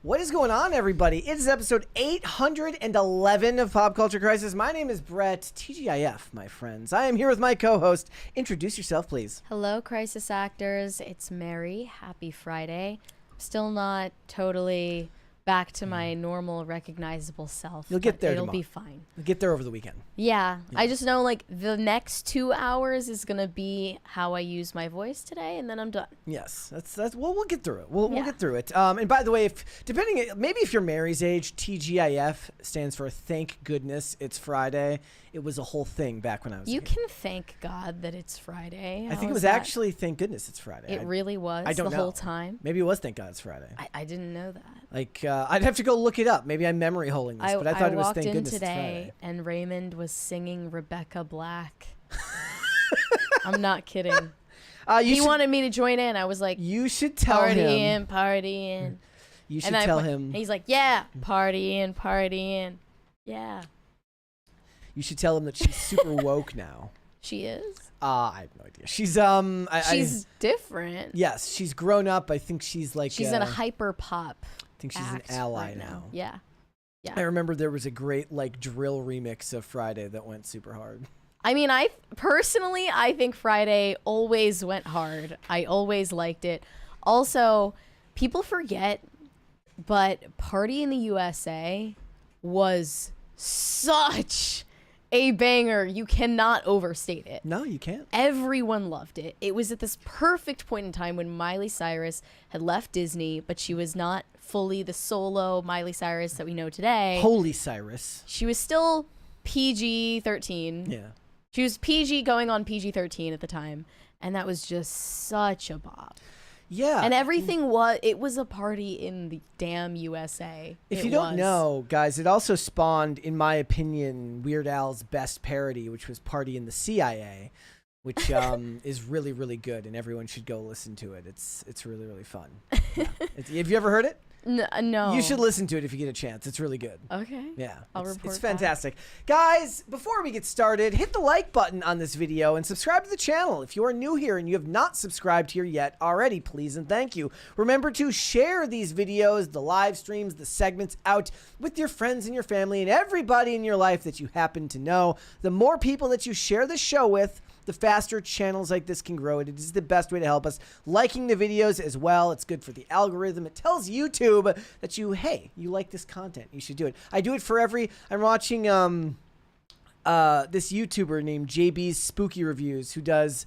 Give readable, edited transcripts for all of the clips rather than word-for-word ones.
What is going on, everybody? It is episode 811 of Pop Culture Crisis. My name is Brett, TGIF, my friends. I am here with my co-host. Introduce yourself, please. Hello, Crisis Actors. It's Mary. Happy Friday. Still not totally back to my normal, recognizable self. You'll get there It'll tomorrow. be fine. You'll get there over the weekend. Yeah. I just know, like, the next 2 hours is going to be how I use my voice today, and then I'm done. Yes, that's. Well, we'll get through it. We'll Yeah. get through it. And by the way, maybe if you're Mary's age, TGIF stands for Thank Goodness It's Friday. It was a whole thing back when I was. You can thank God that it's Friday. I think it was actually Thank Goodness It's Friday. It really was. I don't the know. whole time. Maybe it was Thank God It's Friday. I didn't know that. Like, I'd have to go look it up. Maybe I'm memory holding this, but I thought it was Thank Goodness It's Friday. I walked in today, and Raymond was singing Rebecca Black. I'm not kidding. He wanted me to join in. I was like, you should tell him. Partying. You should tell him. And he's like, yeah, partying. Yeah. You should tell him that she's super woke now. She is? I have no idea. She's she's different. Yes, she's grown up. I think she's like she's in a hyper pop. I think she's an ally now. Yeah. I remember there was a great like drill remix of Friday that went super hard. I mean, I think Friday always went hard. I always liked it. Also, people forget, but Party in the USA was such a banger. You cannot overstate it. No, you can't. Everyone loved it. It was at this perfect point in time when Miley Cyrus had left Disney, but she was not fully the solo Miley Cyrus that we know today. Holy Cyrus. She was still PG-13. Yeah. She was PG going on PG-13 at the time, and that was just such a bop. Yeah. And everything it was a party in the damn USA. If you don't know, guys, it also spawned, in my opinion, Weird Al's best parody, which was Party in the CIA, which is really, really good, and everyone should go listen to it. It's really, really fun. Yeah. Have you ever heard it? No. You should listen to it if you get a chance. It's really good. Okay. Yeah. I'll report It's fantastic. Guys, before we get started, hit the like button on this video and subscribe to the channel. If you are new here and you have not subscribed here yet already, please and thank you. Remember to share these videos, the live streams, the segments out with your friends and your family and everybody in your life that you happen to know. The more people that you share the show with, the faster channels like this can grow. It is the best way to help us. Liking the videos as well. It's good for the algorithm. It tells YouTube that you like this content. You should do it. I do it for I'm watching this YouTuber named JB's Spooky Reviews who does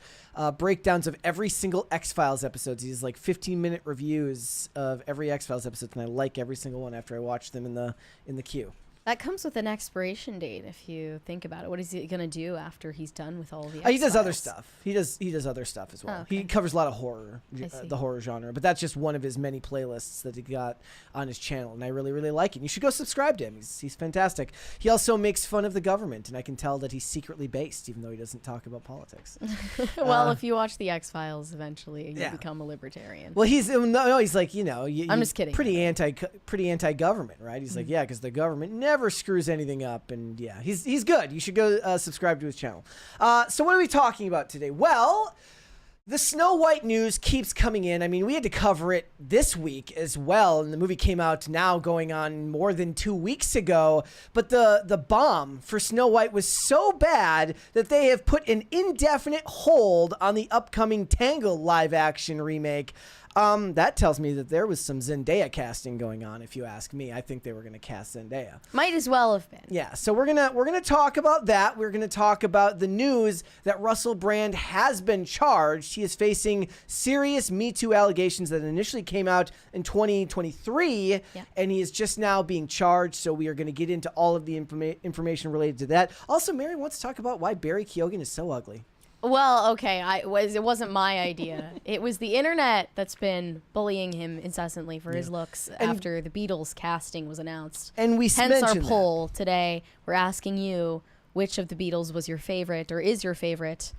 breakdowns of every single X-Files episodes. He does like 15-minute reviews of every X-Files episode, and I like every single one after I watch them in the queue. That comes with an expiration date if you think about it. What is he going to do after he's done with all the He does other X-Files? stuff. He does other stuff as well. Oh, okay. He covers a lot of horror, see. the horror genre, but that's just one of his many playlists that he got on his channel, and I really, really like it. You should go subscribe to him. He's fantastic. He also makes fun of the government, and I can tell that he's secretly based, even though he doesn't talk about politics. Well, if you watch the X-Files, eventually you become a libertarian. Well, he's like, I'm just kidding. Pretty anti-government, right? He's like, yeah, because the government never screws anything up, and yeah, he's good. You should go subscribe to his channel. So what are we talking about today? Well, the Snow White news keeps coming in. I mean, we had to cover it this week as well, and the movie came out now going on more than 2 weeks ago, but the bomb for Snow White was so bad that they have put an indefinite hold on the upcoming Tangled live-action remake. That tells me that there was some Zendaya casting going on, if you ask me. I think they were going to cast Zendaya. Might as well have been. Yeah, so we're gonna talk about that. We're gonna talk about the news that Russell Brand has been charged. He is facing serious Me Too allegations that initially came out in 2023, and he is just now being charged. So we are going to get into all of the information related to that. Also, Mary wants to talk about why Barry Keoghan is so ugly. Well, okay, it wasn't my idea. It was the internet that's been bullying him incessantly for his looks after the Beatles casting was announced. And hence our poll today. We're asking you which of the Beatles was your favorite or is your favorite.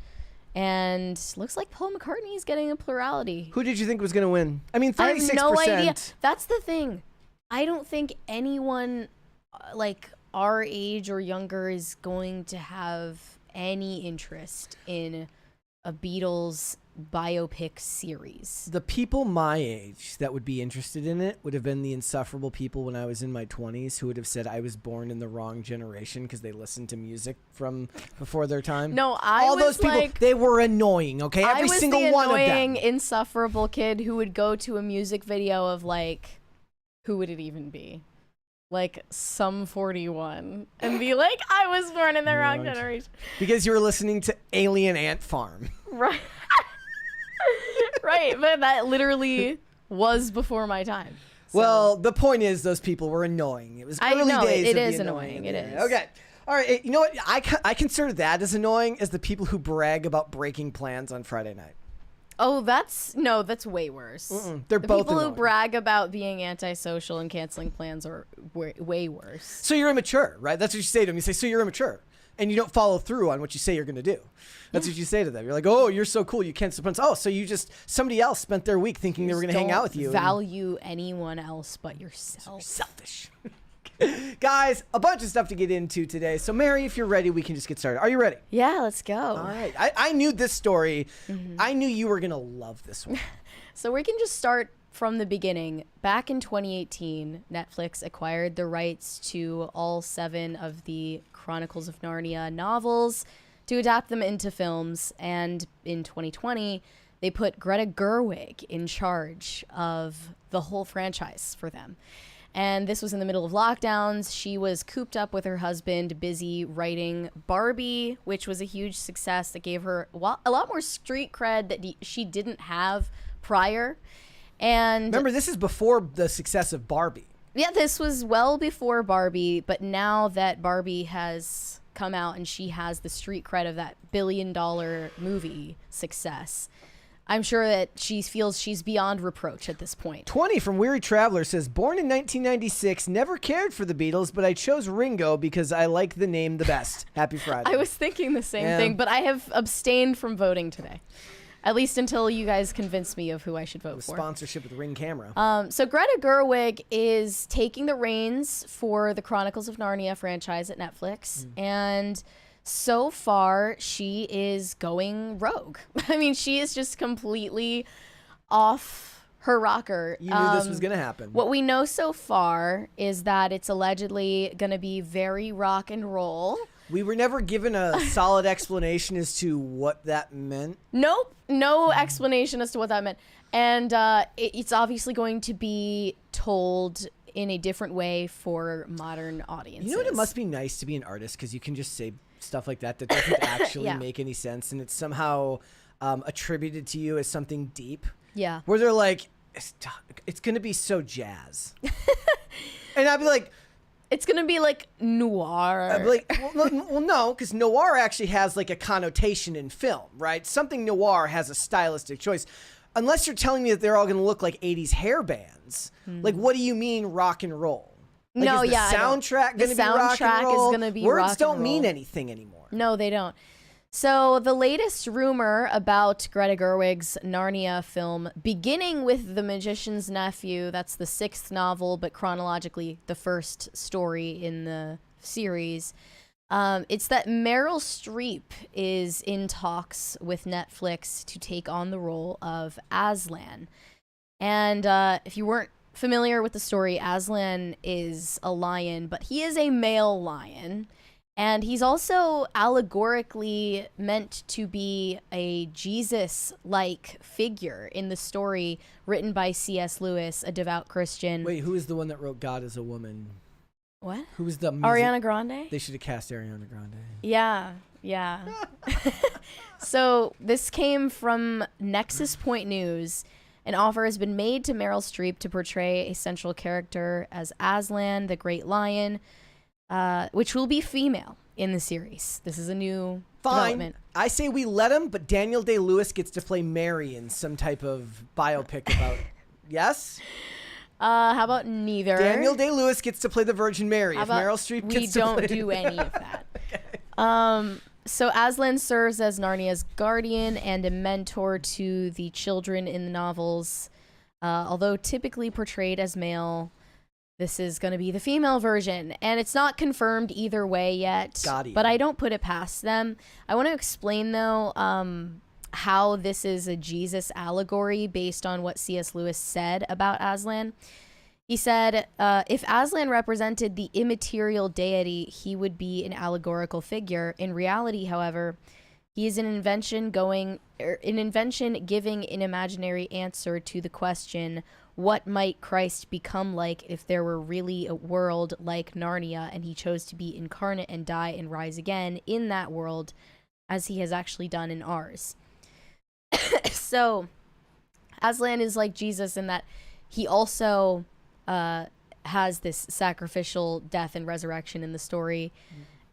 And looks like Paul McCartney is getting a plurality. Who did you think was going to win? I mean, 36%. I have no idea. That's the thing. I don't think anyone like our age or younger is going to have any interest in a Beatles biopic series. The people my age that would be interested in it would have been the insufferable people when I was in my 20s who would have said I was born in the wrong generation because they listened to music from before their time. No, all those people, they were annoying, okay? Every single one of them. I was the annoying, insufferable kid who would go to a music video of, like, who would it even be? Like, Sum 41. And be like, I was born in the wrong generation. Because you were listening to Alien Ant Farm. Right. Right, but that literally was before my time. So. Well, the point is those people were annoying. It was early days. It is annoying. It is. Okay. All right. You know what? I consider that as annoying as the people who brag about breaking plans on Friday night. Oh, that's way worse. They're the both people annoying. who brag about being antisocial and canceling plans are way worse. So you're immature, right? That's what you say to them. You say, so you're immature. And you don't follow through on what you say you're going to do. That's what you say to them. You're like, oh, you're so cool. You cancel plans. Oh, so somebody else spent their week thinking they were going to hang out with you. Value anyone else but yourself. You're selfish. Guys, a bunch of stuff to get into today. So, Mary, if you're ready, we can just get started. Are you ready? Yeah, let's go. All right. I knew this story. I knew you were going to love this one. So we can just start from the beginning. Back in 2018, Netflix acquired the rights to all 7 of the Chronicles of Narnia novels to adapt them into films. And in 2020, they put Greta Gerwig in charge of the whole franchise for them. And this was in the middle of lockdowns. She was cooped up with her husband, busy writing Barbie, which was a huge success that gave her a lot more street cred that she didn't have prior. And remember, this is before the success of Barbie. Yeah, this was well before Barbie, but now that Barbie has come out and she has the street cred of that billion-dollar movie success, I'm sure that she feels she's beyond reproach at this point. 20 from Weary Traveler says, born in 1996, never cared for the Beatles, but I chose Ringo because I like the name the best. Happy Friday. I was thinking the same thing, but I have abstained from voting today. At least until you guys convince me of who I should vote for. Sponsorship with Ring Camera. So Greta Gerwig is taking the reins for the Chronicles of Narnia franchise at Netflix. And so far, she is going rogue. I mean, she is just completely off her rocker. You knew this was going to happen. What we know so far is that it's allegedly going to be very rock and roll. We were never given a solid explanation as to what that meant. Nope. No explanation as to what that meant. And it's obviously going to be told in a different way for modern audiences. You know what? It must be nice to be an artist because you can just say stuff like that doesn't actually make any sense. And it's somehow attributed to you as something deep. Yeah. Where they're like, it's going to be so jazz. And I'd be like, it's going to be like noir. I'd be like, well, no, because noir actually has like a connotation in film, right? Something noir has a stylistic choice. Unless you're telling me that they're all going to look like 80s hair bands. Like, what do you mean rock and roll? Like, no, is the soundtrack going to be rock and roll? The soundtrack is going to be rock and roll. Words don't mean anything anymore. No, they don't. So the latest rumor about Greta Gerwig's Narnia film, beginning with The Magician's Nephew, that's the 6th novel, but chronologically the first story in the series, it's that Meryl Streep is in talks with Netflix to take on the role of Aslan. And if you weren't familiar with the story, Aslan is a lion, but he is a male lion. And he's also allegorically meant to be a Jesus-like figure in the story written by C.S. Lewis, a devout Christian. Wait, who is the one that wrote God is a Woman? What? Who was the music? Ariana Grande? They should have cast Ariana Grande. Yeah. So this came from Nexus Point News. An offer has been made to Meryl Streep to portray a central character as Aslan, the Great Lion, which will be female in the series. This is a new development. I say we let him, but Daniel Day-Lewis gets to play Mary in some type of biopic about... Yes? How about neither? Daniel Day-Lewis gets to play the Virgin Mary. How if Meryl Streep gets to play... We don't do any of that. Okay. So Aslan serves as Narnia's guardian and a mentor to the children in the novels. Although typically portrayed as male... This is going to be the female version, and it's not confirmed either way yet, but I don't put it past them. I want to explain, though, how this is a Jesus allegory based on what C.S. Lewis said about Aslan. He said, if Aslan represented the immaterial deity, he would be an allegorical figure. In reality, however, he is an invention giving an imaginary answer to the question, what might Christ become like if there were really a world like Narnia and he chose to be incarnate and die and rise again in that world, as he has actually done in ours. So Aslan is like Jesus in that he also has this sacrificial death and resurrection in the story.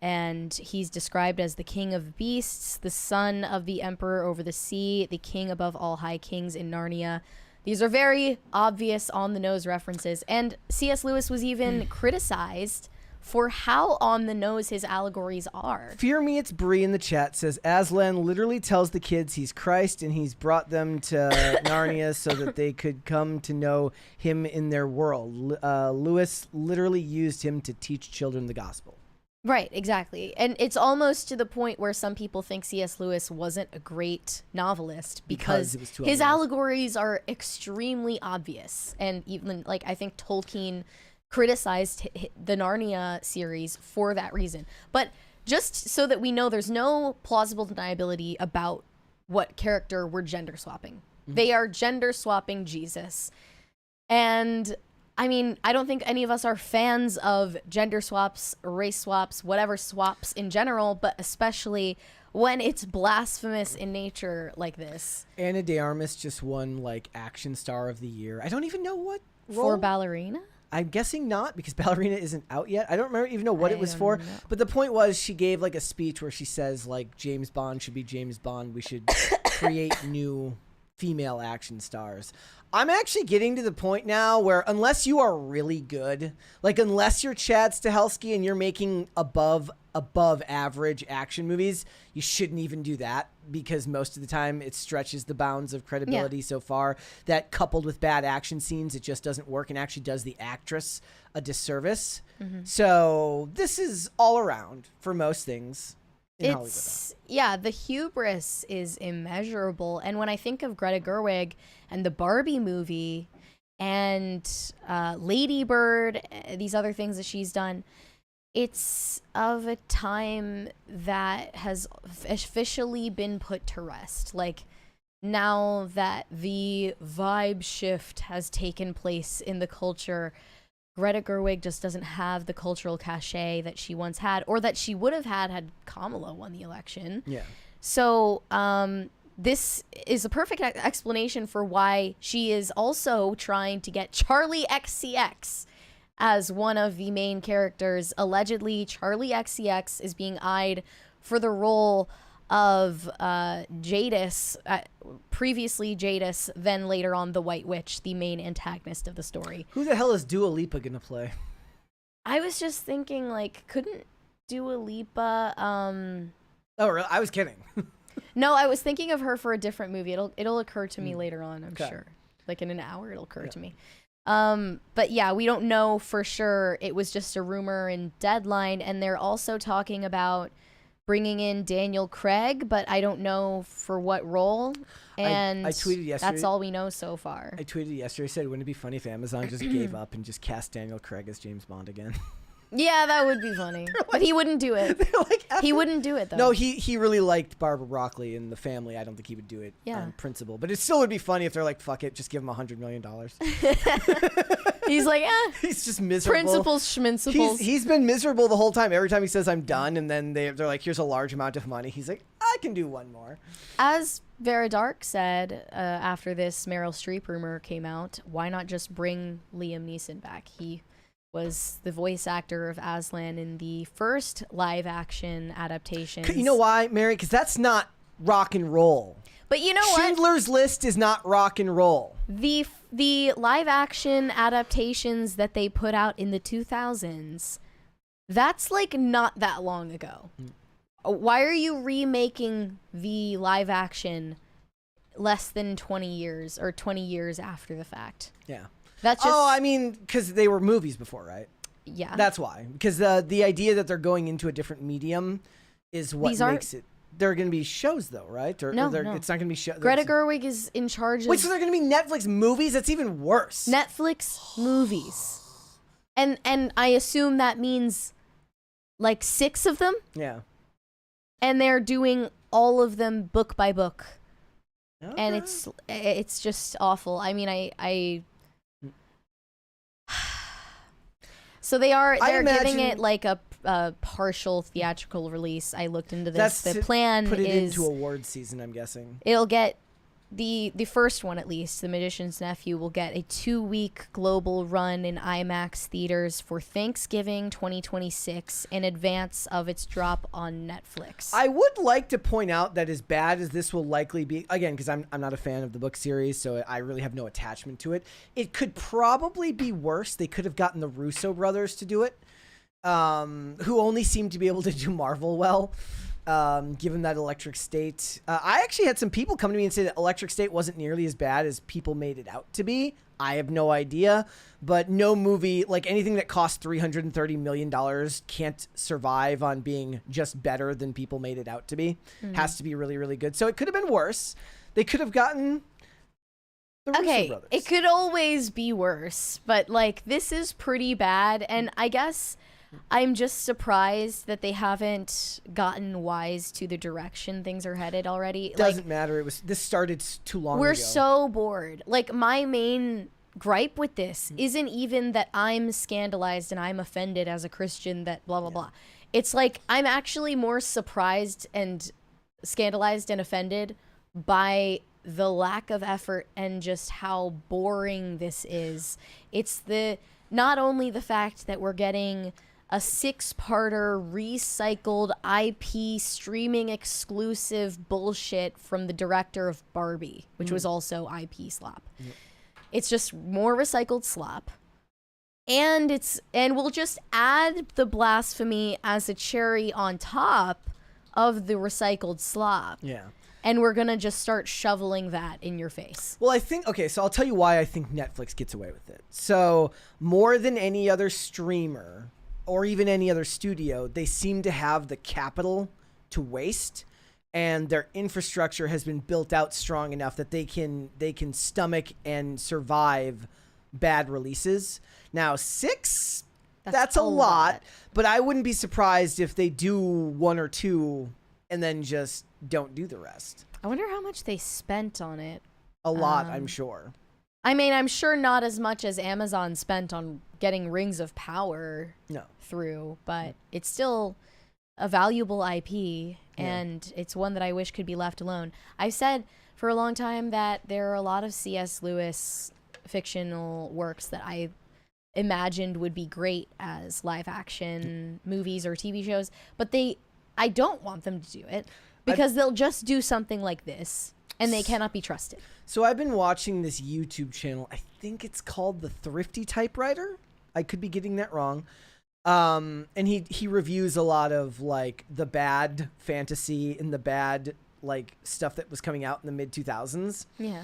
And he's described as the king of beasts, the son of the emperor over the sea, the king above all high kings in Narnia. These are very obvious on-the-nose references. And C.S. Lewis was even criticized for how on-the-nose his allegories are. Fear Me It's Brie in the chat says, Aslan literally tells the kids he's Christ and he's brought them to Narnia so that they could come to know him in their world. Lewis literally used him to teach children the gospel. Right, exactly. And it's almost to the point where some people think C.S. Lewis wasn't a great novelist because it was too his obvious. allegories are extremely obvious. And even, like, I think Tolkien criticized the Narnia series for that reason. But just so that we know, there's no plausible deniability about what character we're gender swapping. Mm-hmm. They are gender swapping Jesus. And I mean, I don't think any of us are fans of gender swaps, race swaps, whatever swaps in general, but especially when it's blasphemous in nature like this. Anna de Armas just won, like, Action Star of the Year. I don't even know what role. For Ballerina? I'm guessing not, because Ballerina isn't out yet. I don't even know what it was for. But the point was, she gave, like, a speech where she says, like, James Bond should be James Bond. We should create new female action stars. I'm actually getting to the point now where unless you are really good, like unless you're Chad Stahelski and you're making above average action movies, you shouldn't even do that, because most of the time it stretches the bounds of credibility so far that, coupled with bad action scenes, it just doesn't work and actually does the actress a disservice. Mm-hmm. So this is all around for most things. The hubris is immeasurable. And when I think of Greta Gerwig and the Barbie movie and Lady Bird, these other things that she's done, it's of a time that has officially been put to rest. Like, now that the vibe shift has taken place in the culture, Greta Gerwig just doesn't have the cultural cachet that she once had, or that she would have had Kamala won the election. Yeah. So this is a perfect explanation for why she is also trying to get Charlie XCX as one of the main characters. Allegedly, Charlie XCX is being eyed for the role of Jadis, previously Jadis, then later on the White Witch, the main antagonist of the story. Who the hell is Dua Lipa gonna play? I was just thinking, like, couldn't Dua Lipa Oh, really? I was kidding. No, I was thinking of her for a different movie. It'll occur to me later on, I'm sure. Like in an hour it'll occur to me. But yeah, we don't know for sure. It was just a rumor in Deadline, and they're also talking about bringing in Daniel Craig, but I don't know for what role. And I tweeted yesterday. That's all we know so far. I tweeted yesterday, said, wouldn't it be funny if Amazon just gave up and just cast Daniel Craig as James Bond again? Yeah, that would be funny. But he wouldn't do it. He wouldn't do it, though. No, he really liked Barbara Broccoli and The Family. I don't think he would do it on principle. But it still would be funny if they're like, fuck it, just give him $100 million. He's like, He's just miserable. Principles, schminciples. He's been miserable the whole time. Every time he says, I'm done, and then they're like, here's a large amount of money. He's like, I can do one more. As Vera Dark said after this Meryl Streep rumor came out, why not just bring Liam Neeson back? He was the voice actor of Aslan in the first live-action adaptation. You know why, Mary? Because that's not rock and roll. But you know what? Schindler's List is not rock and roll. The live-action adaptations that they put out in the 2000s, that's like not that long ago. Why are you remaking the live-action less than 20 years or 20 years after the fact? Yeah. That's just, I mean, because they were movies before, right? Yeah. That's why. Because the idea that they're going into a different medium is what makes it. there are going to be shows though, right? Or No. it's not going to be shows. Greta Gerwig is in charge of... Wait, so they're going to be Netflix movies? That's even worse. Netflix movies. And I assume that means like 6 of them? Yeah. And they're doing all of them book by book. Okay. And it's just awful. I mean, I so they're giving it like a partial theatrical release. I looked into this. That's the plan put it is into award season, I'm guessing. it'll get the first one, at least, The Magician's Nephew, will get a 2-week global run in IMAX theaters for Thanksgiving 2026 in advance of its drop on Netflix. I would like to point out that as bad as this will likely be, again, because I'm not a fan of the book series, so I really have no attachment to it. It could probably be worse. They could have gotten the Russo brothers to do it, who only seem to be able to do Marvel well. Given that Electric State, I actually had some people come to me and say that Electric State wasn't nearly as bad as people made it out to be. I have no idea, but no movie, like anything that costs $330 million can't survive on being just better than people made it out to be. Has to be really, really good. So it could have been worse. They could have gotten the Russo brothers. It could always be worse, but like this is pretty bad, and I guess I'm just surprised that they haven't gotten wise to the direction things are headed already. Doesn't matter. This started too long ago. We're so bored. Like, my main gripe with this isn't even that I'm scandalized and I'm offended as a Christian that blah, blah, blah. It's like I'm actually more surprised and scandalized and offended by the lack of effort and just how boring this is. It's not only the fact that we're getting a 6-parter recycled IP streaming exclusive bullshit from the director of Barbie, which was also IP slop. It's just more recycled slop. And we'll just add the blasphemy as a cherry on top of the recycled slop. Yeah. And we're going to just start shoveling that in your face. Well, so I'll tell you why I think Netflix gets away with it. So more than any other streamer or even any other studio, they seem to have the capital to waste, and their infrastructure has been built out strong enough that they can stomach and survive bad releases. Now, 6, that's a lot, but I wouldn't be surprised if they do 1 or 2 and then just don't do the rest. I wonder how much they spent on it. A lot, I'm sure. I mean, I'm sure not as much as Amazon spent on getting Rings of Power through, but it's still a valuable IP, and it's one that I wish could be left alone. I've said for a long time that there are a lot of C.S. Lewis fictional works that I imagined would be great as live-action movies or TV shows, but I don't want them to do it because they'll just do something like this, and they cannot be trusted. So I've been watching this YouTube channel. I think it's called The Thrifty Typewriter. I could be getting that wrong. And he reviews a lot of like the bad fantasy and the bad like stuff that was coming out in the mid 2000s. Yeah.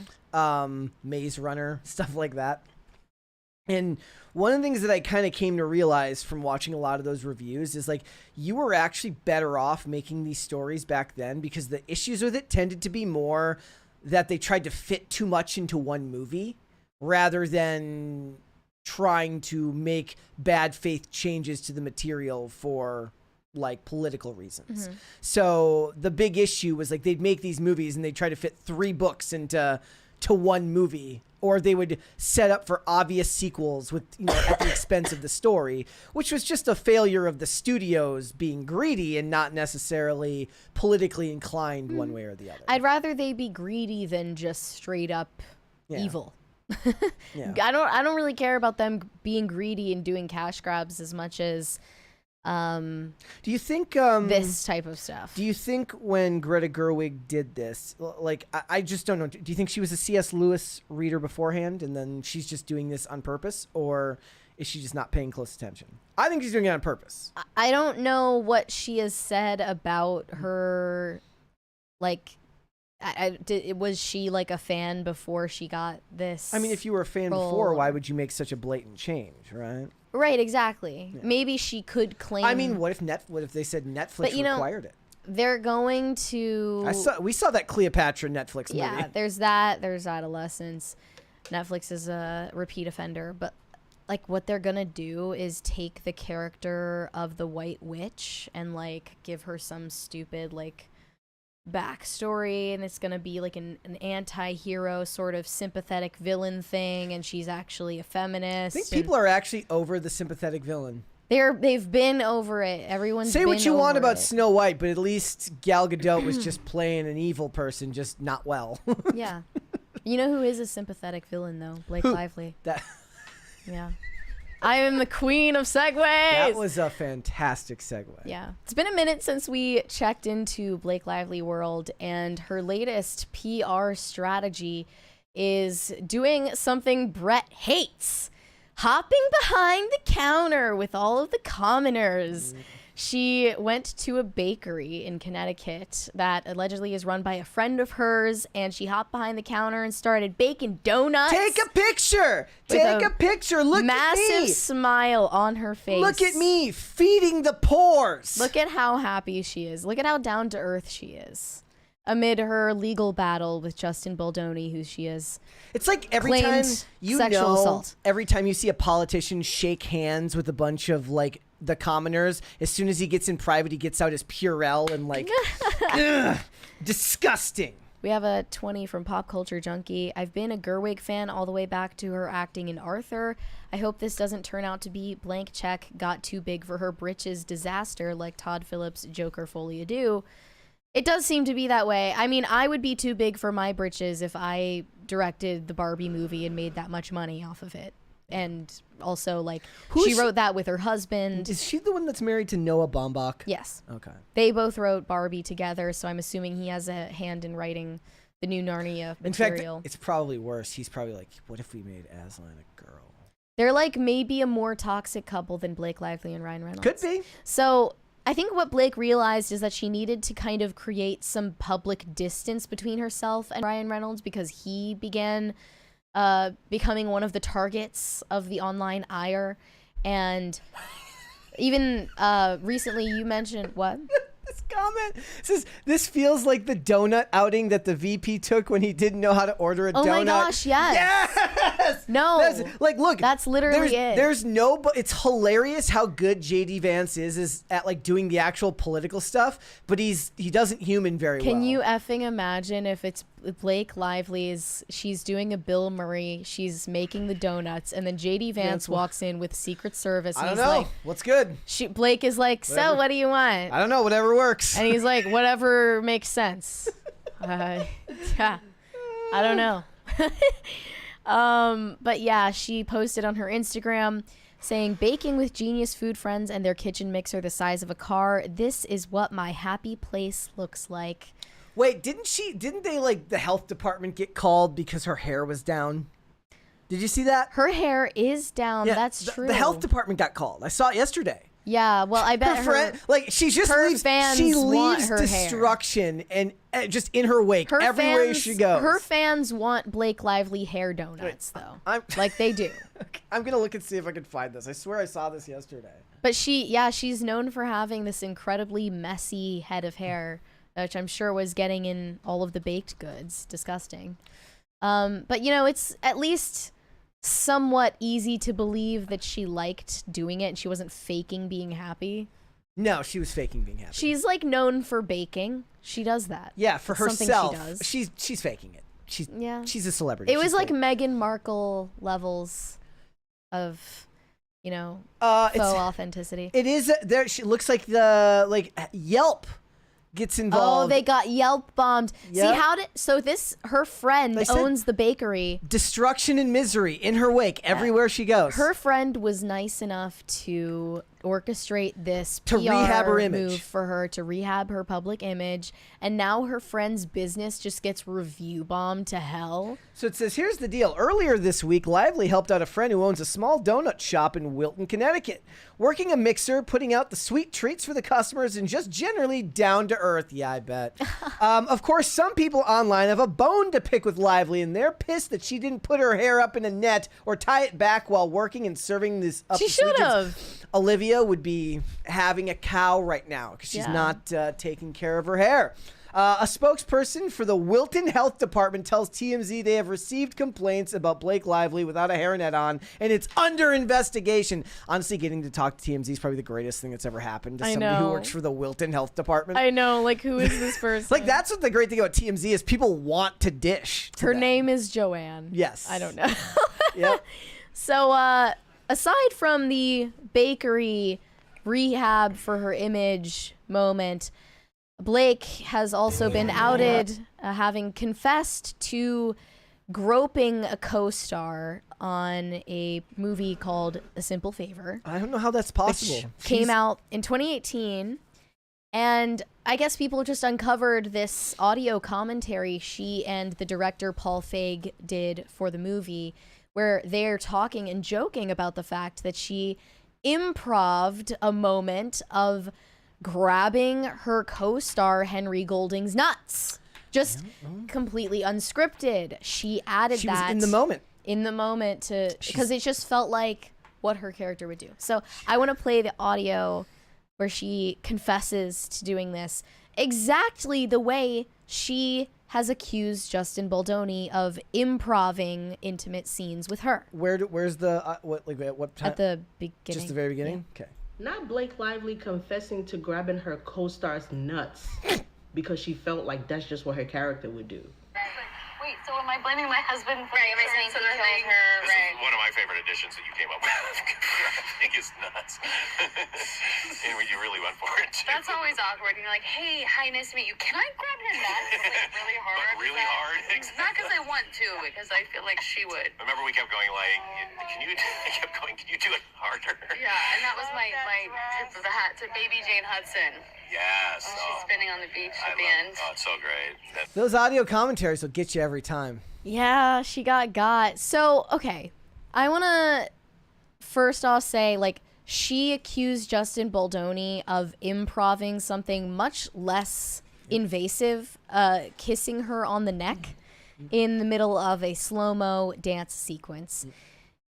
Maze Runner, stuff like that. And one of the things that I kind of came to realize from watching a lot of those reviews is like you were actually better off making these stories back then, because the issues with it tended to be more that they tried to fit too much into one movie rather than trying to make bad faith changes to the material for like political reasons. So the big issue was like they'd make these movies and they'd try to fit 3 books into one movie, or they would set up for obvious sequels with, at the expense of the story, which was just a failure of the studios being greedy and not necessarily politically inclined one way or the other. I'd rather they be greedy than just straight up evil. Yeah. I don't really care about them being greedy and doing cash grabs as much as do you think this type of stuff. Do you think when Greta Gerwig did this, like I just don't know, do you think she was a C.S. Lewis reader beforehand and then she's just doing this on purpose, or is she just not paying close attention? I think she's doing it on purpose. I don't know what she has said about her, like, was she like a fan before she got this? I mean, if you were a fan before, why would you make such a blatant change, right? Right, exactly. Yeah. Maybe she could claim. I mean, what if they said Netflix required it? they're going to. We saw that Cleopatra Netflix movie. Yeah, there's that. There's Adolescence. Netflix is a repeat offender, but like what they're gonna do is take the character of the White Witch and like give her some stupid like backstory, and it's gonna be like an anti-hero sort of sympathetic villain thing, and she's actually a feminist. I think people are actually over the sympathetic villain. They've been over it. Everyone's say been what you want over about it. Snow White, but at least Gal Gadot was just playing an evil person, just not well. Yeah. You know who is a sympathetic villain though? Blake Lively. That Yeah. I am the queen of segues. that was a fantastic segue. Yeah. It's been a minute since we checked into Blake Lively world, and her latest PR strategy is doing something Brett hates. Hopping behind the counter with all of the commoners. She went to a bakery in Connecticut that allegedly is run by a friend of hers, and she hopped behind the counter and started baking donuts. Take a picture. With Take a picture. Look at me. Massive smile on her face. Look at me feeding the poors. Look at how happy she is. Look at how down to earth she is. Amid her legal battle with Justin Baldoni, who she is. It's like every claimed time you sexual assault. every time you see a politician shake hands with a bunch of like the commoners, as soon as he gets in private, he gets out his Purell and like, ugh, disgusting. We have a 20 from Pop Culture Junkie. I've been a Gerwig fan all the way back to her acting in Arthur. I hope this doesn't turn out to be blank check got too big for her britches disaster like Todd Phillips' Joker Folia do. It does seem to be that way. I mean, I would be too big for my britches if I directed the Barbie movie and made that much money off of it. And also, like, she wrote that with her husband. Is she the one that's married to Noah Baumbach? Yes. Okay. They both wrote Barbie together, so I'm assuming he has a hand in writing the new Narnia material. In fact, it's probably worse. He's probably like, what if we made Aslan a girl? They're like maybe a more toxic couple than Blake Lively and Ryan Reynolds. Could be. So I think what Blake realized is that she needed to kind of create some public distance between herself and Ryan Reynolds, because he began becoming one of the targets of the online ire. And even recently you mentioned what? This comment says, this feels like the donut outing that the VP took when he didn't know how to order a donut. Oh my gosh, yes. Yes! No. Like, look. That's literally it. There's no, but it's hilarious how good JD Vance is at like doing the actual political stuff, but he doesn't human very well. Can you effing imagine if it's Blake Lively's, she's doing a Bill Murray, she's making the donuts, and then JD Vance walks in with Secret Service. And I don't know. Like, what's good? Blake is like, Whatever. so what do you want? I don't know. Whatever works. And he's like, whatever makes sense. Yeah, I don't know. But yeah, she posted on her Instagram saying, baking with genius food friends and their kitchen mixer the size of a car. This is what my happy place looks like. Wait, didn't they like the health department get called because her hair was down? Did you see that? Her hair is down. Yeah, That's true. The health department got called. I saw it yesterday. Yeah, well, I bet Her friend, like she just her leaves. fans She want leaves her destruction and just in her wake everywhere she goes. Her fans want Blake Lively hair donuts, though. Like they do. I'm gonna look and see if I can find this. I swear I saw this yesterday. But she's known for having this incredibly messy head of hair, which I'm sure was getting in all of the baked goods. Disgusting. But you know, it's at least somewhat easy to believe that she liked doing it and she wasn't faking being happy. No, she was faking being happy. She's like known for baking. She does that. Yeah, for It's something herself. she does. She's faking it. She's a celebrity. It was She's like fake. Meghan Markle levels of, you know, it's faux authenticity. It is there. She looks like the Yelp gets involved. Oh, they got Yelp bombed. Yep. See her friend owns the bakery. Destruction and misery in her wake everywhere she goes. Her friend was nice enough to orchestrate this To PR rehab her image. move for her to rehab her public image, and now her friend's business just gets review bombed to hell. So it says, here's the deal. Earlier this week, Lively helped out a friend who owns a small donut shop in Wilton, Connecticut, working a mixer, putting out the sweet treats for the customers, and just generally down to earth. Yeah, I bet. Of course, some people online have a bone to pick with Lively, and they're pissed that she didn't put her hair up in a net or tie it back while working and serving this up. She should have. Olivia would be having a cow right now because she's not taking care of her hair. A spokesperson for the Wilton Health Department tells TMZ they have received complaints about Blake Lively without a hairnet on, and it's under investigation. Honestly, getting to talk to TMZ is probably the greatest thing that's ever happened to somebody who works for the Wilton Health Department. I know, like, who is this person? Like, that's what the great thing about TMZ is. People want to dish to Her them. name is Joanne. Yes. I don't know. Yep. So, aside from the bakery rehab for her image moment, Blake has also been outed having confessed to groping a co-star on a movie called A Simple Favor. I don't know how that's possible. Came out in 2018, and I guess people just uncovered this audio commentary she and the director Paul Feig did for the movie, where they're talking and joking about the fact that she improv'd a moment of grabbing her co-star Henry Golding's nuts. Just completely unscripted. She added She that was in the moment. In the moment to because it just felt like what her character would do. So I want to play the audio where she confesses to doing this exactly the way she has accused Justin Baldoni of improving intimate scenes with her. Where's the what time? At the beginning. Just the very beginning? Okay. Not Blake Lively confessing to grabbing her co-star's nuts because she felt like that's just what her character would do. Wait, so am I blaming my husband for Right, am I saying he killed her? This is one of my favorite additions that you came up with. I think it's nuts. And you really went for it, too. That's always awkward. And you're like, hey, hi, nice to meet you. Can I grab your nuts? Like, really hard? But really hard? Exactly. Not because I want to, because I feel like she would. Remember we kept going like, can you do it harder? Yeah, and that was my tip of the hat to baby Jane Hudson. Yes. She's spinning on the beach at the end. Oh, it's so great. Those audio commentaries will get you every time. Yeah, she got. So, okay. I want to first off say, like, she accused Justin Baldoni of improving something much less invasive, kissing her on the neck in the middle of a slow-mo dance sequence.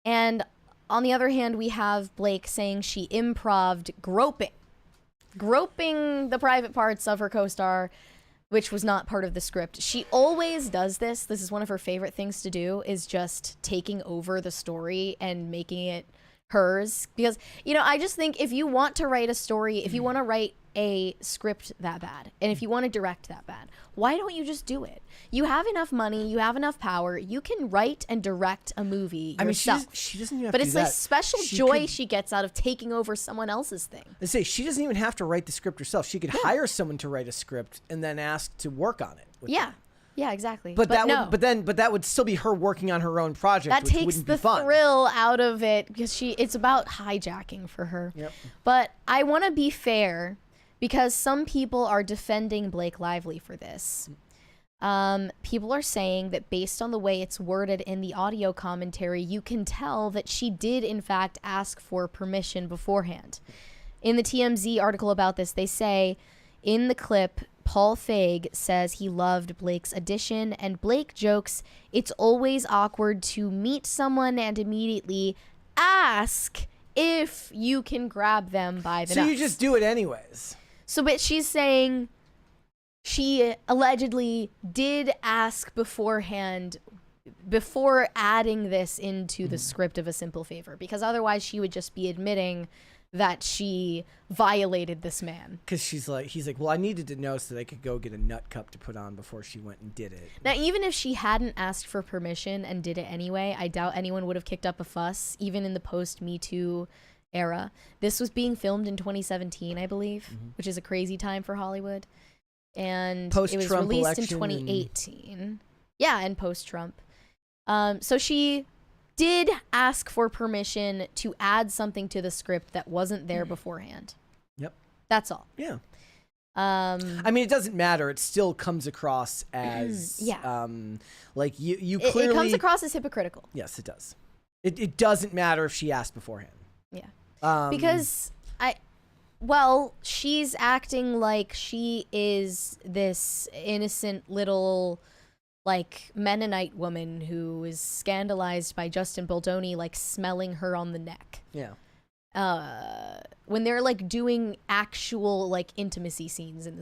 And on the other hand, we have Blake saying she improved groping the private parts of her co-star, which was not part of the script. She always does this. This is one of her favorite things to do, is just taking over the story and making it hers. Because, you know, I just think if you want to write a story, if you want to write a script that bad, and if you want to direct that bad, why don't you just do it? You have enough money, you have enough power, you can write and direct a movie yourself. I mean, she doesn't even have but to it's do like that. special joy she gets out of taking over someone else's thing. Let's say she doesn't even have to write the script herself. She could hire someone to write a script and then ask to work on it. Yeah. Yeah, exactly. But that no. would, but that would still be her working on her own project. That which takes wouldn't the be fun. thrill out of it because it's about hijacking for her. Yep. But I want to be fair because some people are defending Blake Lively for this. People are saying that based on the way it's worded in the audio commentary, you can tell that she did in fact ask for permission beforehand. In the TMZ article about this, they say in the clip, Paul Feig says he loved Blake's addition, and Blake jokes it's always awkward to meet someone and immediately ask if you can grab them by the So nuts. you just do it anyways. So, but she's saying she allegedly did ask beforehand before adding this into the script of A Simple Favor, because otherwise she would just be admitting that she violated this man. Because he's like, well, I needed to know so that I could go get a nut cup to put on before she went and did it. Now, even if she hadn't asked for permission and did it anyway, I doubt anyone would have kicked up a fuss, even in the post-Me Too era. This was being filmed in 2017, I believe, which is a crazy time for Hollywood. And it was Post-Trump released in election 2018. Yeah, and post-Trump. So she did ask for permission to add something to the script that wasn't there beforehand. Yep. That's all. Yeah. I mean, it doesn't matter. It still comes across as like you clearly. It comes across as hypocritical. Yes, it does. It doesn't matter if she asked beforehand. Yeah. Because Well, she's acting like she is this innocent little, like, Mennonite woman who is scandalized by Justin Baldoni, like, smelling her on the neck. Yeah. When they're, like, doing actual, like, intimacy scenes It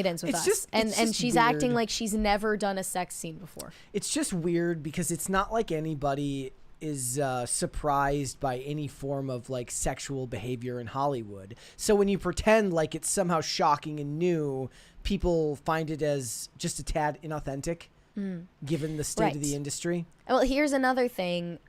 Ends With Us. And she's weird. acting like she's never done a sex scene before. It's just weird because it's not like anybody is surprised by any form of like sexual behavior in Hollywood. So when you pretend like it's somehow shocking and new, people find it as just a tad inauthentic, given the state of the industry. Well, here's another thing.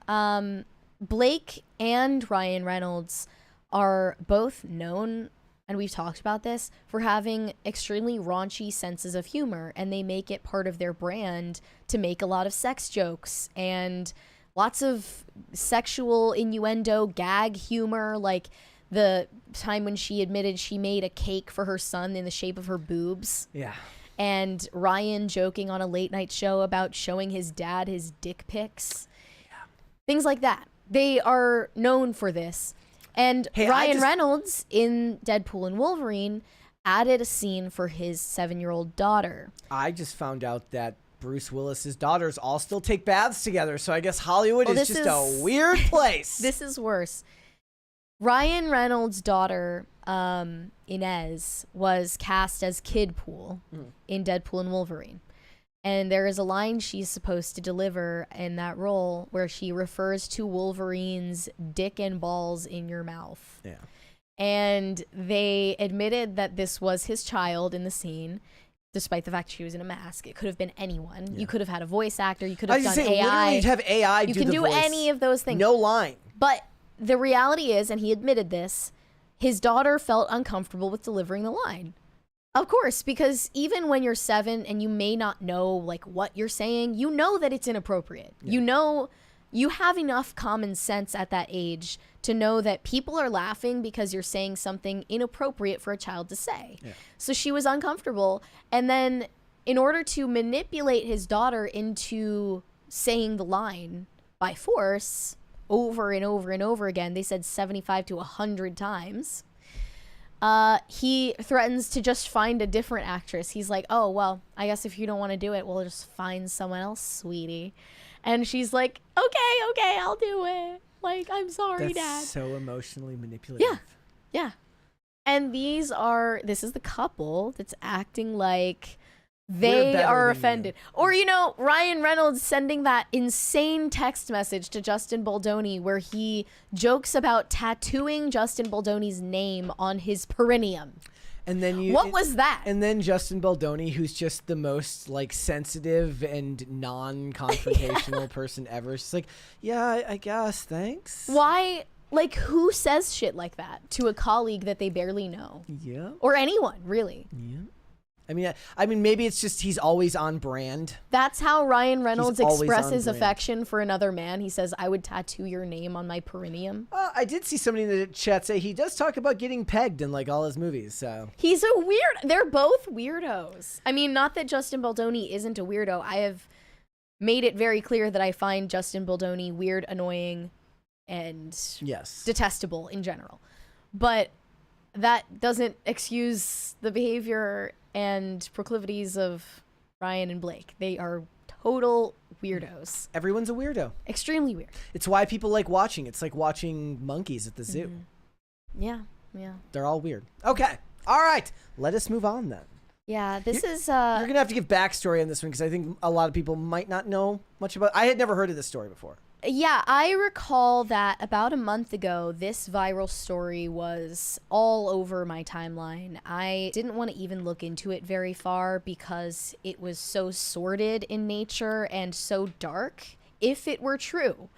Blake and Ryan Reynolds are both known, and we've talked about this, for having extremely raunchy senses of humor, and they make it part of their brand to make a lot of sex jokes and lots of sexual innuendo, gag humor, like the time when she admitted she made a cake for her son in the shape of her boobs. Yeah. And Ryan joking on a late night show about showing his dad his dick pics. Yeah. Things like that. They are known for this. And Ryan Reynolds in Deadpool and Wolverine added a scene for his 7-year-old daughter. I just found out that Bruce Willis's daughters all still take baths together, so I guess Hollywood is just a weird place. This is worse. Ryan Reynolds' daughter, Inez, was cast as Kid Pool in Deadpool and Wolverine. And there is a line she's supposed to deliver in that role where she refers to Wolverine's dick and balls in your mouth. Yeah. And they admitted that this was his child in the scene, despite the fact she was in a mask. It could have been anyone. Yeah. You could have had a voice actor. You could have done AI. Literally have AI you can do voice. any of those things. No line. But the reality is, and he admitted this, his daughter felt uncomfortable with delivering the line. Of course, because even when you're 7 and you may not know like what you're saying, you know that it's inappropriate. Yeah. You know, you have enough common sense at that age to know that people are laughing because you're saying something inappropriate for a child to say. Yeah. So she was uncomfortable. And then in order to manipulate his daughter into saying the line by force over and over and over again, they said 75 to 100 times. He threatens to just find a different actress. He's like, oh, well, I guess if you don't want to do it, we'll just find someone else, sweetie. And she's like, okay, I'll do it. Like, I'm sorry, Dad. That's so emotionally manipulative. Yeah. And this is the couple that's acting like they are offended. Or, Ryan Reynolds sending that insane text message to Justin Baldoni where he jokes about tattooing Justin Baldoni's name on his perineum. And then what was that? And then Justin Baldoni, who's just the most like sensitive and non-confrontational person ever. She's like, yeah, I guess, thanks. Why? Like, who says shit like that to a colleague that they barely know? Yeah. Or anyone, really. Yeah. I mean, maybe it's just he's always on brand. That's how Ryan Reynolds expresses affection for another man. He says, I would tattoo your name on my perineum. I did see somebody in the chat say he does talk about getting pegged in like all his movies. So he's a weird. They're both weirdos. I mean, not that Justin Baldoni isn't a weirdo. I have made it very clear that I find Justin Baldoni weird, annoying, and detestable in general. But that doesn't excuse the behavior and proclivities of Ryan and Blake. They are total weirdos. Everyone's a weirdo. Extremely weird. It's why people like watching. It's like watching monkeys at the zoo. Yeah. They're all weird. Okay. All right. Let us move on then. Yeah, this is... You're going to have to give backstory on this one because I think a lot of people might not know much about... I had never heard of this story before. Yeah, I recall that about a month ago, this viral story was all over my timeline. I didn't want to even look into it very far because it was so sordid in nature and so dark, if it were true.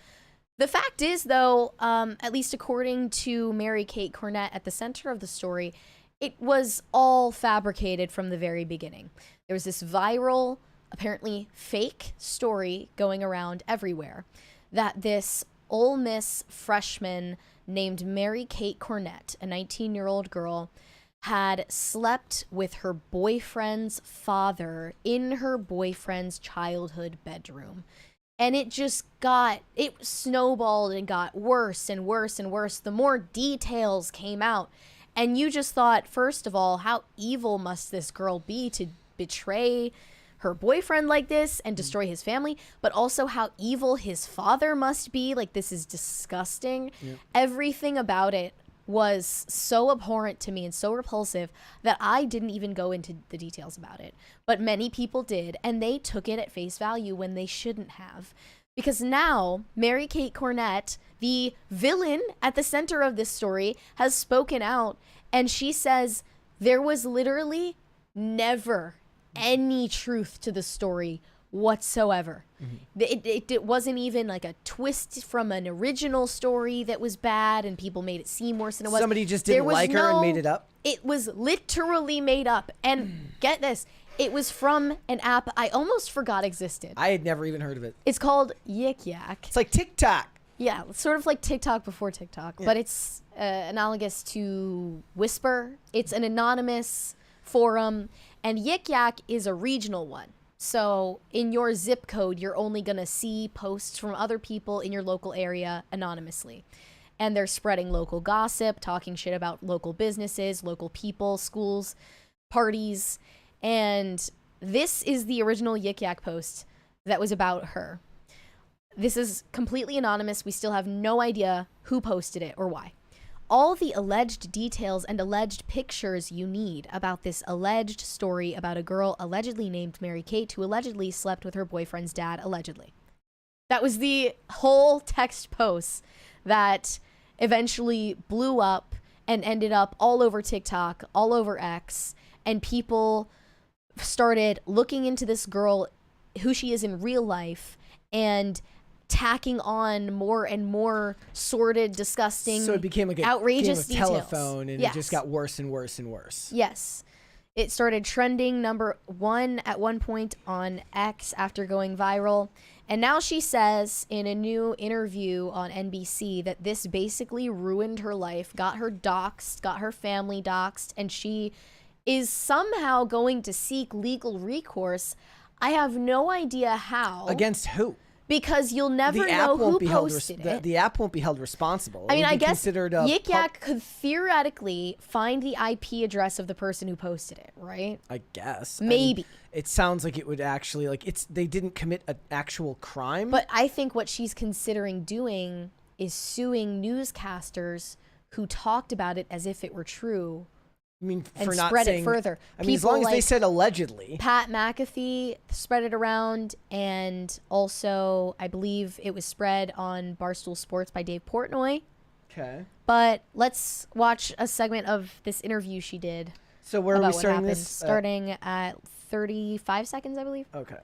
The fact is, though, at least according to Mary-Kate Cornett at the center of the story, it was all fabricated from the very beginning. There was this viral, apparently fake story going around everywhere that this Ole Miss freshman named Mary-Kate Cornett, a 19-year-old girl, had slept with her boyfriend's father in her boyfriend's childhood bedroom. And it snowballed and got worse and worse and worse. The more details came out. And you just thought, first of all, how evil must this girl be to betray her boyfriend like this and destroy his family, but also how evil his father must be. Like, this is disgusting. Yep. Everything about it was so abhorrent to me and so repulsive that I didn't even go into the details about it. But many people did, and they took it at face value when they shouldn't have. Because now, Mary-Kate Cornett, the villain at the center of this story, has spoken out, and she says there was literally never any truth to the story whatsoever. It wasn't even like a twist from an original story that was bad and people made it seem worse than it was. Somebody just didn't like her and made it up? It was literally made up. And get this, it was from an app I almost forgot existed. I had never even heard of it. It's called Yik Yak. It's like TikTok. Yeah, it's sort of like TikTok before TikTok, but it's analogous to Whisper. It's an anonymous forum, and Yik Yak is a regional one. So in your zip code, you're only going to see posts from other people in your local area anonymously. And they're spreading local gossip, talking shit about local businesses, local people, schools, parties. And this is the original Yik Yak post that was about her. This is completely anonymous. We still have no idea who posted it or why. All the alleged details and alleged pictures you need about this alleged story about a girl allegedly named Mary-Kate who allegedly slept with her boyfriend's dad, allegedly. That was the whole text post that eventually blew up and ended up all over TikTok, all over X, and people started looking into this girl, who she is in real life, and tacking on more and more sordid, disgusting, so it became like outrageous game of details. Telephone, and Yes. it just got worse and worse and worse. Yes. It started trending #1 at one point on X after going viral. And now she says in a new interview on NBC that this basically ruined her life, got her doxxed, got her family doxxed, and she is somehow going to seek legal recourse. I have no idea how. Against who? Because you'll never know who posted it. The app won't be held responsible. I mean, I guess Yik Yak could theoretically find the IP address of the person who posted it, right? I guess. Maybe. I mean, it sounds like it would actually, like, they didn't commit an actual crime. But I think what she's considering doing is suing newscasters who talked about it as if it were true. I mean, and for not spread saying, it further. I mean, as long as they said allegedly. Pat McAfee spread it around, and also I believe it was spread on Barstool Sports by Dave Portnoy. Okay. But let's watch a segment of this interview she did. So where are we starting this? this? Starting at 35 seconds, I believe. Okay.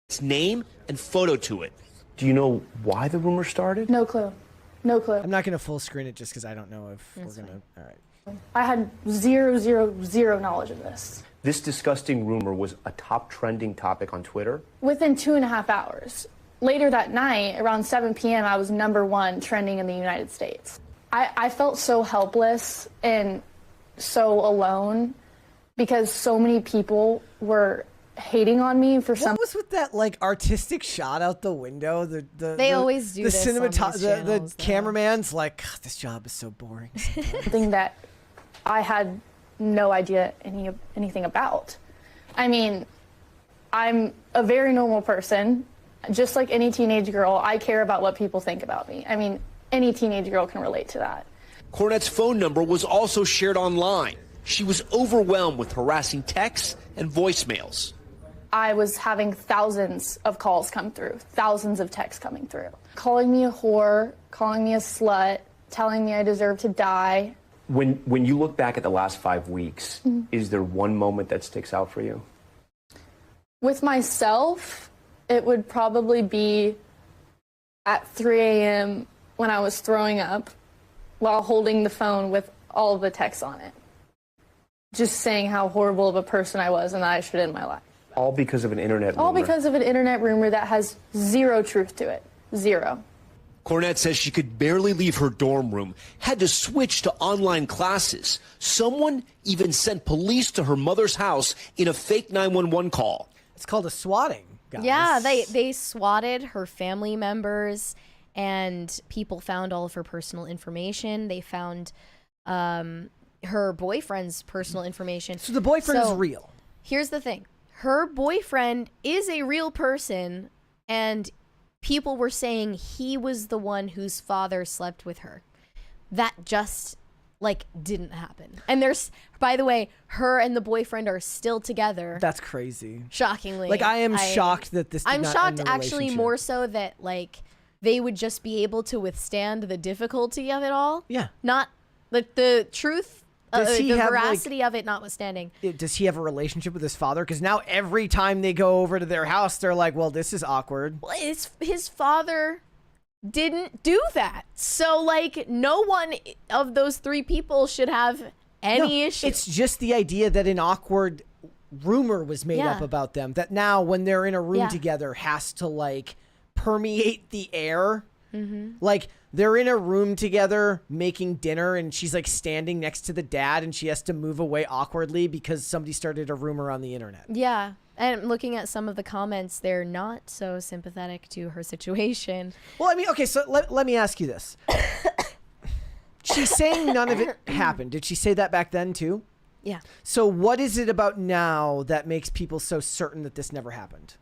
Its name and photo to it. Do you know why the rumor started? No clue. No clue. I'm not going to full screen it just because I don't know if That's we're going to. All right. I had zero knowledge of this. This disgusting rumor was a top trending topic on Twitter. Within 2.5 hours. Later that night, around 7 p.m., I was #1 trending in the United States. I felt so helpless and so alone because so many people were hating on me for some. What was with that like artistic shot out the window? They always do the this on these channels, the cameraman's like, God, this job is so boring. Something that I had no idea anything about. I mean, I'm a very normal person. Just like any teenage girl, I care about what people think about me. I mean, any teenage girl can relate to that. Cornett's phone number was also shared online. She was overwhelmed with harassing texts and voicemails. I was having thousands of calls come through, thousands of texts coming through. Calling me a whore, calling me a slut, telling me I deserve to die. When you look back at the last 5 weeks, is there one moment that sticks out for you? With myself, it would probably be at 3 a.m. when I was throwing up while holding the phone with all of the texts on it. Just saying how horrible of a person I was and that I should end my life. All because of an internet rumor? All because of an internet rumor that has zero truth to it. Zero. Cornett says she could barely leave her dorm room, had to switch to online classes. Someone even sent police to her mother's house in a fake 911 call. It's called a swatting. guys. Yeah, they swatted her family members, and people found all of her personal information. They found her boyfriend's personal information. So the boyfriend is real. Here's the thing. Her boyfriend is a real person, and people were saying he was the one whose father slept with her. That just, like, didn't happen. And there's, by the way, her and the boyfriend are still together. That's crazy. Shockingly. Like, I am shocked that this did I'm not shocked, end the actually, relationship. more so that, like, they would just be able to withstand the difficulty of it all. Yeah. Not, like, the truth, Does he the have, like- veracity of it notwithstanding. Does he have a relationship with his father? Because now every time they go over to their house, they're like, well, this is awkward. Well, his father didn't do that. So, like, no one of those three people should have any issue. It's just the idea that an awkward rumor was made up about them that now when they're in a room together has to, like, permeate the air. Like, they're in a room together making dinner and she's, like, standing next to the dad and she has to move away awkwardly because somebody started a rumor on the internet. Yeah. And looking at some of the comments, they're not so sympathetic to her situation. Well, I mean, okay, so let me ask you this. She's saying none of it happened. Did she say that back then too? Yeah. So what is it about now that makes people so certain that this never happened?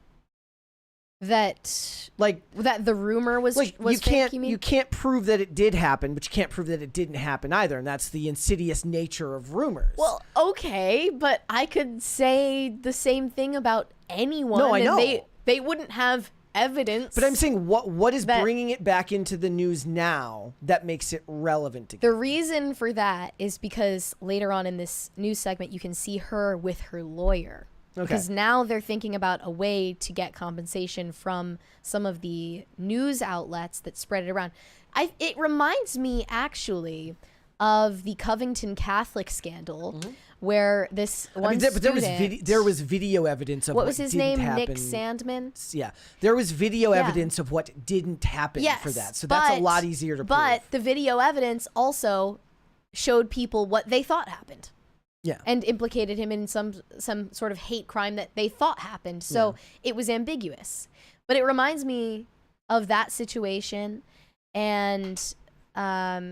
That, like, that the rumor was, like, was fake, you mean? You can't prove that it did happen, but you can't prove that it didn't happen either, and that's the insidious nature of rumors. Well, okay, but I could say the same thing about anyone. No, I know. And they wouldn't have evidence. But I'm saying, what is bringing it back into the news now that makes it relevant again? The reason for that is because later on in this news segment, you can see her with her lawyer. Okay. Because now they're thinking about a way to get compensation from some of the news outlets that spread it around. It reminds me, actually, of the Covington Catholic scandal, where this one student... there was video evidence of what was his name? happen. Nick Sandman? Yeah. There was video evidence of what didn't happen for that. So that's a lot easier to prove. But the video evidence also showed people what they thought happened. Yeah. And implicated him in some sort of hate crime that they thought happened. So it was ambiguous. But it reminds me of that situation. And a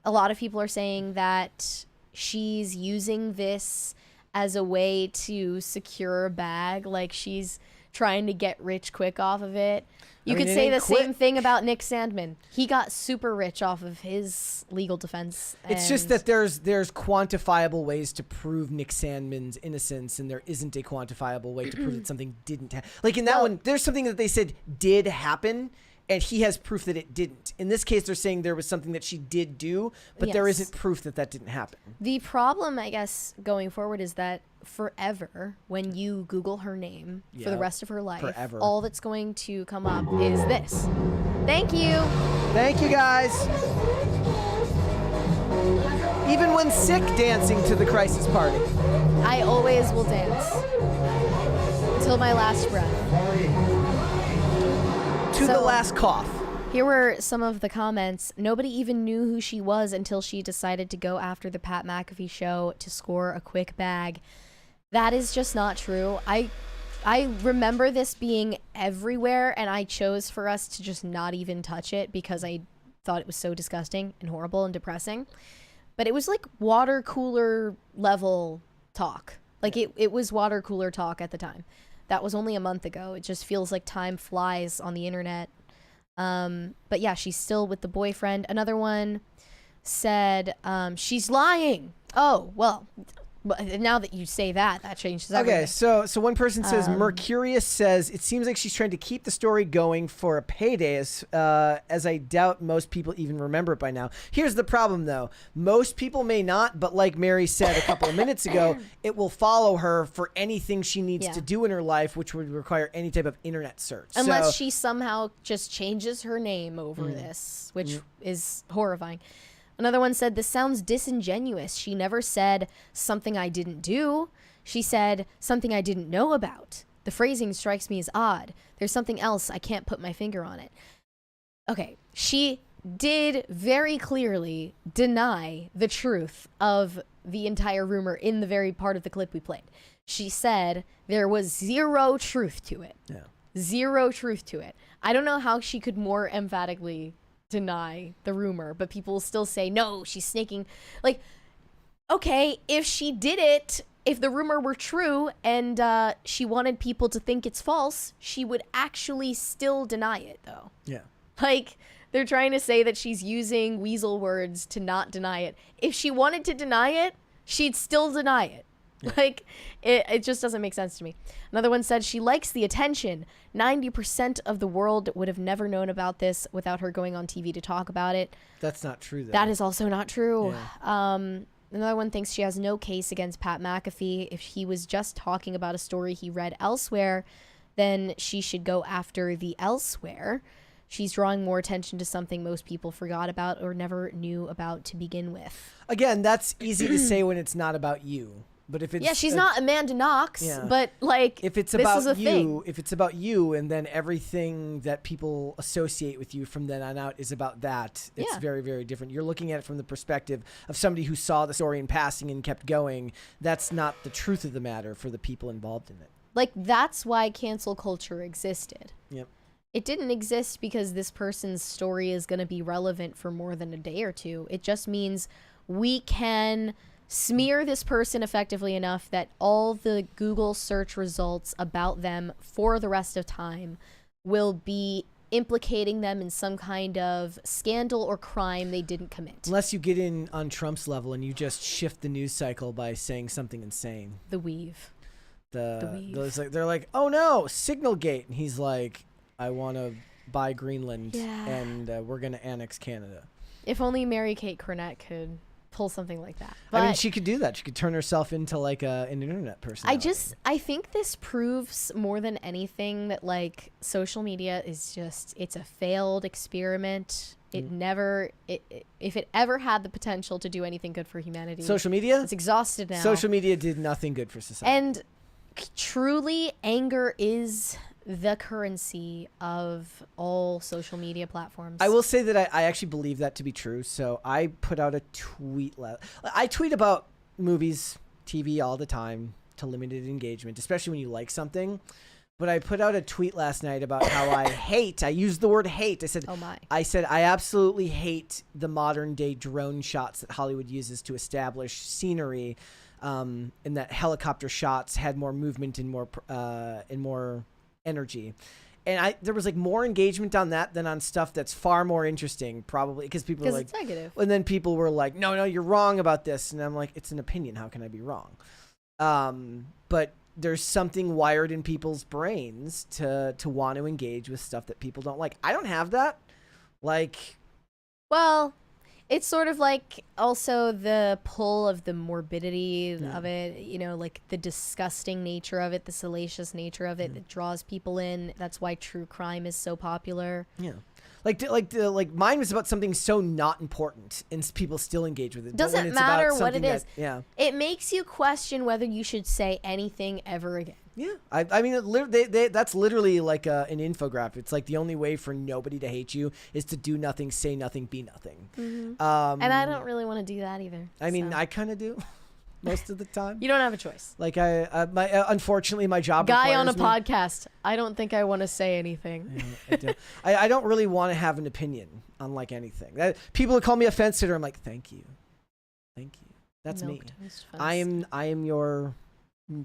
lot of people are saying that she's using this as a way to secure a bag. Like, she's trying to get rich quick off of it. You could say the same thing about Nick Sandman. He got super rich off of his legal defense. It's just that there's quantifiable ways to prove Nick Sandman's innocence, and there isn't a quantifiable way to prove that something didn't happen. Like, in that one, there's something that they said did happen, and he has proof that it didn't. In this case, they're saying there was something that she did do, but there isn't proof that that didn't happen. The problem, I guess, going forward is that forever, when you Google her name for the rest of her life, all that's going to come up is this. Thank you. Thank you, guys. Even when sick, dancing to the crisis party. I always will dance until my last breath. To the last cough. Here were some of the comments. Nobody even knew who she was until she decided to go after the Pat McAfee show to score a quick bag. That is just not true. I remember this being everywhere, and I chose for us to just not even touch it because I thought it was so disgusting and horrible and depressing. But it was like water cooler level talk. Like, it was water cooler talk at the time. That was only a month ago. It just feels like time flies on the internet. But yeah, she's still with the boyfriend. Another one said, she's lying. Oh, well, but now that you say that, that changes everything. Okay, so one person says, Mercurius says, it seems like she's trying to keep the story going for a payday, as I doubt most people even remember it by now. Here's the problem, though. Most people may not, but like Mary said a couple of minutes ago, it will follow her for anything she needs to do in her life, which would require any type of internet search. Unless she somehow just changes her name over this, which is horrifying. Another one said, this sounds disingenuous. She never said something I didn't do. She said something I didn't know about. The phrasing strikes me as odd. There's something else. I can't put my finger on it. Okay, she did very clearly deny the truth of the entire rumor in the very part of the clip we played. She said there was zero truth to it. Yeah. Zero truth to it. I don't know how she could more emphatically deny the rumor, but people will still say, no, she's snaking. Like, okay, if she did it, if the rumor were true and she wanted people to think it's false, she would actually still deny it, though. Yeah. Like, they're trying to say that she's using weasel words to not deny it. If she wanted to deny it, she'd still deny it. Like, it just doesn't make sense to me. Another one said she likes the attention. 90% of the world would have never known about this without her going on TV to talk about it. That's not true, though. That is also not true. Yeah. Another one thinks she has no case against Pat McAfee. If he was just talking about a story he read elsewhere, then she should go after the elsewhere. She's drawing more attention to something most people forgot about or never knew about to begin with. Again, that's easy to say when it's not about you. But if it's she's not Amanda Knox, but like if it's this about is a you, thing. if it's about you, and then everything that people associate with you from then on out is about that, it's very, very different. You're looking at it from the perspective of somebody who saw the story in passing and kept going. That's not the truth of the matter for the people involved in it. Like, that's why cancel culture existed. Yep. It didn't exist because this person's story is going to be relevant for more than a day or two. It just means we can smear this person effectively enough that all the Google search results about them for the rest of time will be implicating them in some kind of scandal or crime they didn't commit. Unless you get in on Trump's level and you just shift the news cycle by saying something insane. The weave. They're like, oh no, Signalgate. And he's like, I want to buy Greenland and we're going to annex Canada. If only Mary-Kate Cornett could pull something like that. But I mean, she could do that. She could turn herself into like an internet person. I think this proves more than anything that like social media is just, it's a failed experiment. It never, if it ever had the potential to do anything good for humanity. Social media? It's exhausted now. Social media did nothing good for society. And truly, anger is the currency of all social media platforms. I will say that I actually believe that to be true. So I put out a tweet. I tweet about movies, TV all the time to limited engagement, especially when you like something. But I put out a tweet last night about how I used the word hate. I said, oh my. I said, I absolutely hate the modern day drone shots that Hollywood uses to establish scenery, and that helicopter shots had more movement and more energy. And there was like more engagement on that than on stuff that's far more interesting, probably because people are like, it's negative. And then people were like, no, you're wrong about this. And I'm like, it's an opinion. How can I be wrong? But there's something wired in people's brains to want to engage with stuff that people don't like. I don't have that. Like, well, it's sort of like also the pull of the morbidity of it, you know, like the disgusting nature of it, the salacious nature of it that draws people in. That's why true crime is so popular. Yeah. Like mine was about something so not important and people still engage with it. Doesn't matter what it is. Yeah. It makes you question whether you should say anything ever again. Yeah. I mean, that's literally like an infographic. It's like the only way for nobody to hate you is to do nothing, say nothing, be nothing. Mm-hmm. And I don't really want to do that either. I mean, I kind of do. Most of the time. You don't have a choice. Like unfortunately my job guy on a me, podcast. I don't think I want to say anything. I don't really want to have an opinion on like anything. People call me a fence sitter. I'm like, thank you. That's me. I am your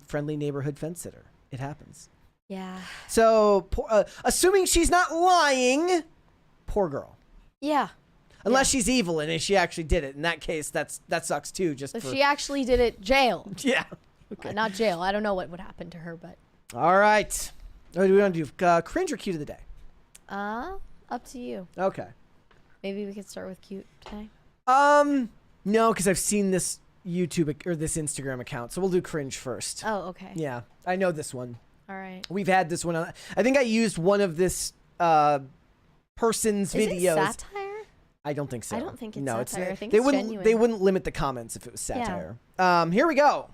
friendly neighborhood fence sitter. It happens. Yeah. So assuming she's not lying, poor girl. Yeah. Unless she's evil and she actually did it. In that case, that sucks too. If she actually did it, jail. Yeah. Okay. Not jail. I don't know what would happen to her, but. All right. What do we want to do? Cringe or cute of the day? Up to you. Okay. Maybe we could start with cute today. No, because I've seen this YouTube or this Instagram account, so we'll do cringe first. Oh, okay. Yeah, I know this one. All right. We've had this one on. I think I used one of this person's videos. Is it satire? I don't think so. I don't think it's satire. I think they it's wouldn't. genuine. They wouldn't limit the comments if it was satire. Yeah. Here we go.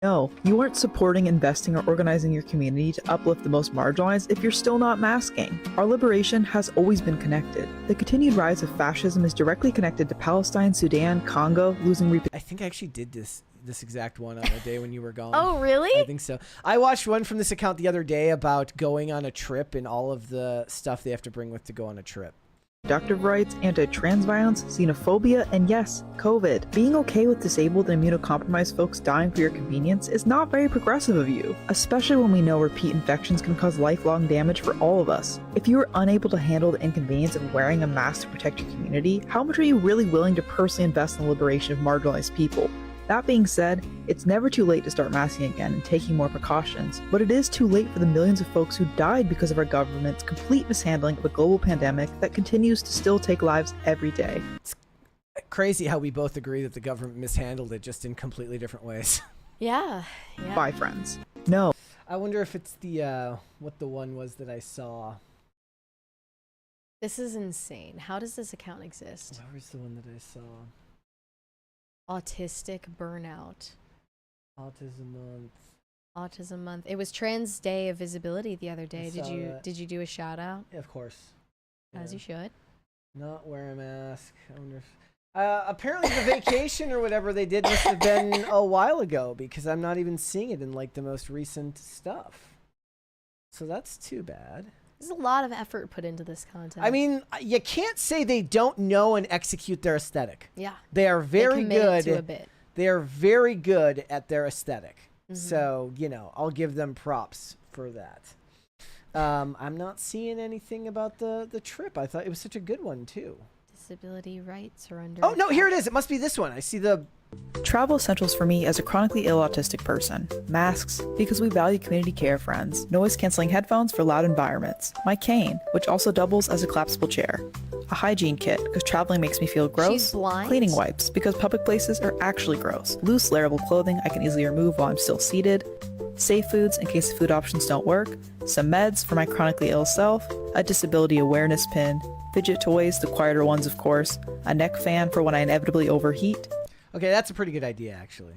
No, you aren't supporting, investing, or organizing your community to uplift the most marginalized if you're still not masking. Our liberation has always been connected. The continued rise of fascism is directly connected to Palestine, Sudan, Congo, losing I think I actually did this exact one on the day when you were gone. Oh, really? I think so. I watched one from this account the other day about going on a trip and all of the stuff they have to bring with to go on a trip. Reproductive rights, anti-trans violence, xenophobia, and yes, COVID. Being okay with disabled and immunocompromised folks dying for your convenience is not very progressive of you, especially when we know repeat infections can cause lifelong damage for all of us. If you are unable to handle the inconvenience of wearing a mask to protect your community, how much are you really willing to personally invest in the liberation of marginalized people? That being said, it's never too late to start masking again and taking more precautions, but it is too late for the millions of folks who died because of our government's complete mishandling of a global pandemic that continues to still take lives every day. It's crazy how we both agree that the government mishandled it, just in completely different ways. Yeah. Bye, friends. No. I wonder if it's the, what the one was that I saw. This is insane. How does this account exist? Where was the one that I saw? Autistic burnout. Autism Month. It was Trans Day of Visibility the other day. I saw that. Did you do a shout out? Yeah, of course. As you should. Not wear a mask. I wonder if... apparently the vacation or whatever they did must have been a while ago, because I'm not even seeing it in like the most recent stuff. So that's too bad. There's a lot of effort put into this content. I mean, you can't say they don't know and execute their aesthetic. Yeah. They are very good. To a bit. They are very good at their aesthetic. So, you know, I'll give them props for that. I'm not seeing anything about the trip. I thought it was such a good one, too. Disability rights are under... Oh, no, here it is. It must be this one. I see the... Travel essentials for me as a chronically ill autistic person. Masks, because we value community care, friends. Noise-canceling headphones for loud environments. My cane, which also doubles as a collapsible chair. A hygiene kit, because traveling makes me feel gross. She's blind. Cleaning wipes, because public places are actually gross. Loose, layerable clothing I can easily remove while I'm still seated. Safe foods in case the food options don't work. Some meds for my chronically ill self. A disability awareness pin. Fidget toys, the quieter ones of course. A neck fan for when I inevitably overheat. Okay, that's a pretty good idea, actually.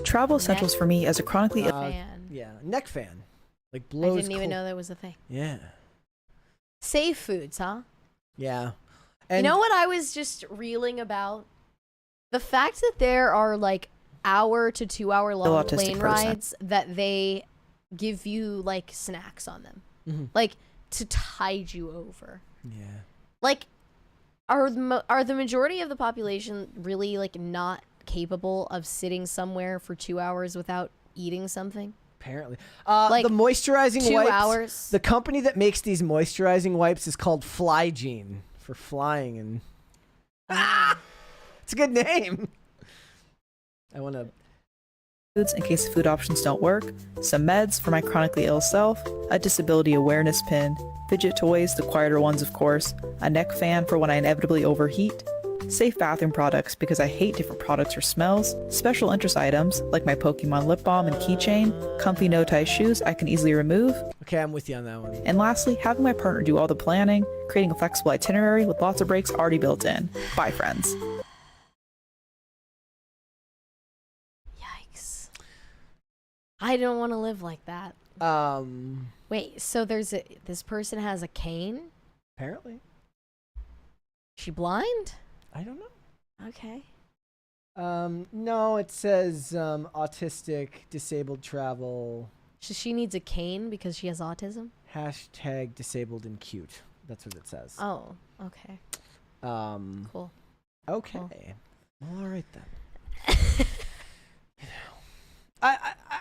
Travel essentials for me as a chronically ill... Yeah, neck fan. Like blows... I didn't even know that was a thing. Yeah. Safe foods, huh? Yeah. And you know what I was just reeling about? The fact that there are like hour to 2 hour long plane rides that they give you like snacks on them. Like to tide you over. Yeah. Like are the majority of the population really like not capable of sitting somewhere for 2 hours without eating something? Apparently. Like the moisturizing 2 wipes. hours. The company that makes these moisturizing wipes is called Flygene for flying and it's a good name. I want to foods in case the food options don't work, some meds for my chronically ill self, a disability awareness pin, fidget toys, the quieter ones of course, a neck fan for when I inevitably overheat, safe bathroom products because I hate different products or smells, special interest items like my Pokemon lip balm and keychain, comfy no-tie shoes I can easily remove. Okay, I'm with you on that one. And lastly, having my partner do all the planning, creating a flexible itinerary with lots of breaks already built in. Bye, friends. I don't want to live like that. Wait, so this person has a cane? Apparently. She blind? I don't know. Okay. No, it says autistic, disabled travel. So she needs a cane because she has autism? Hashtag disabled and cute. That's what it says. Oh, okay. Cool. Okay. Cool. All right then.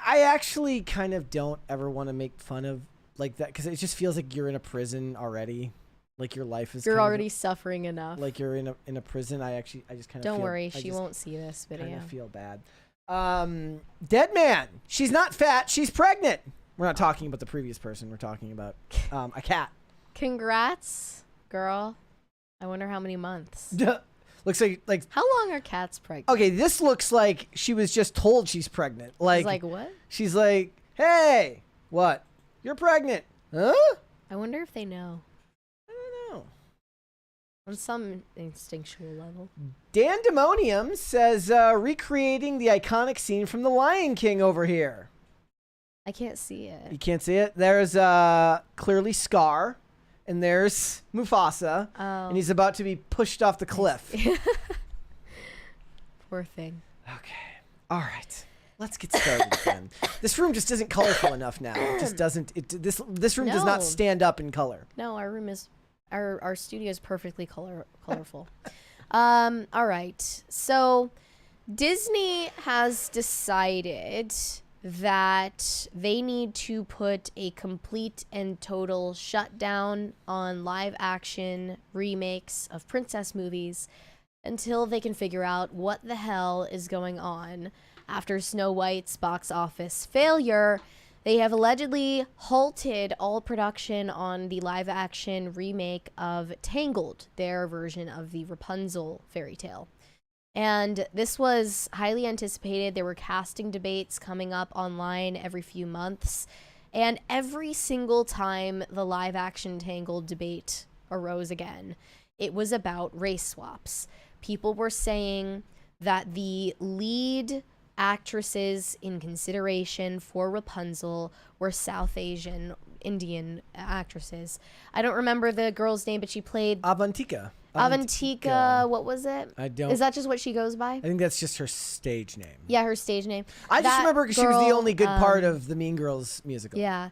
I actually kind of don't ever want to make fun of like that because it just feels like you're in a prison already. Like your life is. You're already suffering enough. Like you're in a prison. I just kind of. Don't worry, she won't see this video. Kind of feel bad. Dead man. She's not fat. She's pregnant. We're not talking about the previous person. We're talking about a cat. Congrats, girl. I wonder how many months. Looks like how long are cats pregnant? Okay, this looks like she was just told she's pregnant. Like what? She's like, hey, what? You're pregnant. Huh? I wonder if they know. I don't know. On some instinctual level. Dandemonium says recreating the iconic scene from The Lion King over here. I can't see it. You can't see it? There's clearly Scar. And there's Mufasa, and he's about to be pushed off the cliff. Poor thing. Okay. All right. Let's get started then. This room just isn't colorful enough now. It just doesn't. This room does not stand up in color. No, our room is our studio is perfectly colorful. All right. So Disney has decided that they need to put a complete and total shutdown on live action remakes of princess movies until they can figure out what the hell is going on. After Snow White's box office failure, they have allegedly halted all production on the live action remake of Tangled, their version of the Rapunzel fairy tale. And this was highly anticipated. There were casting debates coming up online every few months. And every single time the live action Tangled debate arose again, it was about race swaps. People were saying that the lead actresses in consideration for Rapunzel were South Asian, Indian actresses. I don't remember the girl's name, but she played Avantika. What was it? I don't. Is that just what she goes by? I think that's just her stage name. Yeah, her stage name. I just remember because she was the only good part of the Mean Girls musical. Yeah.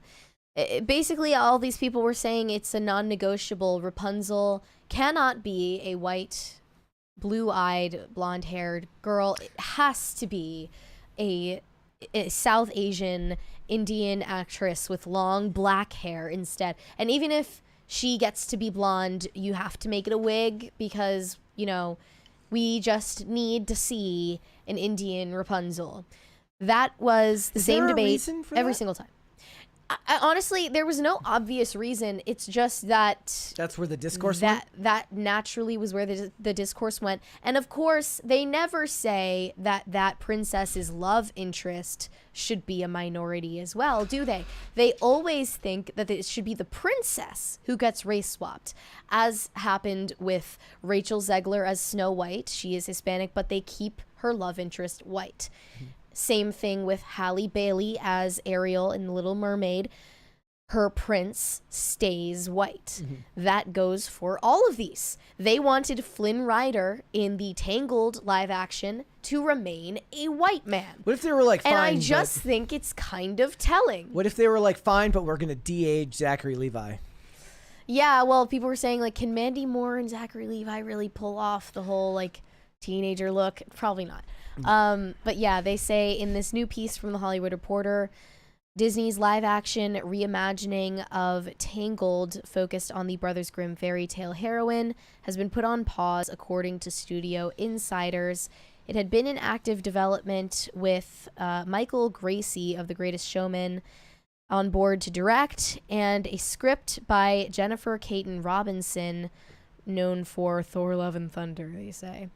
Basically, all these people were saying it's a non-negotiable. Rapunzel cannot be a white, blue-eyed, blonde-haired girl. It has to be a South Asian, Indian actress with long black hair instead. And even if she gets to be blonde, you have to make it a wig because, you know, we just need to see an Indian Rapunzel. That was the same debate every single time. I, honestly, there was no obvious reason. It's just that that's where the discourse went. That naturally was where the discourse went. And of course, they never say that princess's love interest should be a minority as well, do they? They always think that it should be the princess who gets race swapped, as happened with Rachel Zegler as Snow White. She is Hispanic, but they keep her love interest white. Same thing with Halle Bailey as Ariel in The Little Mermaid. Her prince stays white. That goes for all of these. They wanted Flynn Rider in the Tangled live action to remain a white man. What if they were like, fine, and I just think it's kind of telling. What if they were like, fine, but we're going to de-age Zachary Levi? Yeah, well, people were saying, like, can Mandy Moore and Zachary Levi really pull off the whole, like, teenager look? Probably not. But yeah, they say in this new piece from The Hollywood Reporter, Disney's live-action reimagining of Tangled, focused on the Brothers Grimm fairy tale heroine, has been put on pause, according to studio insiders. It had been in active development with Michael Gracie of The Greatest Showman on board to direct, and a script by Jennifer Caton Robinson, known for Thor: Love and Thunder, they say.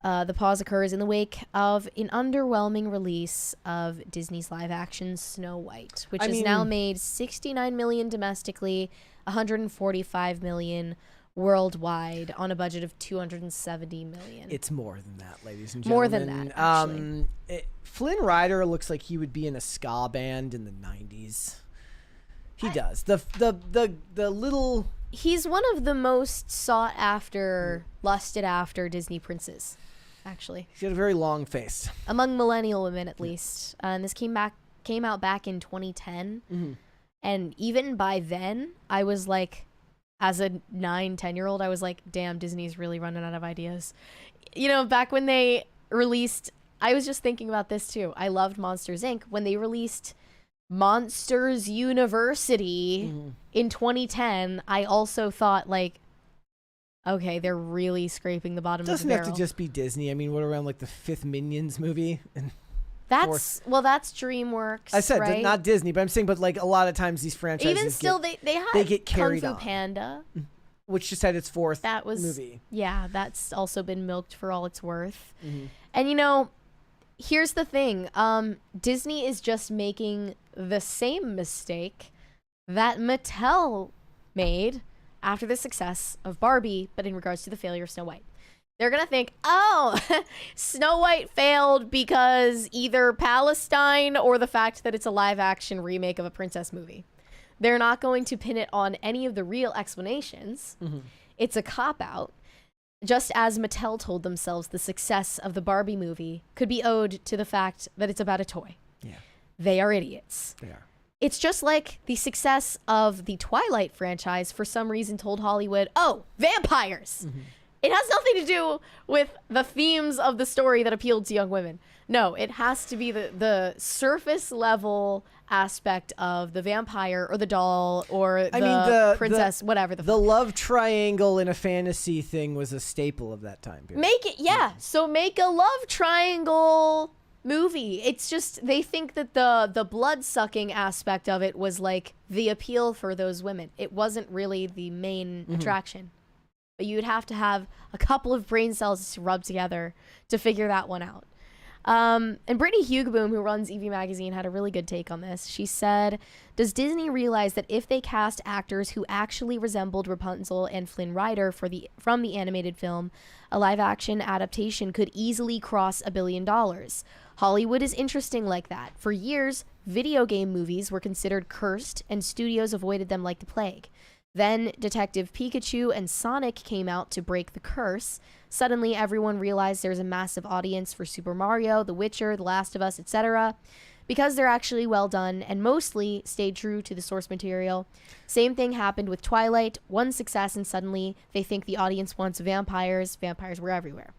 The pause occurs in the wake of an underwhelming release of Disney's live-action Snow White, which has now made $69 million domestically, $145 million worldwide on a budget of $270 million. It's more than that, ladies and More gentlemen. than that, actually. Flynn Rider looks like he would be in a ska band in the 90s. He does. The little... He's one of the most sought after, lusted after Disney princes, actually. He's got a very long face. Among millennial women, at least. And this came out back in 2010. And even by then, I was like, as a 9-10-year-old, I was like, damn, Disney's really running out of ideas. You know, back when they released, I was just thinking about this too. I loved Monsters, Inc. When they released Monsters University in 2010, I also thought, like, okay, they're really scraping the bottom of the barrel. Doesn't have to just be Disney. I mean, what around like the 5th Minions movie? That's DreamWorks. I said right? Not Disney, but I'm saying, but like a lot of times these franchises even still they get carried Kung on. Fu Panda, which just had its 4th movie. Yeah, that's also been milked for all it's worth. And you know, here's the thing. Disney is just making the same mistake that Mattel made after the success of Barbie, but in regards to the failure of Snow White. They're going to think, oh, Snow White failed because either Palestine or the fact that it's a live-action remake of a princess movie. They're not going to pin it on any of the real explanations. It's a cop-out. Just as Mattel told themselves the success of the Barbie movie could be owed to the fact that it's about a toy. Yeah. They are idiots. They are. It's just like the success of the Twilight franchise for some reason told Hollywood, oh, vampires. Mm-hmm. It has nothing to do with the themes of the story that appealed to young women. No, it has to be the surface level aspect of the vampire or the doll or the princess, whatever. The love triangle in a fantasy thing was a staple of that time period. Make it, yeah. So make a love triangle movie. It's just they think that the blood sucking aspect of it was like the appeal for those women. It wasn't really the main attraction. But you'd have to have a couple of brain cells to rub together to figure that one out. And Brittany Hugeboom, who runs Evie Magazine, had a really good take on this. She said, does Disney realize that if they cast actors who actually resembled Rapunzel and Flynn Rider from the animated film, a live-action adaptation could easily cross $1 billion? Hollywood is interesting like that. For years, video game movies were considered cursed, and studios avoided them like the plague. Then Detective Pikachu and Sonic came out to break the curse. Suddenly, everyone realized there's a massive audience for Super Mario, The Witcher, The Last of Us, etc. because they're actually well done and mostly stayed true to the source material. Same thing happened with Twilight. One success and suddenly they think the audience wants vampires. Vampires were everywhere.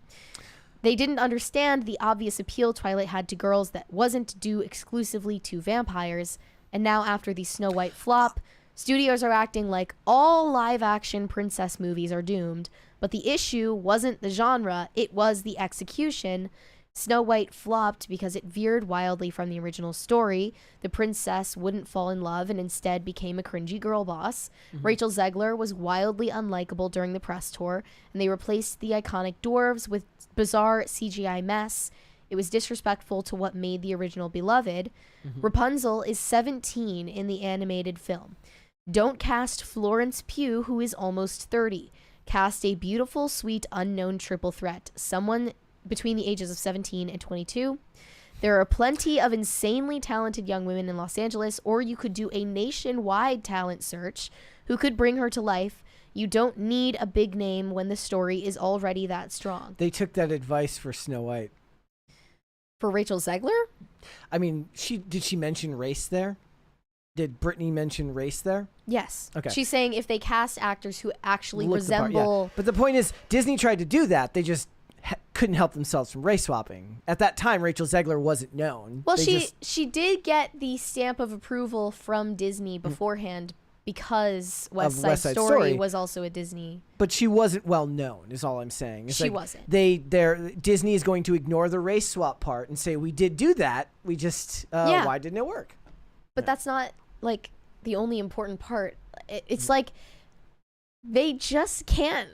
They didn't understand the obvious appeal Twilight had to girls that wasn't due exclusively to vampires. And now after the Snow White flop, studios are acting like all live-action princess movies are doomed, but the issue wasn't the genre, it was the execution. Snow White flopped because it veered wildly from the original story. The princess wouldn't fall in love and instead became a cringy girl boss. Rachel Zegler was wildly unlikable during the press tour, and they replaced the iconic dwarves with bizarre CGI mess. It was disrespectful to what made the original beloved. Rapunzel is 17 in the animated film. Don't cast Florence Pugh, who is almost 30. Cast a beautiful, sweet, unknown triple threat. Someone between the ages of 17 and 22. There are plenty of insanely talented young women in Los Angeles, or you could do a nationwide talent search who could bring her to life. You don't need a big name when the story is already that strong. They took that advice for Snow White. For Rachel Zegler? I mean, did she mention race there? Did Brittany mention race there? Yes. Okay. She's saying if they cast actors who actually Look the part, resemble... yeah. But the point is, Disney tried to do that. They just couldn't help themselves from race swapping. At that time, Rachel Zegler wasn't known. Well, she did get the stamp of approval from Disney beforehand because West Side Story was also a Disney. But she wasn't well known, is all I'm saying. It's she like wasn't. Disney is going to ignore the race swap part and say, we did do that. We just, why didn't it work? But that's not, like, the only important part. It's like they just can't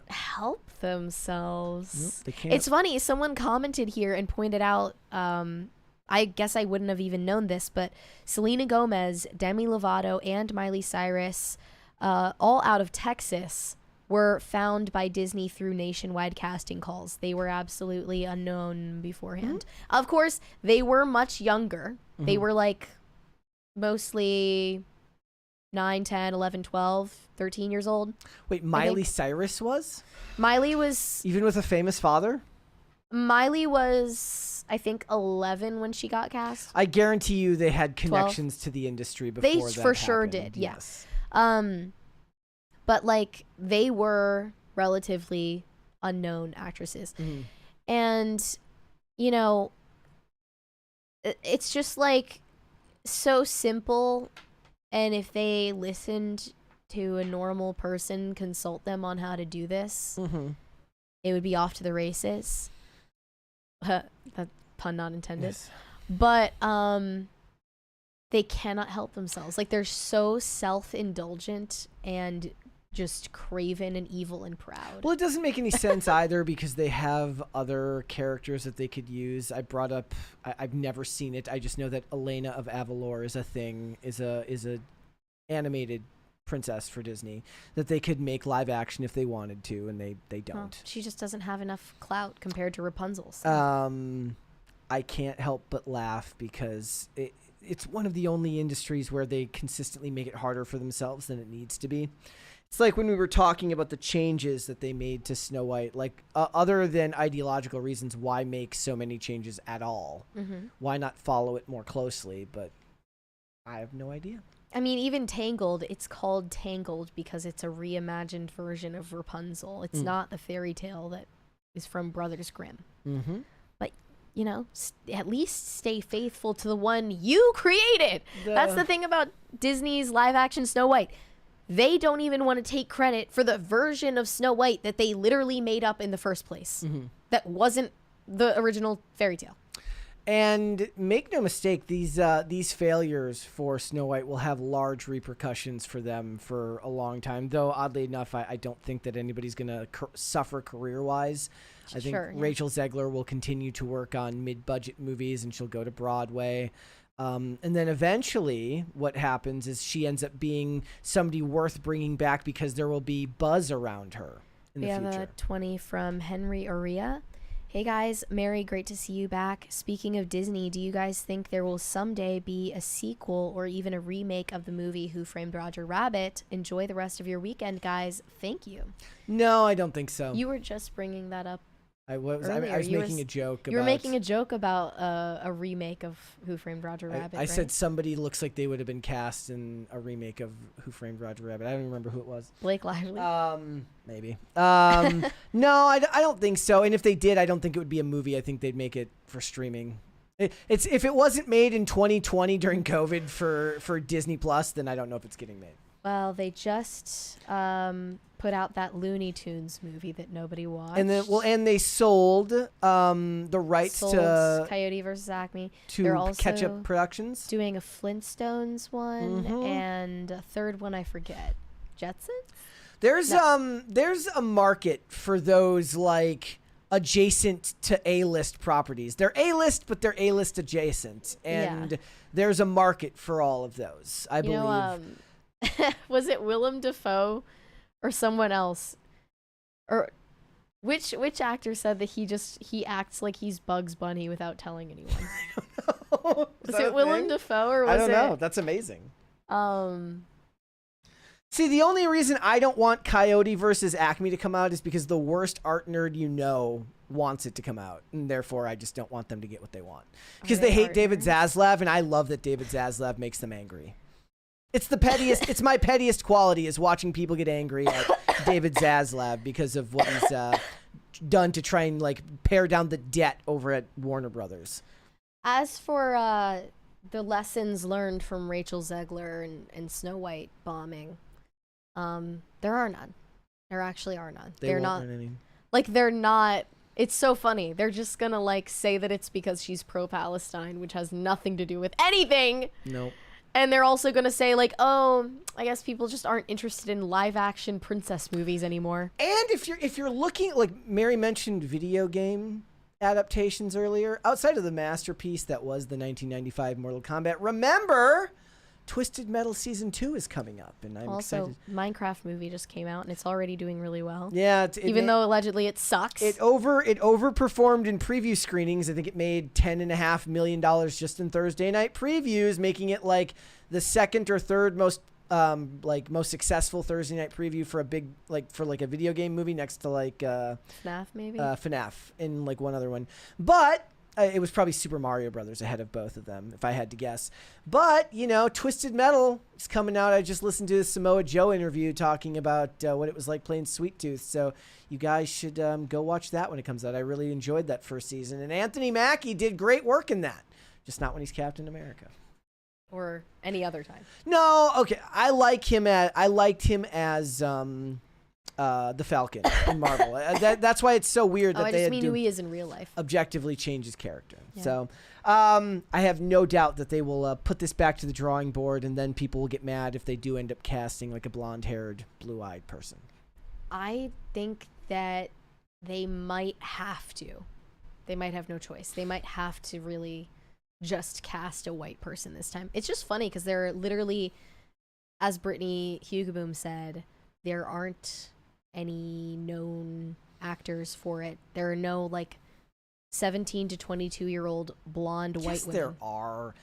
help themselves. They can't. It's funny. Someone commented here and pointed out, I guess I wouldn't have even known this, but Selena Gomez, Demi Lovato, and Miley Cyrus, all out of Texas, were found by Disney through nationwide casting calls. They were absolutely unknown beforehand. Of course, they were much younger. They were like mostly 9, 10, 11, 12, 13 years old. Wait, Miley Cyrus was? Miley was... Even with a famous father? Miley was, I think, 11 when she got cast. I guarantee you they had connections 12? To the industry before they that for sure happened. did, yes. But, like, they were relatively unknown actresses. And, you know, it's just, like, so simple. And if they listened to a normal person consult them on how to do this, it would be off to the races. That pun not intended. Yes. But they cannot help themselves. Like, they're so self-indulgent and just craven and evil and proud. Well, it doesn't make any sense either because they have other characters that they could use. I brought up, I've never seen it. I just know that Elena of Avalor is a thing, is a animated princess for Disney that they could make live action if they wanted to, and they don't. Well, she just doesn't have enough clout compared to Rapunzel. So. I can't help but laugh because it's one of the only industries where they consistently make it harder for themselves than it needs to be. It's like when we were talking about the changes that they made to Snow White, like other than ideological reasons, why make so many changes at all? Why not follow it more closely? But I have no idea. I mean, even Tangled, it's called Tangled because it's a reimagined version of Rapunzel. It's not the fairy tale that is from Brothers Grimm. But, you know, at least stay faithful to the one you created. That's the thing about Disney's live-action Snow White. They don't even want to take credit for the version of Snow White that they literally made up in the first place. That wasn't the original fairy tale. And make no mistake, these failures for Snow White will have large repercussions for them for a long time. Though, oddly enough, I don't think that anybody's going to suffer career-wise. I think Rachel Zegler will continue to work on mid-budget movies, and she'll go to Broadway. And then eventually what happens is she ends up being somebody worth bringing back because there will be buzz around her in the future. We have a 20 from Henry Oria. Hey guys, Mary, great to see you back. Speaking of Disney, do you guys think there will someday be a sequel or even a remake of the movie Who Framed Roger Rabbit? Enjoy the rest of your weekend, guys. Thank you. No, I don't think so. You were just bringing that up. I was making a joke. You were making a joke about a remake of Who Framed Roger Rabbit. I said somebody looks like they would have been cast in a remake of Who Framed Roger Rabbit. I don't remember who it was. Blake Lively. Maybe. No, I don't think so. And if they did, I don't think it would be a movie. I think they'd make it for streaming. It's if it wasn't made in 2020 during COVID for Disney Plus, then I don't know if it's getting made. Well, they just put out that Looney Tunes movie that nobody watched. And then, they sold the rights to Coyote versus Acme. They're also Ketchup Productions doing a Flintstones one and a third one I forget. Jetsons? There's a market for those like adjacent to A-list properties. They're A-list, but they're A-list adjacent, and there's a market for all of those. I believe. Was it Willem Dafoe or someone else? Or which actor said that he acts like he's Bugs Bunny without telling anyone? I don't know. Was it Willem Dafoe or was it? I don't know. That's amazing. See, the only reason I don't want Coyote versus Acme to come out is because the worst art nerd you know wants it to come out, and therefore I just don't want them to get what they want because they hate David Zaslav, and I love that David Zaslav makes them angry. It's the pettiest. It's my pettiest quality is watching people get angry at David Zaslav because of what he's done to try and like pare down the debt over at Warner Brothers. As for the lessons learned from Rachel Zegler and Snow White bombing, there are none. There actually are none. They're not. They're not. It's so funny. They're just gonna like say that it's because she's pro-Palestine, which has nothing to do with anything. Nope. And they're also going to say, like, oh, I guess people just aren't interested in live-action princess movies anymore. And if you're looking, like Mary mentioned video game adaptations earlier, outside of the masterpiece that was the 1995 Mortal Kombat, remember, Twisted Metal Season 2 is coming up, and I'm excited. Minecraft movie just came out, and it's already doing really well. Yeah. Even though allegedly it sucks. It overperformed in preview screenings. I think it made $10.5 million just in Thursday night previews, making it like the second or third most successful Thursday night preview for a big, for a video game movie next to FNAF maybe? FNAF and like one other one. But it was probably Super Mario Brothers ahead of both of them, if I had to guess. But, Twisted Metal is coming out. I just listened to the Samoa Joe interview talking about what it was like playing Sweet Tooth. So you guys should go watch that when it comes out. I really enjoyed that first season. And Anthony Mackie did great work in that. Just not when he's Captain America. Or any other time. No, okay. I liked him as the Falcon in Marvel. That's why it's so weird that I just mean who he is in real life. Objectively change his character. Yeah. So I have no doubt that they will put this back to the drawing board, and then people will get mad if they do end up casting like a blonde-haired, blue-eyed person. I think that they might have to. They might have no choice. They might have to really just cast a white person this time. It's just funny because they're literally, as Brittany Hugaboom said, there aren't any known actors for it. There are no 17 to 22-year-old blonde white women. There are.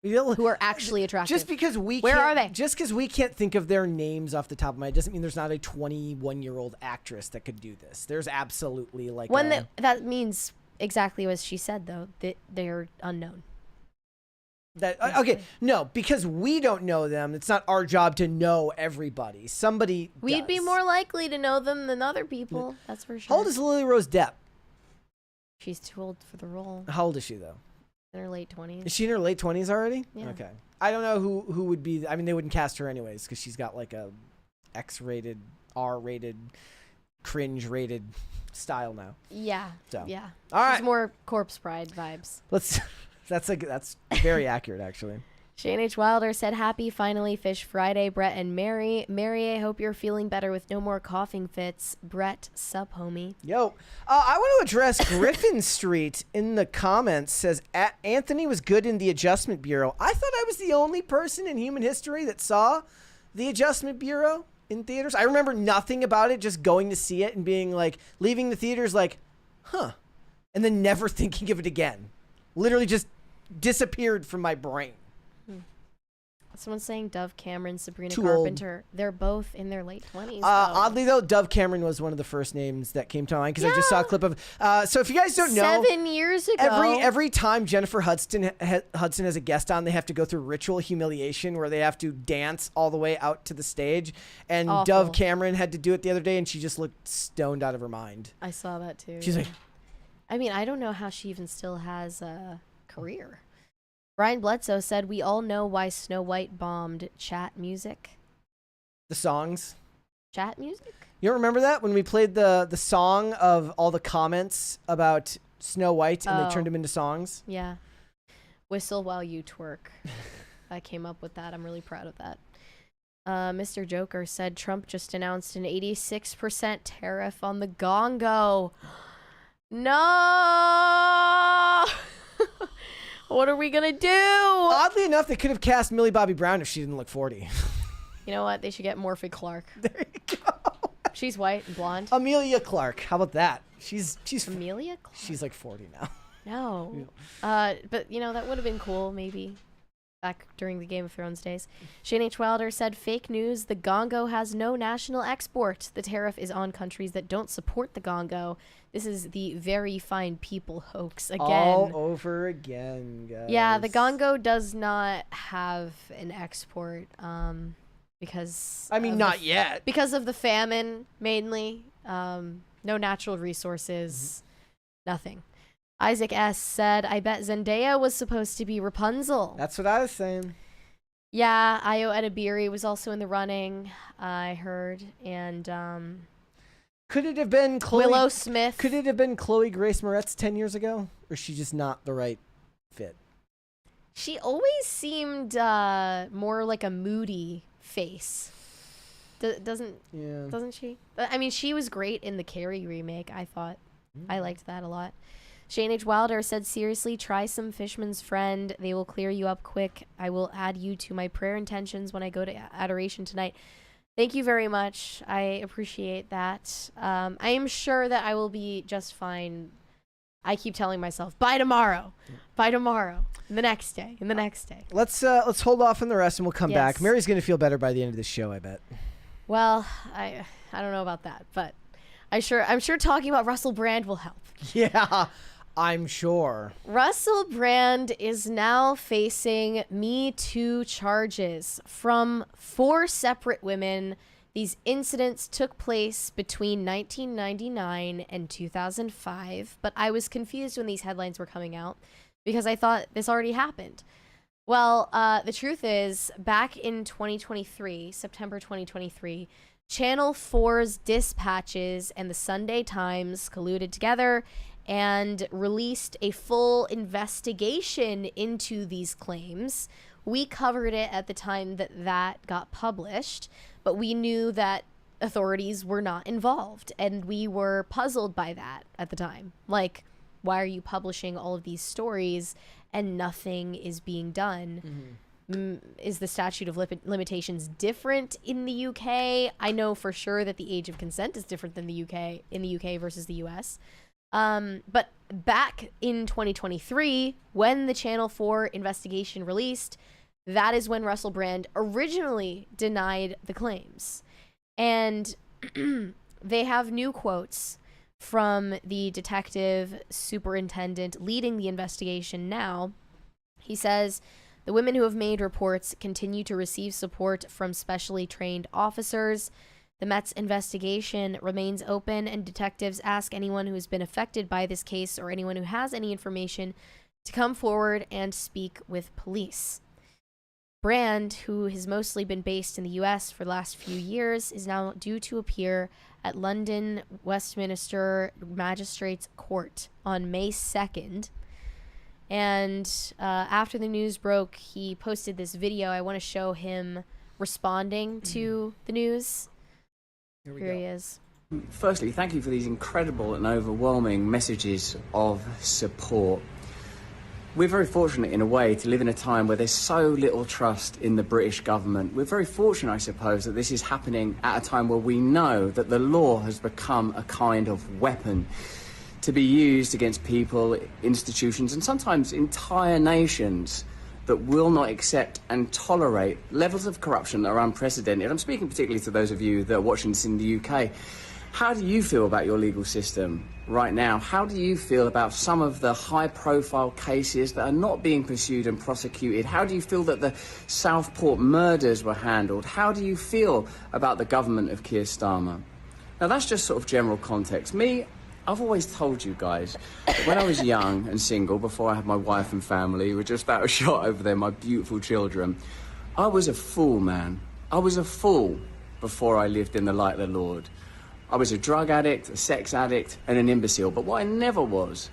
who are actually attractive. Just because we Where can't, are they? Just because we can't think of their names off the top of my head doesn't mean there's not a 21-year-old actress that could do this. There's absolutely like that means exactly what she said though, that they're unknown. That okay, no, because we don't know them. It's not our job to know everybody. Somebody We'd be does. more likely to know them than other people. That's for sure. How old is Lily Rose Depp? She's too old for the role. How old is she though? In her late 20s. Is she in her late 20s already? Yeah. Okay. I don't know who would be. I mean, they wouldn't cast her anyways because she's got like a X-rated, R-rated, cringe-rated style now. Yeah. So. Yeah. All right. She's more Corpse Bride vibes. That's very accurate actually. Shane H. Wilder said, "Happy finally Fish Friday, Brett and Mary. Mary, I hope you're feeling better with no more coughing fits. Brett, sup, homie." Yo, I want to address Griffin Street in the comments. Says Anthony was good in the Adjustment Bureau. I thought I was the only person in human history that saw the Adjustment Bureau in theaters. I remember nothing about it, just going to see it and being like, leaving the theaters like, huh, and then never thinking of it again. Literally just disappeared from my brain. Someone's saying Dove Cameron, Sabrina Too Carpenter. They're both in their late 20s. Oddly, though, Dove Cameron was one of the first names that came to mind because I just saw a clip of. So if you guys don't know, 7 years ago, every time Jennifer Hudson has a guest on, they have to go through ritual humiliation where they have to dance all the way out to the stage. And Awful. Dove Cameron had to do it the other day, and she just looked stoned out of her mind. I saw that too. She's like, I mean, I don't know how she even still has a career. Brian Bledsoe said, "We all know why Snow White bombed chat music." the songs. Chat music? You don't remember that when we played the song of all the comments about Snow White and they turned them into songs? Yeah. Whistle while you twerk. I came up with that. I'm really proud of that. Mr. Joker said Trump just announced an 86% tariff on the gongo. No! What are we gonna do? Oddly enough, they could have cast Millie Bobby Brown if she didn't look 40. You know what? They should get Morphe Clark. There you go. She's white and blonde. Amelia Clark. How about that? She's Amelia Clark? She's like 40 now. No. But you know, that would have been cool maybe back during the Game of Thrones days. Shane H. Wilder said, "Fake news. The gongo has no national export. The tariff is on countries that don't support the gongo. This is the very fine people hoax again." All over again, guys. Yeah, the gongo does not have an export because I mean, not yet. Because of the famine mainly. No natural resources. Nothing. Isaac S. said, "I bet Zendaya was supposed to be Rapunzel." That's what I was saying. Yeah, Ayo Edebiri was also in the running, I heard. And could it have been Chloe Willow Smith? Could it have been Chloe Grace Moretz 10 years ago? Or is she just not the right fit? She always seemed more like a moody face. Doesn't she? I mean, she was great in the Carrie remake, I thought. I liked that a lot. Shane H. Wilder said, "Seriously, try some Fishman's Friend. They will clear you up quick. I will add you to my prayer intentions when I go to adoration tonight." Thank you very much. I appreciate that. I am sure that I will be just fine. I keep telling myself, by tomorrow, and the next day, and the next day. Let's hold off on the rest and we'll come back. Mary's going to feel better by the end of the show, I bet. Well, I don't know about that, but I'm sure talking about Russell Brand will help. Yeah, I'm sure. Russell Brand is now facing Me Too charges from 4 separate women. These incidents took place between 1999 and 2005, but I was confused when these headlines were coming out because I thought this already happened. Well, the truth is, back in 2023, September 2023, Channel 4's Dispatches and the Sunday Times colluded together and released a full investigation into these claims. We covered it at the time that got published, but we knew that authorities were not involved, and we were puzzled by that at the time. Like, why are you publishing all of these stories and nothing is being done? Is the statute of limitations different in the UK? I know for sure that the age of consent is different than in the UK versus the US. But back in 2023, when the Channel 4 investigation released, that is when Russell Brand originally denied the claims. And they have new quotes from the detective superintendent leading the investigation now. He says, "The women who have made reports continue to receive support from specially trained officers. The Met's investigation remains open, and detectives ask anyone who has been affected by this case or anyone who has any information to come forward and speak with police." Brand, who has mostly been based in the US for the last few years, is now due to appear at London Westminster Magistrates Court on May 2nd. And after the news broke, he posted this video. I want to show him responding to the news. Here he is. Firstly, thank you for these incredible and overwhelming messages of support. We're very fortunate in a way to live in a time where there's so little trust in the British government. We're very fortunate, I suppose, that this is happening at a time where we know that the law has become a kind of weapon to be used against people, institutions, and sometimes entire nations that will not accept and tolerate levels of corruption that are unprecedented. I'm speaking particularly to those of you that are watching this in the UK. How do you feel about your legal system right now? How do you feel about some of the high-profile cases that are not being pursued and prosecuted? How do you feel that the Southport murders were handled? How do you feel about the government of Keir Starmer? Now, that's just sort of general context. Me, I've always told you guys that when I was young and single, before I had my wife and family, we're just about a shot over there, my beautiful children, I was a fool, man. I was a fool before I lived in the light of the Lord. I was a drug addict, a sex addict, and an imbecile. But what I never was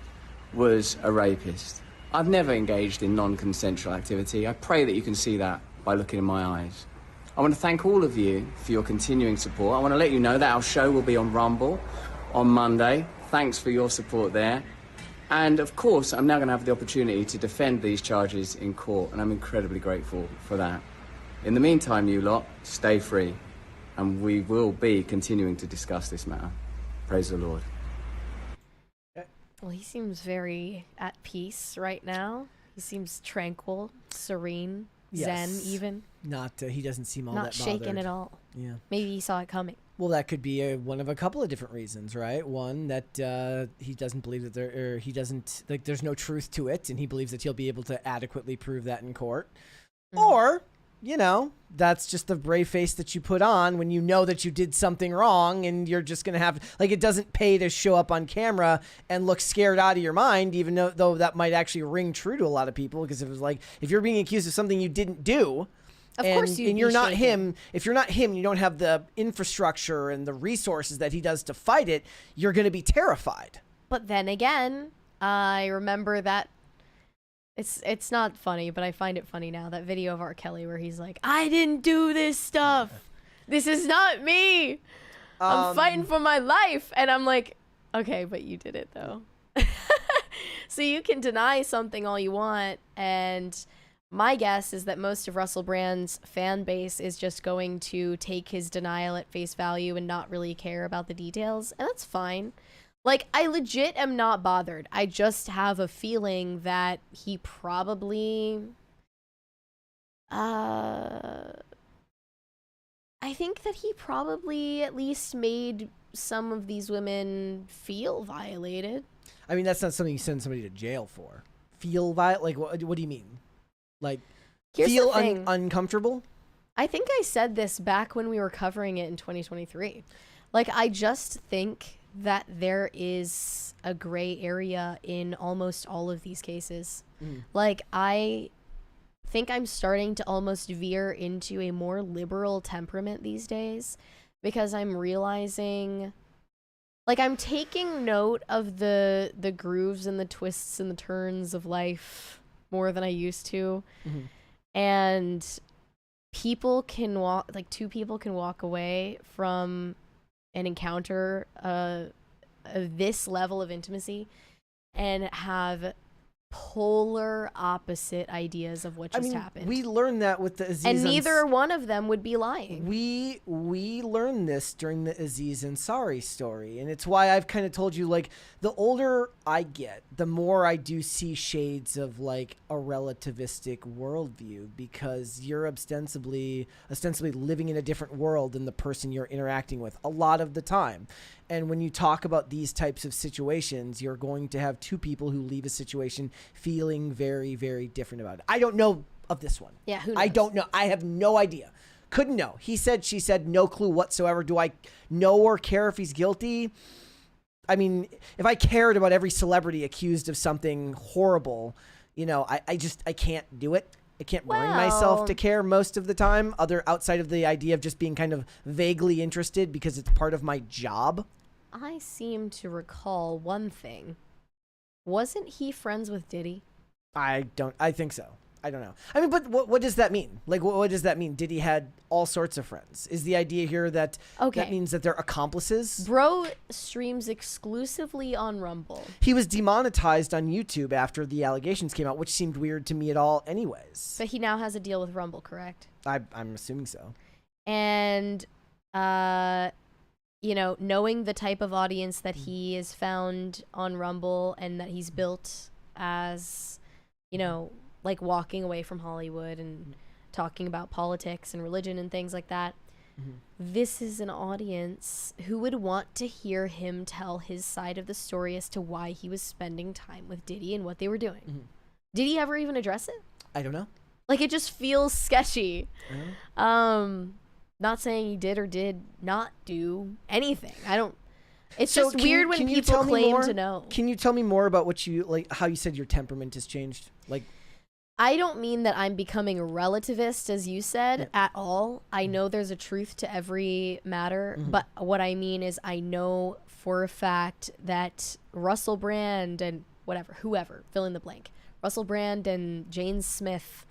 a rapist. I've never engaged in non-consensual activity. I pray that you can see that by looking in my eyes. I want to thank all of you for your continuing support. I want to let you know that our show will be on Rumble on Monday. Thanks for your support there. And of course, I'm now going to have the opportunity to defend these charges in court, and I'm incredibly grateful for that. In the meantime, you lot, stay free. And we will be continuing to discuss this matter. Praise the Lord. Well, he seems very at peace right now. He seems tranquil, serene, zen even. Not, he doesn't seem all Not that bothered. shaken at all. Yeah. Maybe he saw it coming. Well, that could be one of a couple of different reasons, right? One, that he doesn't believe that there's no truth to it, and he believes that he'll be able to adequately prove that in court. Or, you know, that's just the brave face that you put on when you know that you did something wrong, and you're just going to have, like, it doesn't pay to show up on camera and look scared out of your mind, even though that might actually ring true to a lot of people, because it was like, if you're being accused of something you didn't do, of course and you're not him, if you're not him, you don't have the infrastructure and the resources that he does to fight it, you're going to be terrified. But then again, I remember that it's not funny, but I find it funny now, that video of R. Kelly where he's like, I didn't do this stuff. This is not me. I'm fighting for my life. And I'm like, okay, but you did it though. So you can deny something all you want, and my guess is that most of Russell Brand's fan base is just going to take his denial at face value and not really care about the details, and that's fine. Like, I legit am not bothered. I just have a feeling that he probably... I think that he probably at least made some of these women feel violated. I mean, that's not something you send somebody to jail for. Feel violent? Like, what do you mean? Like, Here's feel the thing. uncomfortable? I think I said this back when we were covering it in 2023. Like, I just think that there is a gray area in almost all of these cases. Like, I think I'm starting to almost veer into a more liberal temperament these days, because I'm realizing, like, I'm taking note of the grooves and the twists and the turns of life more than I used to. And people can walk, like, two people can walk away from an encounter of this level of intimacy and have polar opposite ideas of what just happened. We learned that with the Aziz and neither one of them would be lying. We learned this during the Aziz Ansari story, and it's why I've kind of told you, like, the older I get, the more I do see shades of like a relativistic worldview, because you're ostensibly living in a different world than the person you're interacting with a lot of the time. And when you talk about these types of situations, you're going to have two people who leave a situation feeling very, very different about it. I don't know of this one. Yeah, who knows? I don't know. I have no idea. Couldn't know. He said, she said, no clue whatsoever. Do I know or care if he's guilty? I mean, if I cared about every celebrity accused of something horrible, you know, I can't do it. I can't bring myself to care most of the time, outside of the idea of just being kind of vaguely interested because it's part of my job. I seem to recall one thing. Wasn't he friends with Diddy? I think so. I don't know. I mean, but what does that mean? Like, what does that mean? Diddy had all sorts of friends. Is the idea here that that means that they're accomplices? Bro streams exclusively on Rumble. He was demonetized on YouTube after the allegations came out, which seemed weird to me at all anyways. But he now has a deal with Rumble, correct? I'm assuming so. And, you know, knowing the type of audience that he is found on Rumble and that he's built as, you know, like walking away from Hollywood and talking about politics and religion and things like that. This is an audience who would want to hear him tell his side of the story as to why he was spending time with Diddy and what they were doing. Did he ever even address it? I don't know. Like, it just feels sketchy. Not saying he did or did not do anything. It's just weird when people claim to know. Can you tell me more about what you, like, how you said your temperament has changed? Like, I don't mean that I'm becoming a relativist, as you said, at all. I know there's a truth to every matter, but what I mean is I know for a fact that Russell Brand and whoever, fill in the blank, Russell Brand and Jane Smith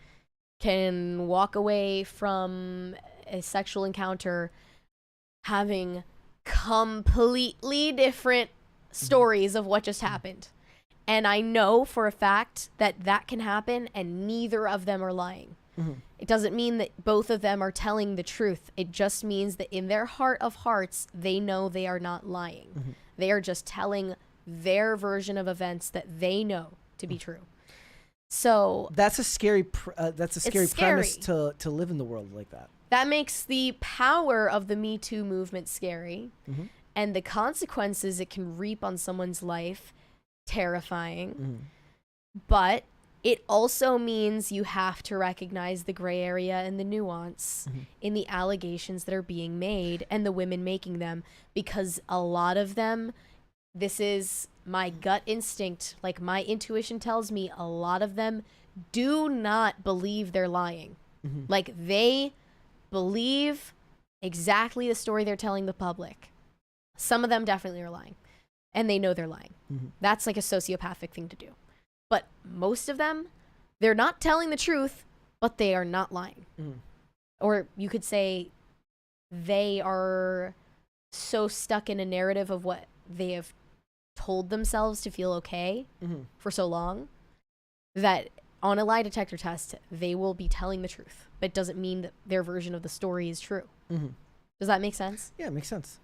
can walk away from a sexual encounter having completely different stories of what just happened. And I know for a fact that that can happen and neither of them are lying. It doesn't mean that both of them are telling the truth. It just means that in their heart of hearts, they know they are not lying. They are just telling their version of events that they know to be true. So that's a scary premise to live in the world like that. That makes the power of the Me Too movement scary, and the consequences it can reap on someone's life terrifying. But it also means you have to recognize the gray area and the nuance in the allegations that are being made and the women making them, because a lot of them, this is my gut instinct, like my intuition tells me a lot of them do not believe they're lying. Like, they believe exactly the story they're telling the public. Some of them definitely are lying, and they know they're lying. That's like a sociopathic thing to do. But most of them, they're not telling the truth, but they are not lying. Or you could say they are so stuck in a narrative of what they have told themselves to feel okay for so long that on a lie detector test, they will be telling the truth. But it doesn't mean that their version of the story is true. Does that make sense? Yeah, it makes sense.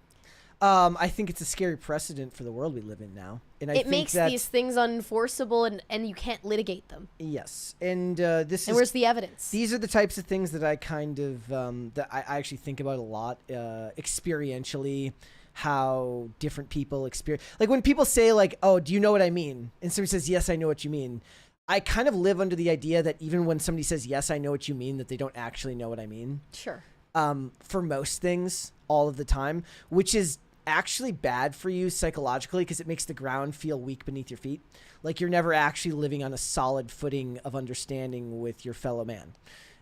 I think it's a scary precedent for the world we live in now. And it makes these things unenforceable and you can't litigate them. Yes. And where's the evidence? These are the types of things that I kind of, that I actually think about a lot, experientially, how different people experience. Like, when people say, like, oh, do you know what I mean? And somebody says, yes, I know what you mean. I kind of live under the idea that even when somebody says, yes, I know what you mean, that they don't actually know what I mean. Sure. For most things, all of the time, which is actually bad for you psychologically, because it makes the ground feel weak beneath your feet. Like, you're never actually living on a solid footing of understanding with your fellow man.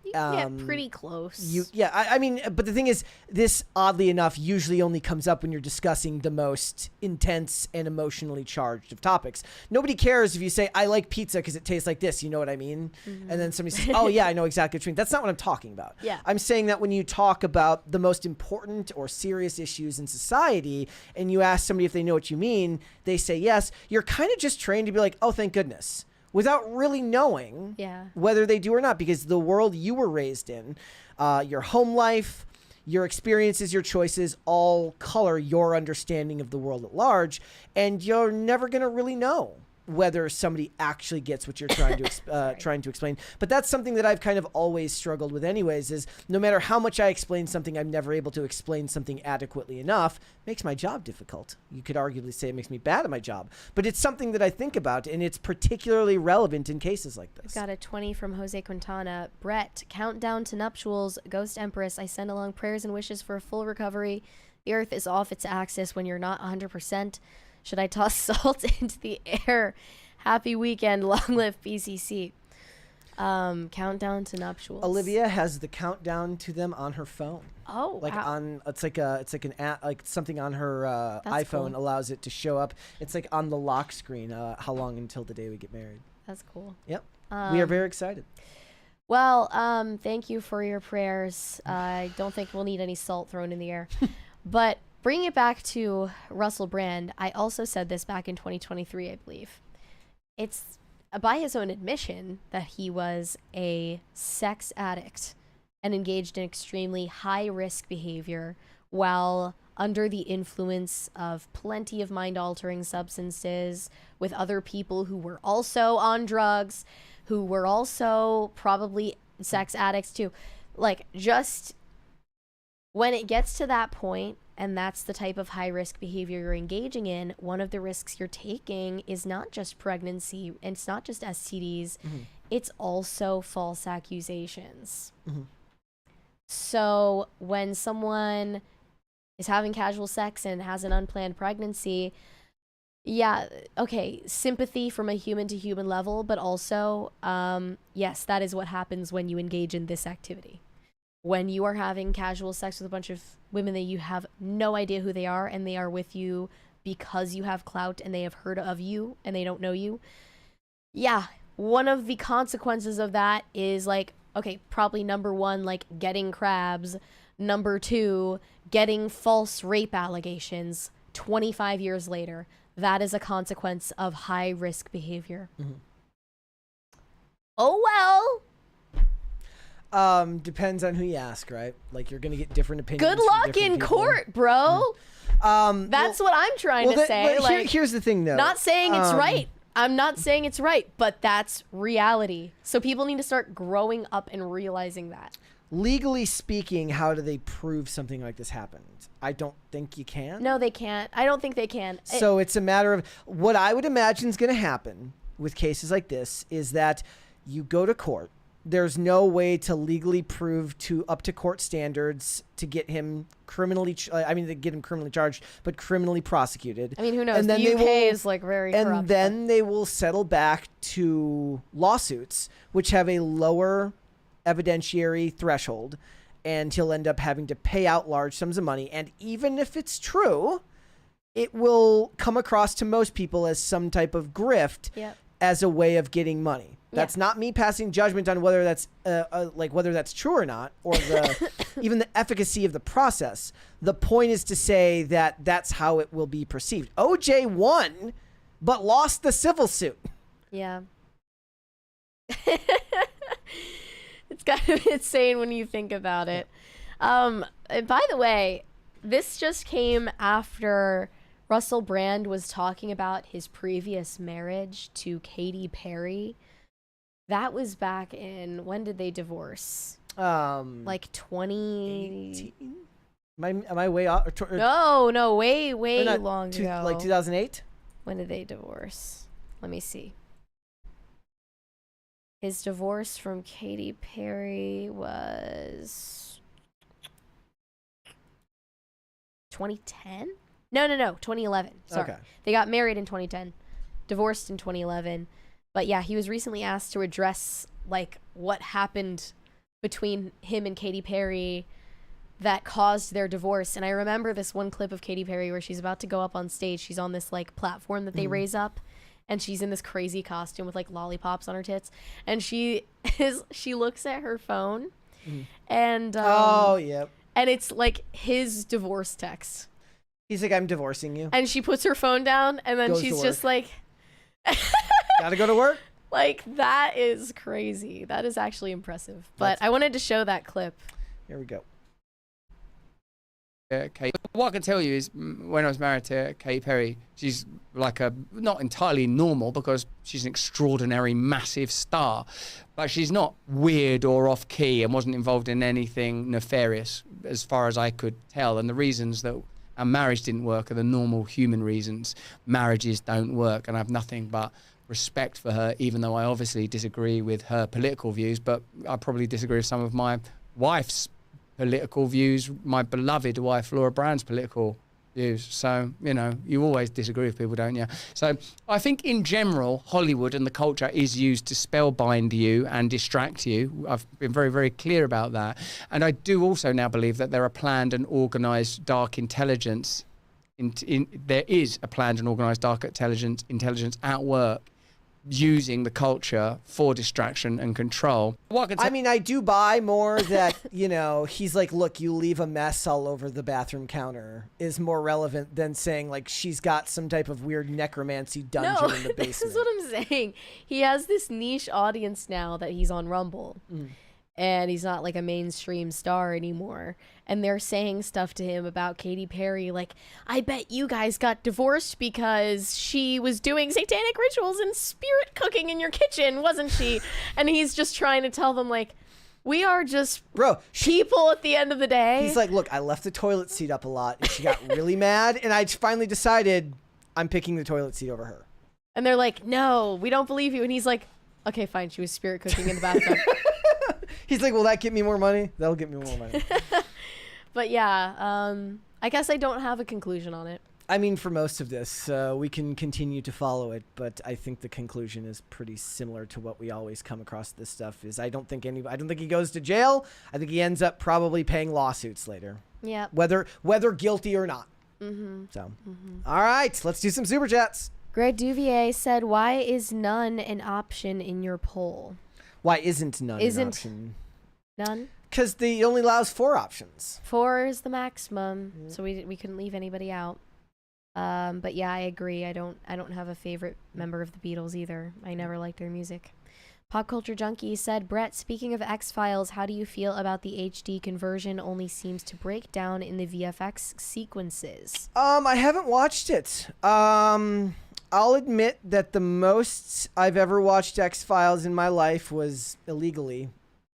You get pretty close. I mean, but the thing is, this, oddly enough, usually only comes up when you're discussing the most intense and emotionally charged of topics. Nobody cares if you say, I like pizza because it tastes like this, you know what I mean? And then somebody says, oh yeah, I know exactly what you mean. That's not what I'm talking about. Yeah. I'm saying that when you talk about the most important or serious issues in society, and you ask somebody if they know what you mean, they say yes, you're kind of just trained to be like, oh, thank goodness. without really knowing whether they do or not, because the world you were raised in, your home life, your experiences, your choices all color your understanding of the world at large, and you're never going to really know whether somebody actually gets what you're trying to trying to explain. But that's something that I've kind of always struggled with anyways, is no matter how much I explain something, I'm never able to explain something adequately enough. It makes my job difficult. You could arguably say it makes me bad at my job, but it's something that I think about, and it's particularly relevant in cases like this. Got a 20 from Jose Quintana. Brett, countdown to nuptials. Ghost Empress, I send along prayers and wishes for a full recovery. The earth is off its axis when you're not 100%. Should I toss salt into the air? Happy weekend. Long live BCC. Countdown to nuptials. Olivia has the countdown to them on her phone. Oh, like wow. It's like an app, like something on her iPhone cool. allows it to show up. It's like on the lock screen. How long until the day we get married? That's cool. Yep. We are very excited. Well, thank you for your prayers. I don't think we'll need any salt thrown in the air, but. Bringing it back to Russell Brand, I also said this back in 2023, I believe. It's by his own admission that he was a sex addict and engaged in extremely high-risk behavior while under the influence of plenty of mind-altering substances with other people who were also on drugs, who were also probably sex addicts too. Like, just when it gets to that point, and that's the type of high-risk behavior you're engaging in, one of the risks you're taking is not just pregnancy, and it's not just STDs, it's also false accusations. So when someone is having casual sex and has an unplanned pregnancy, yeah, okay, sympathy from a human-to-human level, but also, yes, that is what happens when you engage in this activity. When you are having casual sex with a bunch of women that you have no idea who they are, and they are with you because you have clout and they have heard of you and they don't know you. Yeah, one of the consequences of that is like, okay, probably number one, like getting crabs. Number two, getting false rape allegations 25 years later. That is a consequence of high risk behavior. Oh, well. Depends on who you ask, right? Like, you're gonna get different opinions. Good luck in court, bro. That's what I'm trying to say. Like, here's the thing, though. Not saying it's right. I'm not saying it's right, but that's reality. So people need to start growing up and realizing that. Legally speaking, how do they prove something like this happened? I don't think you can. No, they can't. I don't think they can. So it's a matter of what I would imagine is going to happen with cases like this is that you go to court. There's no way to legally prove to up to court standards to get him criminally, to get him criminally charged, but criminally prosecuted. I mean, who knows? And then the UK is like very corrupt. And then they will settle back to lawsuits, which have a lower evidentiary threshold, and he'll end up having to pay out large sums of money. And even if it's true, it will come across to most people as some type of grift as a way of getting money. That's not me passing judgment on whether that's whether that's true or not, or even the efficacy of the process. The point is to say that that's how it will be perceived. OJ won, but lost the civil suit. Yeah. It's kind of insane when you think about it. By the way, this just came after Russell Brand was talking about his previous marriage to Katy Perry. That was back in, when did they divorce? Like 20... Am I way off? No, way long ago. Like 2008? When did they divorce? Let me see. His divorce from Katy Perry was 2010? No, 2011. Sorry. Okay. They got married in 2010, divorced in 2011. But yeah, he was recently asked to address like what happened between him and Katy Perry that caused their divorce. And I remember this one clip of Katy Perry where she's about to go up on stage. She's on this like platform that they raise up, and she's in this crazy costume with like lollipops on her tits. And she looks at her phone and and it's like his divorce text. He's like, I'm divorcing you. And she puts her phone down, and then she's just like, gotta go to work. Like, that is crazy. That is actually impressive. But I wanted to show that clip. Here we go. Kate. What I can tell you is when I was married to Katy Perry, she's like a, not entirely normal because she's an extraordinary, massive star, but she's not weird or off key and wasn't involved in anything nefarious as far as I could tell. And the reasons that our marriage didn't work are the normal human reasons. Marriages don't work, and I have nothing but respect for her, even though I obviously disagree with her political views, but I probably disagree with some of my wife's political views, my beloved wife Laura Brand's political views. So, you know, you always disagree with people, don't you? So I think in general, Hollywood and the culture is used to spellbind you and distract you. I've been very, very clear about that. And I do also now believe that there are planned and organised dark intelligence. There is a planned and organised dark intelligence at work, using the culture for distraction and control. I mean, I do buy more that, you know, he's like, look, you leave a mess all over the bathroom counter is more relevant than saying, like, she's got some type of weird necromancy dungeon in the basement. This is what I'm saying. He has this niche audience now that he's on Rumble. And he's not like a mainstream star anymore. And they're saying stuff to him about Katy Perry, like, I bet you guys got divorced because she was doing satanic rituals and spirit cooking in your kitchen, wasn't she? And he's just trying to tell them, like, we are just people at the end of the day. He's like, look, I left the toilet seat up a lot, and she got really mad, and I finally decided I'm picking the toilet seat over her. And they're like, no, we don't believe you. And he's like, okay, fine, she was spirit cooking in the bathtub. He's like, will that get me more money? That'll get me more money. But yeah, I guess I don't have a conclusion on it. I mean, for most of this, we can continue to follow it, but I think the conclusion is pretty similar to what we always come across this stuff is I don't think he goes to jail. I think he ends up probably paying lawsuits later. Yeah. Whether guilty or not. So, all right, let's do some super chats. Greg Duvier said, why is none an option in your poll? Why isn't none an option? None? Because it only allows 4 options. 4 is the maximum, so we couldn't leave anybody out. But yeah, I agree. I don't have a favorite member of the Beatles either. I never liked their music. Pop Culture Junkie said, Brett, speaking of X-Files, how do you feel about the HD conversion only seems to break down in the VFX sequences? I haven't watched it. I'll admit that the most I've ever watched X-Files in my life was illegally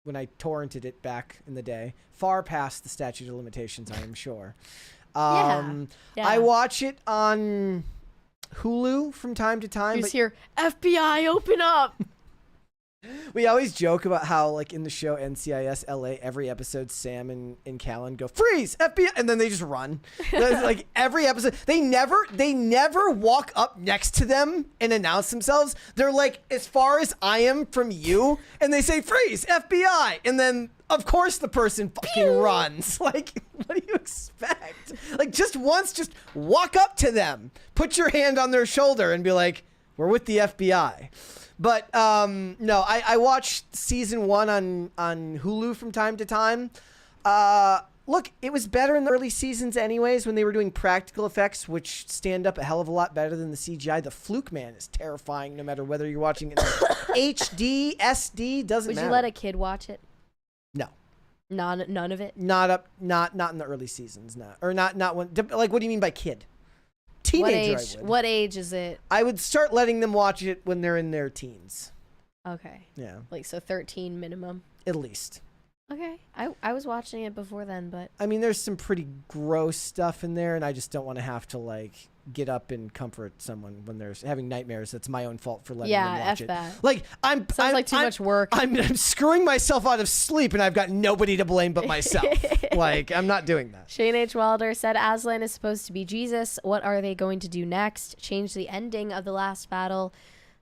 when I torrented it back in the day. Far past the statute of limitations, I am sure. Yeah. I watch it on Hulu from time to time. You just hear, FBI, open up! We always joke about how, like, in the show NCIS LA, every episode Sam and Callan go, freeze, FBI, and then they just run. Like, every episode, they never walk up next to them and announce themselves. They're like, as far as I am from you, and they say, freeze, FBI, and then, of course, the person fucking runs. Like, what do you expect? Like, just once, just walk up to them, put your hand on their shoulder, and be like, we're with the FBI. But no, I watched season 1 on Hulu from time to time. Look, it was better in the early seasons anyways when they were doing practical effects, which stand up a hell of a lot better than the CGI. The Fluke Man is terrifying no matter whether you're watching it in HD, SD, doesn't matter. Would you let a kid watch it? No. None of it? Not in the early seasons, no. Or not when, like, what do you mean by kid? Teenager, What age is it? I would start letting them watch it when they're in their teens. Okay. Yeah. Like, so 13 minimum? At least. Okay. I was watching it before then, but... I mean, there's some pretty gross stuff in there, and I just don't want to have to, like, get up and comfort someone when they're having nightmares. That's my own fault for letting them watch it. That. Like, Sounds like too much work. I'm screwing myself out of sleep, and I've got nobody to blame but myself. Like, I'm not doing that. Shane H. Wilder said, Aslan is supposed to be Jesus. What are they going to do next? Change the ending of the last battle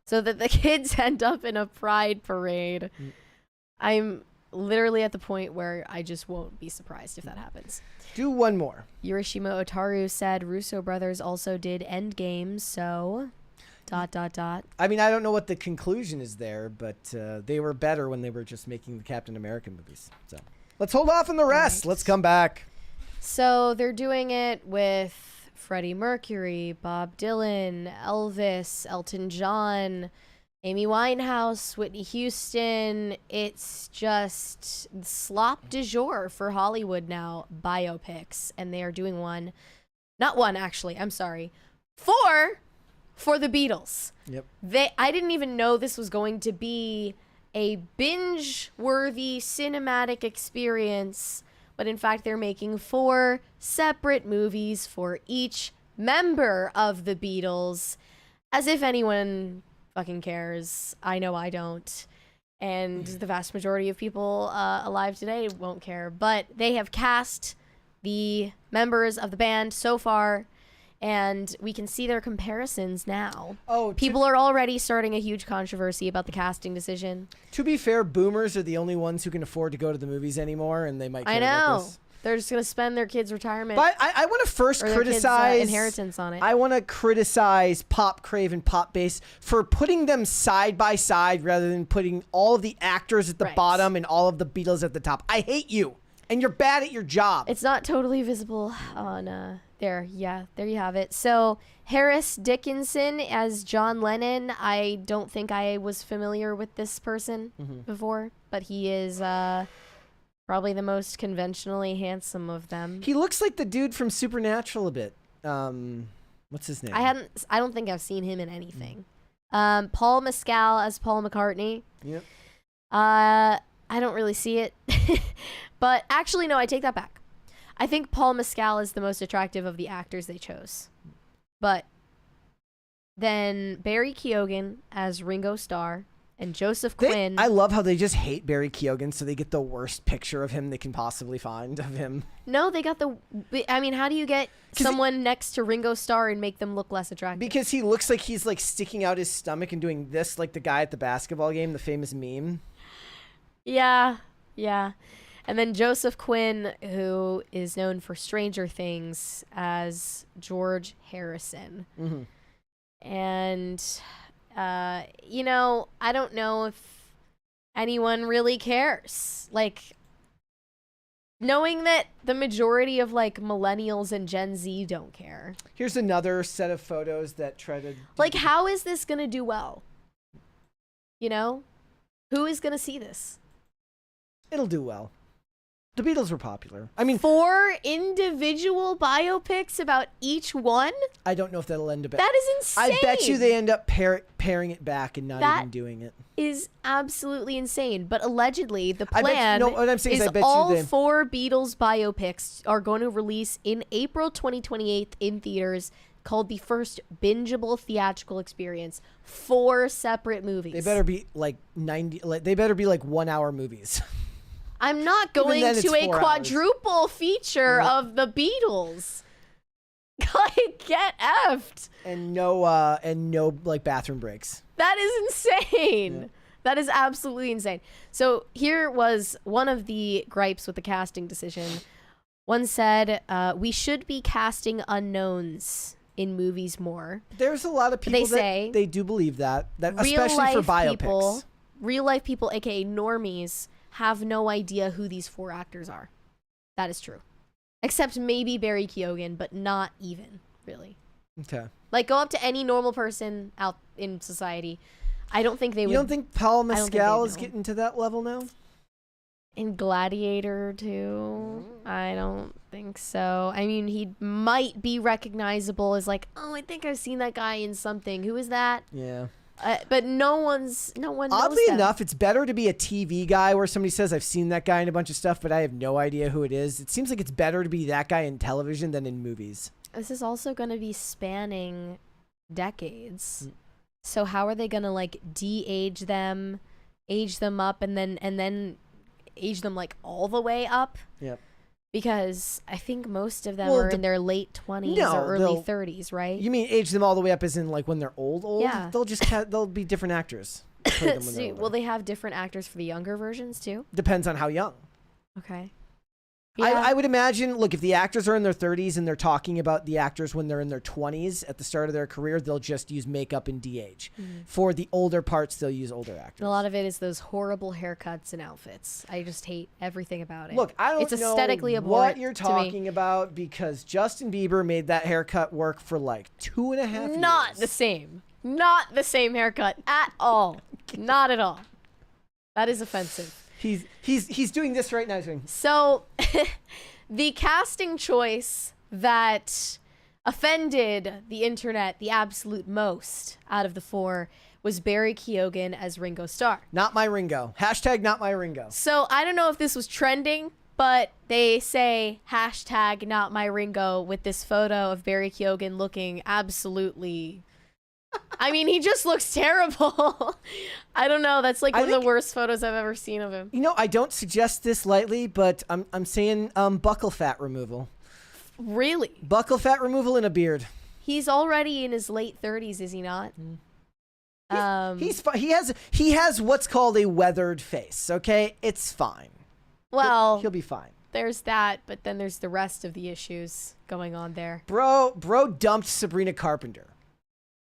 so that the kids end up in a pride parade. I'm literally at the point where I just won't be surprised if that happens. Do one more. Yurishima Otaru said Russo brothers also did Endgame, so ... I mean, I don't know what the conclusion is there, but they were better when they were just making the Captain America movies. So let's hold off on the rest. Let's come back. So they're doing it with Freddie Mercury, Bob Dylan, Elvis, Elton John, Amy Winehouse, Whitney Houston. It's just slop du jour for Hollywood now, biopics. And they are doing one. Not one, actually. I'm sorry. 4 for the Beatles. Yep. I didn't even know this was going to be a binge-worthy cinematic experience. But in fact, they're making 4 separate movies for each member of the Beatles. As if anyone fucking cares. I know I don't. And the vast majority of people alive today won't care. But they have cast the members of the band so far, and we can see their comparisons now. Oh, people are already starting a huge controversy about the casting decision. To be fair, boomers are the only ones who can afford to go to the movies anymore, and they might care about this. They're just going to spend their kids' retirement. But I want to first criticize inheritance on it. I want to criticize Pop Crave and Pop Bass for putting them side by side rather than putting all of the actors at the bottom and all of the Beatles at the top. I hate you, and you're bad at your job. It's not totally visible on there. Yeah, there you have it. So Harris Dickinson as John Lennon. I don't think I was familiar with this person before, but he is probably the most conventionally handsome of them. He looks like the dude from Supernatural a bit. What's his name? I don't think I've seen him in anything. Paul Mescal as Paul McCartney. Yep. I don't really see it. But actually, no, I take that back. I think Paul Mescal is the most attractive of the actors they chose. But then Barry Keoghan as Ringo Starr and Joseph Quinn. I love how they just hate Barry Keoghan, so they get the worst picture of him they can possibly find of him. No, they got I mean, how do you get someone next to Ringo Starr and make them look less attractive? Because he looks like he's like sticking out his stomach and doing this like the guy at the basketball game, the famous meme. Yeah. And then Joseph Quinn, who is known for Stranger Things as George Harrison. And I don't know if anyone really cares. Like, knowing that the majority of like millennials and Gen Z don't care. Here's another set of photos that try to like, how is this gonna do well? Who is gonna see this? It'll do well. The Beatles were popular. I mean, 4 individual biopics about each one? I don't know if that'll end up. That is insane. I bet you they end up paring it back and not even doing it. Is absolutely insane. But allegedly, the plan what I'm saying is I bet all you 4 Beatles biopics are going to release in April 2028 in theaters, called the first bingeable theatrical experience. 4 separate movies. They better be like 90. They better be like 1-hour movies. I'm not going to a quadruple feature of the Beatles. Like, get effed. And no like bathroom breaks. That is insane. Yeah. That is absolutely insane. So here was one of the gripes with the casting decision. One said, we should be casting unknowns in movies more. There's a lot of people that they do believe that especially for biopics. Real life people, aka normies, have no idea who these 4 actors are. That is true. Except maybe Barry Keoghan, but not even, really. Okay. Like, go up to any normal person out in society. I don't think they would. You don't think Paul Mescal is getting to that level now? In Gladiator 2? I don't think so. I mean, he might be recognizable as like, oh, I think I've seen that guy in something. Who is that? Yeah. But no one knows. Oddly enough, it's better to be a TV guy where somebody says, I've seen that guy in a bunch of stuff, but I have no idea who it is. It seems like it's better to be that guy in television than in movies. This is also going to be spanning decades. So how are they going to like de-age them, age them up, and then age them like all the way up? Yep. Because I think most of them are in their late 20s or early 30s, right? You mean age them all the way up as in like when they're old? Yeah. They'll be different actors. See, will they have different actors for the younger versions too? Depends on how young. Okay. Yeah. I would imagine, look, if the actors are in their 30s and they're talking about the actors when they're in their 20s at the start of their career, they'll just use makeup and de-age. For the older parts, they'll use older actors. And a lot of it is those horrible haircuts and outfits. I just hate everything about it. Look, I don't know aesthetically abhorrent what you're talking about because Justin Bieber made that haircut work for like 2.5 years. Not the same. Not the same haircut at all. Not at all. That is offensive. He's doing this right now. So, the casting choice that offended the internet the absolute most out of the four was Barry Keoghan as Ringo Starr. Not my Ringo. Hashtag not my Ringo. So I don't know if this was trending, but they say hashtag not my Ringo with this photo of Barry Keoghan looking absolutely... I mean, he just looks terrible. I don't know. That's like one of the worst photos I've ever seen of him. You know, I don't suggest this lightly, but I'm saying buckle fat removal. Really? Buckle fat removal and a beard. He's already in his late 30s, is he not? He has what's called a weathered face. Okay, it's fine. Well, he'll be fine. There's that, but then there's the rest of the issues going on there. Bro dumped Sabrina Carpenter.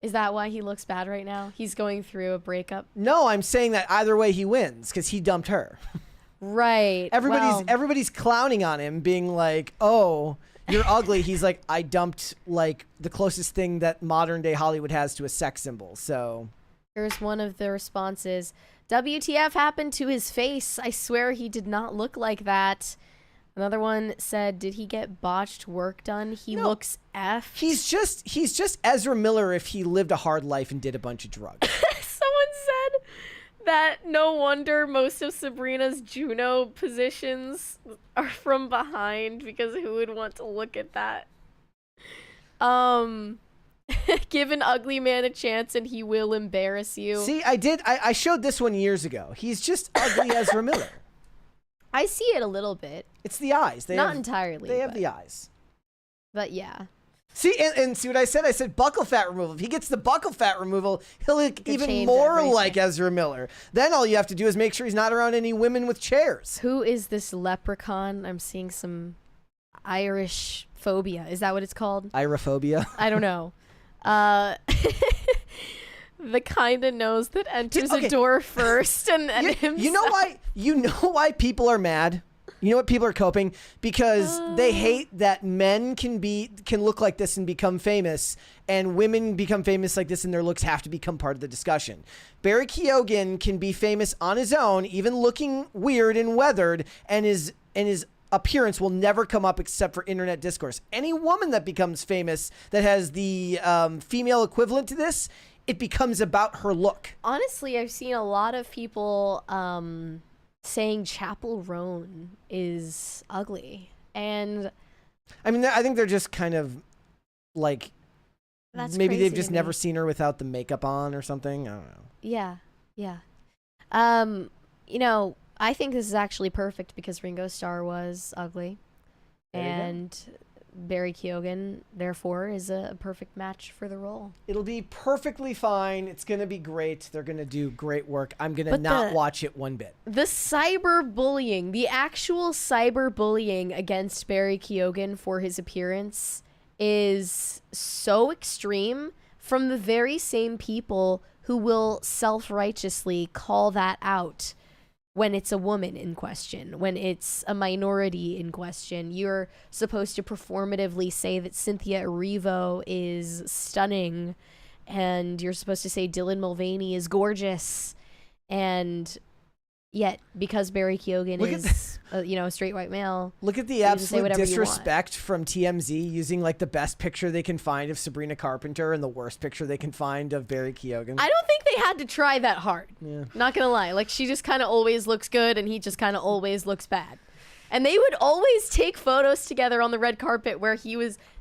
Is that why he looks bad right now? He's going through a breakup? No, I'm saying that either way he wins because he dumped her. Right. Everybody's clowning on him, being like, "Oh, you're ugly." He's like, "I dumped like the closest thing that modern day Hollywood has to a sex symbol." So here's one of the responses. WTF happened to his face? I swear he did not look like that. Another one said, did he get botched work done? He looks F. He's just Ezra Miller if he lived a hard life and did a bunch of drugs. Someone said that no wonder most of Sabrina's Juno positions are from behind, because who would want to look at that? Give an ugly man a chance and he will embarrass you. See, I showed this one years ago. He's just ugly Ezra Miller. I see it a little bit. It's the eyes. Not entirely. They have the eyes. But yeah. See, and see what I said? I said buckle fat removal. If he gets the buckle fat removal, he'll look even more like Ezra Miller. Then all you have to do is make sure he's not around any women with chairs. Who is this leprechaun? I'm seeing some Irish phobia. Is that what it's called? Irophobia? I don't know. The kind of nose that enters a door first, and you know why people are mad? You know what people are coping? Because they hate that men can look like this and become famous, and women become famous like this and their looks have to become part of the discussion. Barry Keoghan can be famous on his own, even looking weird and weathered, and his appearance will never come up except for internet discourse. Any woman that becomes famous that has the female equivalent to this, it becomes about her look. Honestly, I've seen a lot of people saying Chapel Roan is ugly. And I mean, I think they're just kind of like, maybe they've just never seen her without the makeup on or something. I don't know. Yeah. Yeah. You know, I think this is actually perfect because Ringo Starr was ugly. And Barry Keoghan, therefore, is a perfect match for the role. It'll be perfectly fine. It's going to be great. They're going to do great work. I'm going to not watch it one bit. The cyberbullying, the actual cyberbullying against Barry Keoghan for his appearance is so extreme from the very same people who will self-righteously call that out when it's a woman in question, when it's a minority in question. You're supposed to performatively say that Cynthia Erivo is stunning, and you're supposed to say Dylan Mulvaney is gorgeous, and yet because Barry Keoghan is a straight white male, look at the absolute disrespect from TMZ using like the best picture they can find of Sabrina Carpenter and the worst picture they can find of Barry Keoghan. I don't think they had to try that hard. Yeah. Not gonna lie, like she just kind of always looks good and he just kind of always looks bad. And they would always take photos together on the red carpet where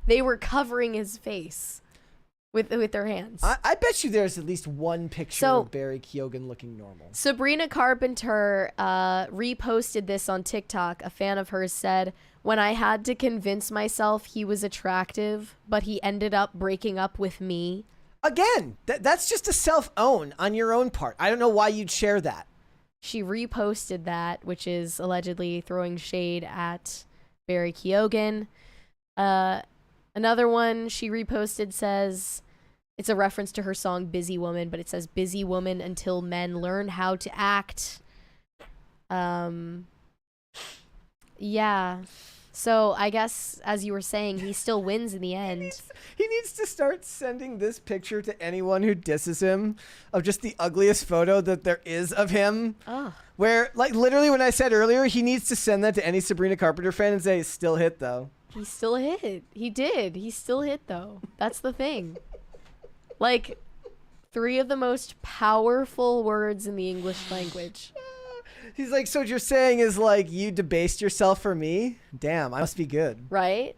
they were covering his face with their hands. I bet you there's at least one picture of Barry Keoghan looking normal. Sabrina Carpenter reposted this on TikTok. A fan of hers said, when I had to convince myself he was attractive, but he ended up breaking up with me. Again, that's just a self-own on your own part. I don't know why you'd share that. She reposted that, which is allegedly throwing shade at Barry Keoghan. Another one she reposted says, it's a reference to her song Busy Woman, but it says busy woman until men learn how to act. Yeah. So I guess, as you were saying, he still wins in the end. He needs to start sending this picture to anyone who disses him of just the ugliest photo that there is of him. Oh. Where, like, literally when I said earlier, he needs to send that to any Sabrina Carpenter fan and say, still hit, though. He still hit. He did. He still hit, though. That's the thing. Like, 3 of the most powerful words in the English language. He's like, so what you're saying is, like, you debased yourself for me? Damn, I must be good. Right?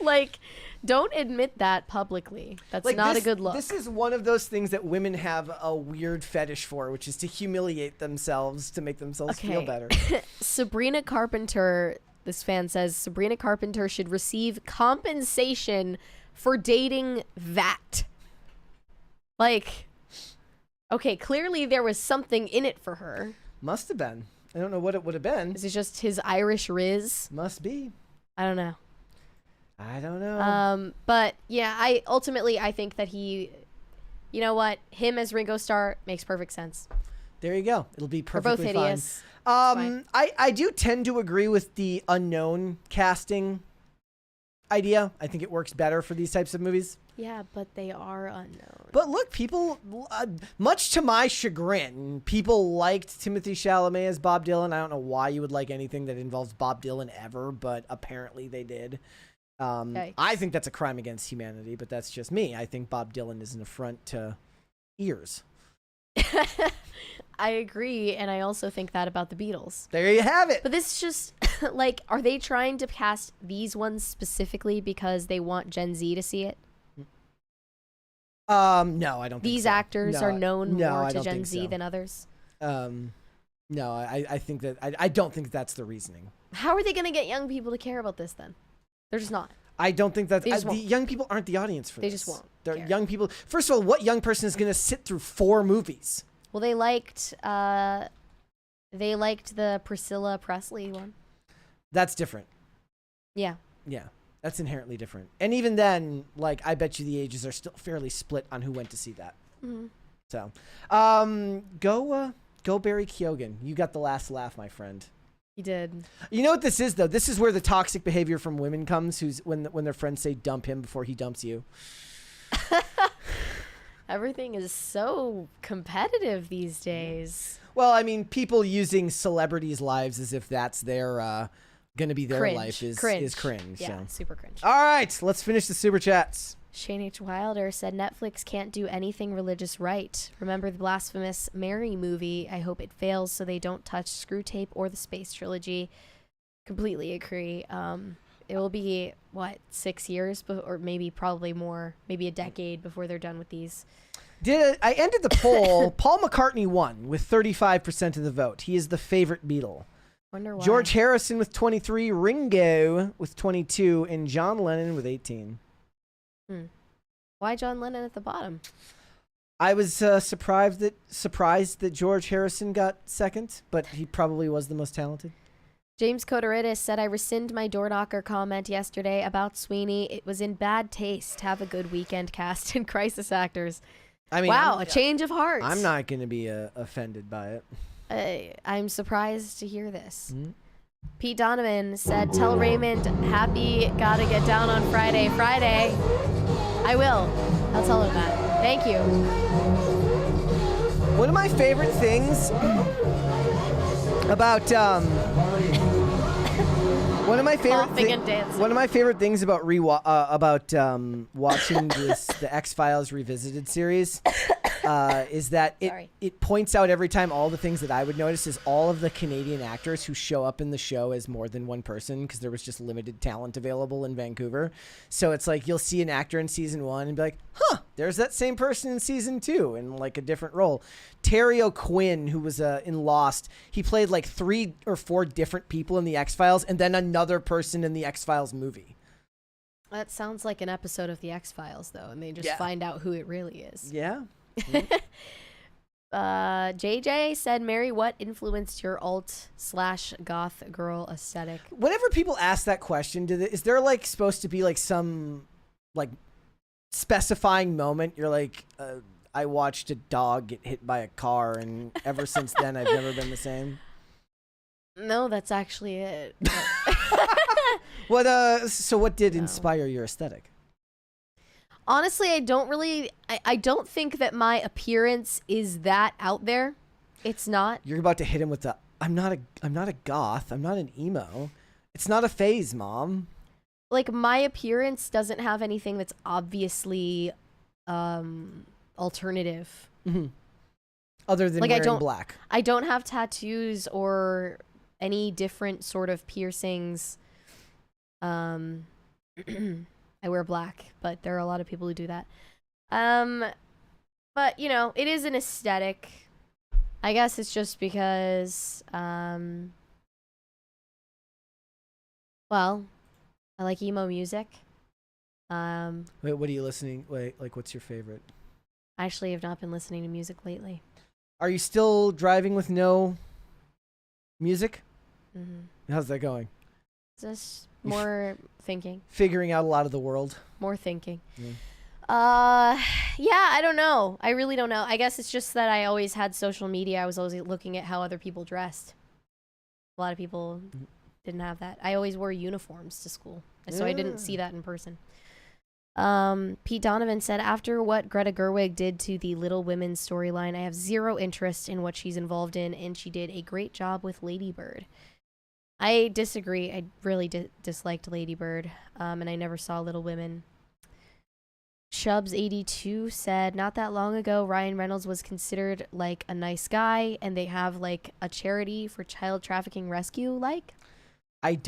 Like, don't admit that publicly. That's Like, not this, a good look. This is one of those things that women have a weird fetish for, which is to humiliate themselves to make themselves feel better. Sabrina Carpenter, this fan says, Sabrina Carpenter should receive compensation for dating that. Like, okay, clearly there was something in it for her. Must have been. I don't know what it would have been. Is it just his Irish riz? Must be. I don't know. I don't know. But yeah, I think that he, you know what, him as Ringo Starr makes perfect sense. There you go. It'll be perfectly They're both hideous. fine. I do tend to agree with the unknown casting idea. I think it works better for these types of movies. Yeah, but they are unknown. But look, people, much to my chagrin, people liked Timothée Chalamet as Bob Dylan. I don't know why you would like anything that involves Bob Dylan ever, but apparently they did. I think that's a crime against humanity, but that's just me. I think Bob Dylan is an affront to ears. I agree, and I also think that about the Beatles. There you have it. But this is just, like, are they trying to cast these ones specifically because they want Gen Z to see it? No, I don't think These so. actors are known more I to don't Gen think Z so. than others? No, I think that, I don't think that's the reasoning. How are they going to get young people to care about this then? They're just not. I don't think that They just the won't. young people aren't the audience for They this. just won't They're care. young people. First of all, what young person is going to sit through 4 movies? Well, they liked the Priscilla Presley one. That's different. Yeah. Yeah, that's inherently different. And even then, like, I bet you the ages are still fairly split on who went to see that. Mm-hmm. So, go Barry Keoghan. You got the last laugh, my friend. He did. You know what this is, though? This is where the toxic behavior from women comes. When their friends say dump him before he dumps you. Everything is so competitive these days. Well, I mean, people using celebrities' lives as if that's their going to be their Cringe. life is cringe. Yeah, So. super cringe. All right, let's finish the super chats. Shane H. Wilder said Netflix can't do anything religious right. Remember the blasphemous Mary movie? I hope it fails so they don't touch Screw Tape or the Space Trilogy. Completely agree. It will be, 6 years, or maybe probably more, maybe a decade before they're done with these. I ended the poll. Paul McCartney won with 35% of the vote. He is the favorite Beatle. Wonder why. George Harrison with 23, Ringo with 22, and John Lennon with 18. Why John Lennon at the bottom? I was surprised that George Harrison got second, but he probably was the most talented. James Coteridis said, I rescind my door knocker comment yesterday about Sweeney. It was in bad taste. Have a good weekend, cast and crisis actors. I mean, wow, a change of heart. I'm not going to be offended by it. I'm surprised to hear this. Pete Donovan said, tell Raymond happy gotta get down on Friday. I will. I'll tell him that. Thank you. One of my favorite things about one of my favorite things about watching the X-Files Revisited series is that it points out every time all the things that I would notice is all of the Canadian actors who show up in the show as more than one person because there was just limited talent available in Vancouver. So it's like you'll see an actor in season 1 and be like, huh, there's that same person in season 2 in like a different role. Terry O'Quinn, who was in Lost, he played like 3 or 4 different people in the X-Files and then another person in the X-Files movie. That sounds like an episode of the X-Files, though, and they just find out who it really is. Yeah. JJ said, Mary, what influenced your alt/goth girl aesthetic? Whenever people ask that question, is there like supposed to be like some like specifying moment? You're like, I watched a dog get hit by a car, and ever since then I've never been the same. No, that's actually it. So what did inspire your aesthetic? Honestly, I don't think that my appearance is that out there. It's not. You're about to hit him with the, I'm not a goth. I'm not an emo. It's not a phase, Mom. Like, my appearance doesn't have anything that's obviously alternative. Mm-hmm. Other than wearing black. I don't have tattoos or any different sort of piercings. I wear black, but there are a lot of people who do that. But, you know, it is an aesthetic. I guess it's just because, well, I like emo music. Wait, what are you listening? Wait, like, what's your favorite? I actually have not been listening to music lately. Are you still driving with no music? Mm-hmm. How's that going? Just more thinking. Figuring out a lot of the world. More thinking. Yeah. Yeah, I don't know. I really don't know. I guess it's just that I always had social media. I was always looking at how other people dressed. A lot of people didn't have that. I always wore uniforms to school, so I didn't see that in person. Pete Donovan said, after what Greta Gerwig did to the Little Women storyline, I have zero interest in what she's involved in, and she did a great job with Lady Bird. I disagree. I really disliked Lady Bird, and I never saw Little Women. Shubs82 said, not that long ago, Ryan Reynolds was considered like a nice guy, and they have like a charity for child trafficking rescue, like? I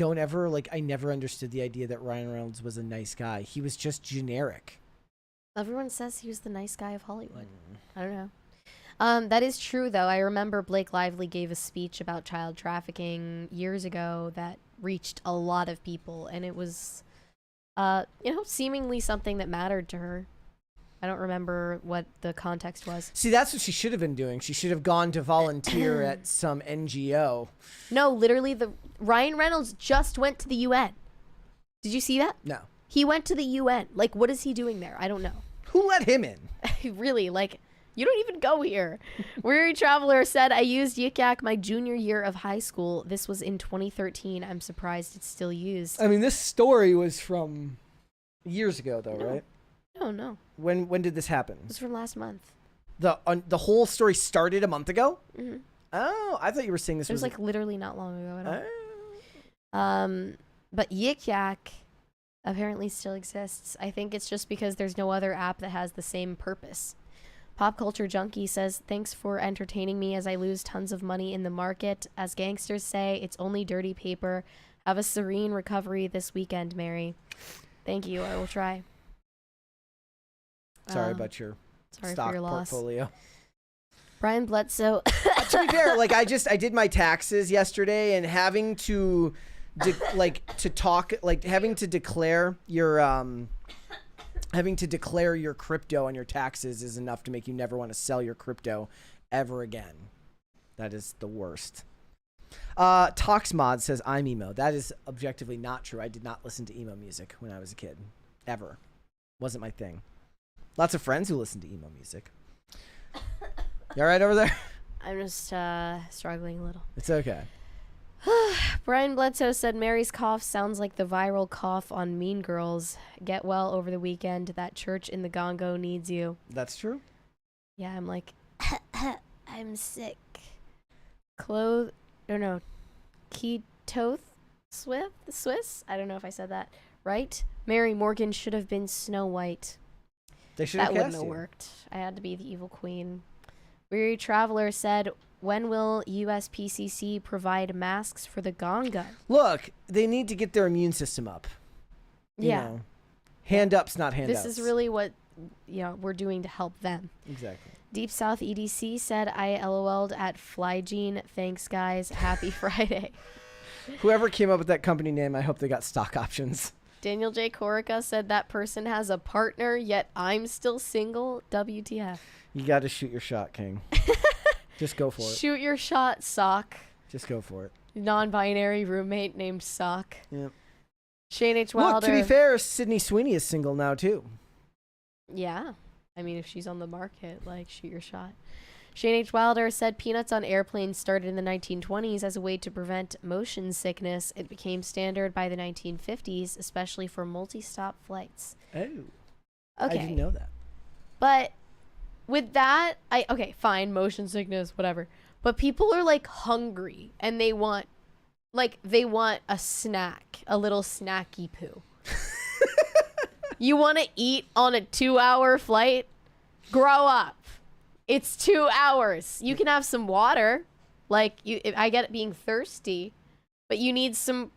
never understood the idea that Ryan Reynolds was a nice guy. He was just generic. Everyone says he was the nice guy of Hollywood. I don't know. That is true, though. I remember Blake Lively gave a speech about child trafficking years ago that reached a lot of people, and it was, seemingly something that mattered to her. I don't remember what the context was. See, that's what she should have been doing. She should have gone to volunteer at some NGO. No, literally, Ryan Reynolds just went to the UN. Did you see that? No. He went to the UN. Like, what is he doing there? I don't know. Who let him in? Really, like, you don't even go here. Weary Traveler said, I used Yik Yak my junior year of high school. This was in 2013. I'm surprised it's still used. I mean, this story was from years ago, though, right? No. When did this happen? It was from last month. The whole story started a month ago? Mm-hmm. Oh, I thought you were saying this was like literally not long ago at all. But Yik Yak apparently still exists. I think it's just because there's no other app that has the same purpose. Pop Culture Junkie says, thanks for entertaining me as I lose tons of money in the market. As gangsters say, it's only dirty paper. Have a serene recovery this weekend, Mary. Thank you. I will try. Sorry about your stock portfolio. Brian Bledsoe. To be fair, like I did my taxes yesterday, and having to declare your crypto on your taxes is enough to make you never want to sell your crypto ever again. That is the worst. Toxmod says I'm emo. That is objectively not true. I did not listen to emo music when I was a kid. Ever. Wasn't my thing. Lots of friends who listen to emo music. You all right over there? I'm just struggling a little. It's okay. Brian Bledsoe said, Mary's cough sounds like the viral cough on Mean Girls. Get well over the weekend. That church in the Gongo needs you. That's true. Yeah, I'm like, I'm sick. Ketoth Swiss? I don't know if I said that right. Mary Morgan should have been Snow White. They should have That cast wouldn't have you. worked. I had to be the evil queen. Weary Traveler said, when will USPCC provide masks for the Gongo? Look, they need to get their immune system up. You know. Hand up's not handouts. This is really what we're doing to help them. Exactly. Deep South EDC said, I LOL'd at Flygene. Thanks, guys. Happy Friday. Whoever came up with that company name, I hope they got stock options. Daniel J. Corica said that person has a partner, yet I'm still single. WTF. You got to shoot your shot, King. Just go for it. Shoot your shot, Sock. Just go for it. Non-binary roommate named Sock. Yep. Shane H. Wilder. Look, to be fair, Sydney Sweeney is single now, too. Yeah. I mean, if she's on the market, like, shoot your shot. Shane H. Wilder said peanuts on airplanes started in the 1920s as a way to prevent motion sickness. It became standard by the 1950s, especially for multi-stop flights. Oh. Okay. I didn't know that. But with that, okay, fine, motion sickness, whatever. But people are like hungry and they want a snack, a little snacky poo. You want to eat on a 2-hour flight? Grow up. It's 2 hours. You can have some water. Like I get it being thirsty, but you need some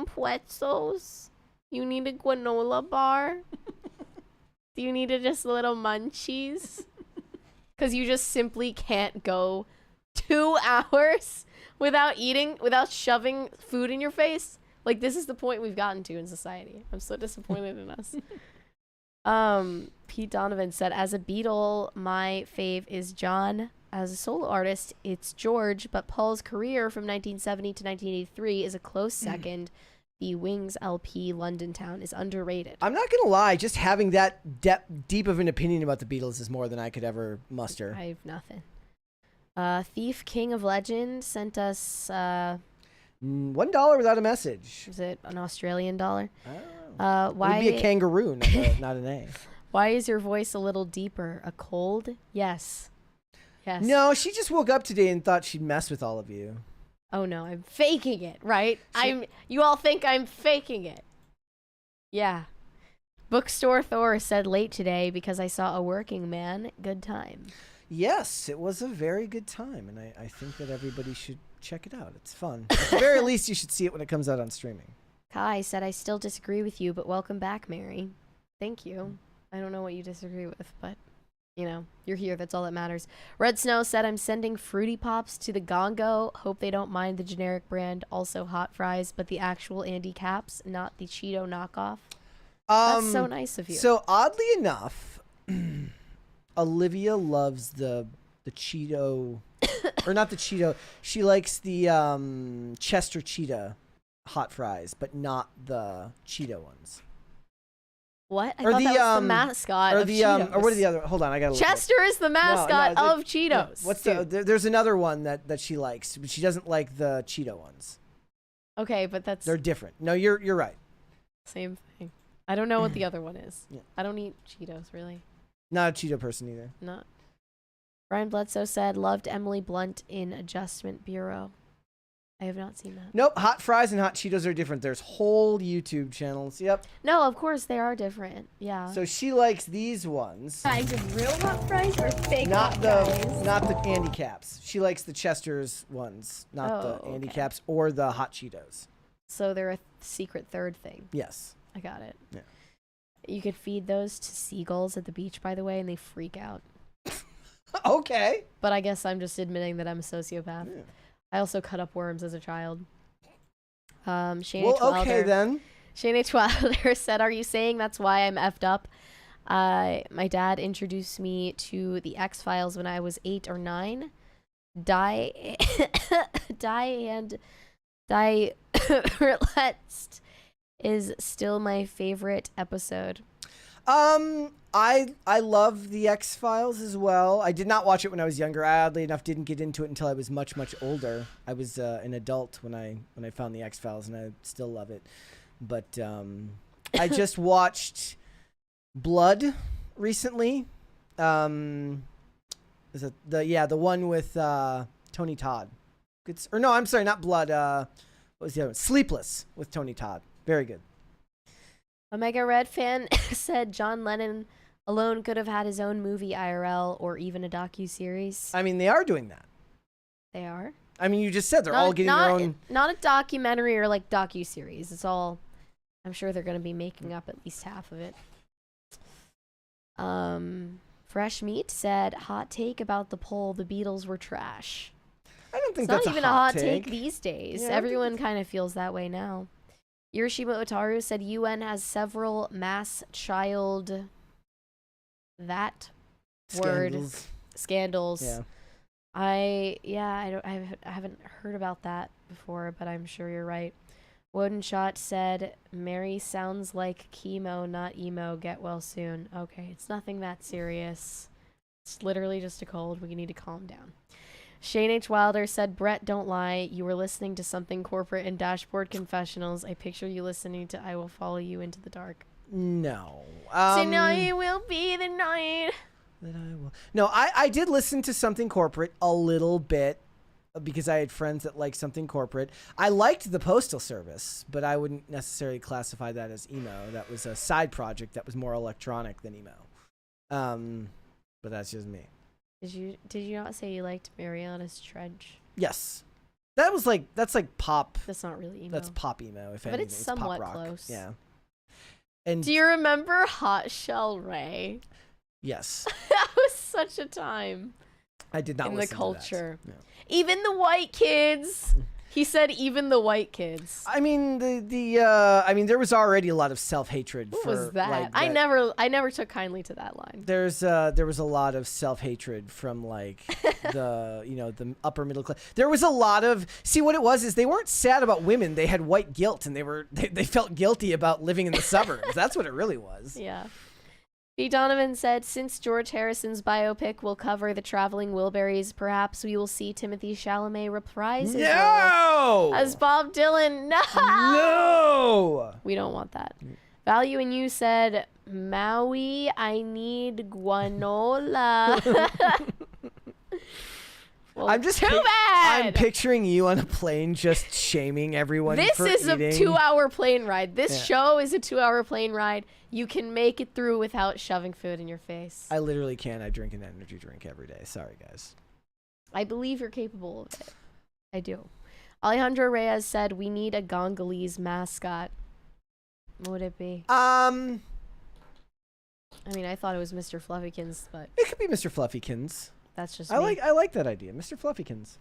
pretzels. You need a granola bar. Do you need just a little munchies? Because you just simply can't go 2 hours without eating, without shoving food in your face. Like, this is the point we've gotten to in society. I'm so disappointed in us. Pete Donovan said, as a Beatle, my fave is John. As a solo artist, it's George, but Paul's career from 1970 to 1983 is a close second. The Wings LP London Town is underrated. I'm not going to lie. Just having that deep of an opinion about the Beatles is more than I could ever muster. I have nothing. Thief King of Legend sent us... $1 without a message. Is it an Australian dollar? Oh. Why? It would be a kangaroo, not an A. Why is your voice a little deeper? A cold? Yes. Yes. No, she just woke up today and thought she'd mess with all of you. Oh no, I'm faking it, right? You all think I'm faking it. Yeah. Bookstore Thor said late today because I saw a working man. Good time. Yes, it was a very good time, and I think that everybody should check it out. It's fun. At the very least, you should see it when it comes out on streaming. Kai said, I still disagree with you, but welcome back, Mary. Thank you. I don't know what you disagree with, but, you know, you're here. That's all that matters. Red Snow said, I'm sending Fruity Pops to the Gongo. Hope they don't mind the generic brand. Also hot fries, but the actual Andy Caps, not the Cheeto knockoff. That's so nice of you. So, oddly enough, Olivia loves the Cheeto... or not the Cheeto. She likes the Chester Cheetah hot fries, but not the Cheeto ones. What? I thought that was the mascot of Cheetos. Or what are the other? Hold on, I gotta look. Chester is the mascot of Cheetos. No. What's there's another one that she likes, but she doesn't like the Cheeto ones. Okay, but they're different. No, you're right. Same thing. I don't know what the other one is. Yeah. I don't eat Cheetos, really. Not a Cheeto person either. Not. Brian Bledsoe said, loved Emily Blunt in Adjustment Bureau. I have not seen that. Nope, hot fries and hot Cheetos are different. There's whole YouTube channels. Yep. No, of course they are different. Yeah. So she likes these ones. Kinds of real hot fries or fake not hot the fries? Not the Andy Caps. She likes the Chester's ones, not the Andy Caps or the hot Cheetos. So they're a secret third thing. Yes. I got it. Yeah. You could feed those to seagulls at the beach, by the way, and they freak out. Okay. But I guess I'm just admitting that I'm a sociopath. Yeah. I also cut up worms as a child. Shane H. Well, Wilder, okay then. Shane H. Wilder said, are you saying that's why I'm effed up? My dad introduced me to the X-Files when I was 8 or 9. Die Relaxed is still my favorite episode. I love the X-Files as well. I did not watch it when I was younger. I oddly enough didn't get into it until I was much older. I was an adult when I found the X-Files, and I still love it. But I just watched Blood recently. Is it the one with Tony Todd? I'm sorry, not Blood. What was the other one? Sleepless with Tony Todd. Very good. Omega Red fan said John Lennon alone could have had his own movie IRL or even a docu-series. I mean, they are doing that. They are? I mean, you just said they're all getting their own... Not a documentary or like docu-series. It's all... I'm sure they're going to be making up at least half of it. Fresh Meat said, hot take about the poll, the Beatles were trash. I don't think it's that's not even a hot take these days. Yeah, Everyone kind of feels that way now. Hiroshima Otaru said UN has several mass child scandals. Yeah. I haven't heard about that before, but I'm sure you're right. Wodenshot said Mary sounds like chemo, not emo. Get well soon. Okay, it's nothing that serious. It's literally just a cold. We need to calm down. Shane H. Wilder said, Brett, don't lie. You were listening to something corporate in Dashboard Confessionals. I picture you listening to I Will Follow You Into the Dark. No. Tonight will be the night. That I will. No, I did listen to something corporate a little bit because I had friends that liked something corporate. I liked the Postal Service, but I wouldn't necessarily classify that as emo. That was a side project that was more electronic than emo. But that's just me. Did you not say you liked Mariana's Trench? Yes. That's like pop. That's not really emo. That's pop emo, if but anything. It's somewhat pop rock. close. Yeah. And do you remember Hot Shell Ray? Yes. That was such a time. I did not in listen the culture. To that. No. Even the white kids. He said even the white kids. I mean there was already a lot of self-hatred What for was that? like, I never took kindly to that line. There was a lot of self-hatred from like the upper middle class. There was a lot of what it was is they weren't sad about women. They had white guilt and they felt guilty about living in the suburbs. That's what it really was. Yeah. B. Donovan said, since George Harrison's biopic will cover the traveling Wilburys, perhaps we will see Timothy Chalamet reprise his role as Bob Dylan. No! We don't want that. Value and You said, Maui, I need guanola. Well, I'm just too bad. I'm picturing you on a plane just shaming everyone. This for is eating. a 2-hour plane ride. This Yeah. show is a 2-hour plane ride. You can make it through without shoving food in your face. I literally can't. I drink an energy drink every day. Sorry, guys. I believe you're capable of it. I do. Alejandro Reyes said, we need a Gongolese mascot. What would it be? I mean, I thought it was Mr. Fluffykins, but it could be Mr. Fluffykins. That's just I me. like that idea, Mr. Fluffykins.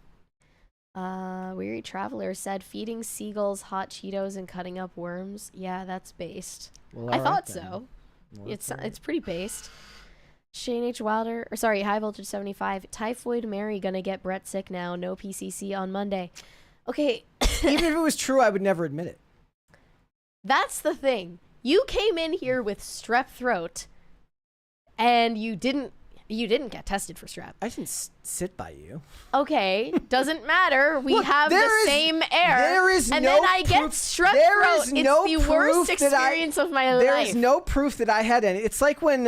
Weary Traveler said, feeding seagulls hot Cheetos and cutting up worms. Yeah, that's based. Well, I all thought right so. Well, It's pretty based. Shane H. Wilder, or sorry, High Voltage 75. Typhoid Mary gonna get Brett sick now. No PCC on Monday. Okay. Even if it was true, I would never admit it. That's the thing. You came in here with strep throat, and you didn't get tested for strep. I didn't sit by you. Okay, doesn't matter. We Look, have the same air. There is and no then I get proof- strep there throat. is It's no the proof worst that I- experience of my There life. is no proof that I had any. It's like when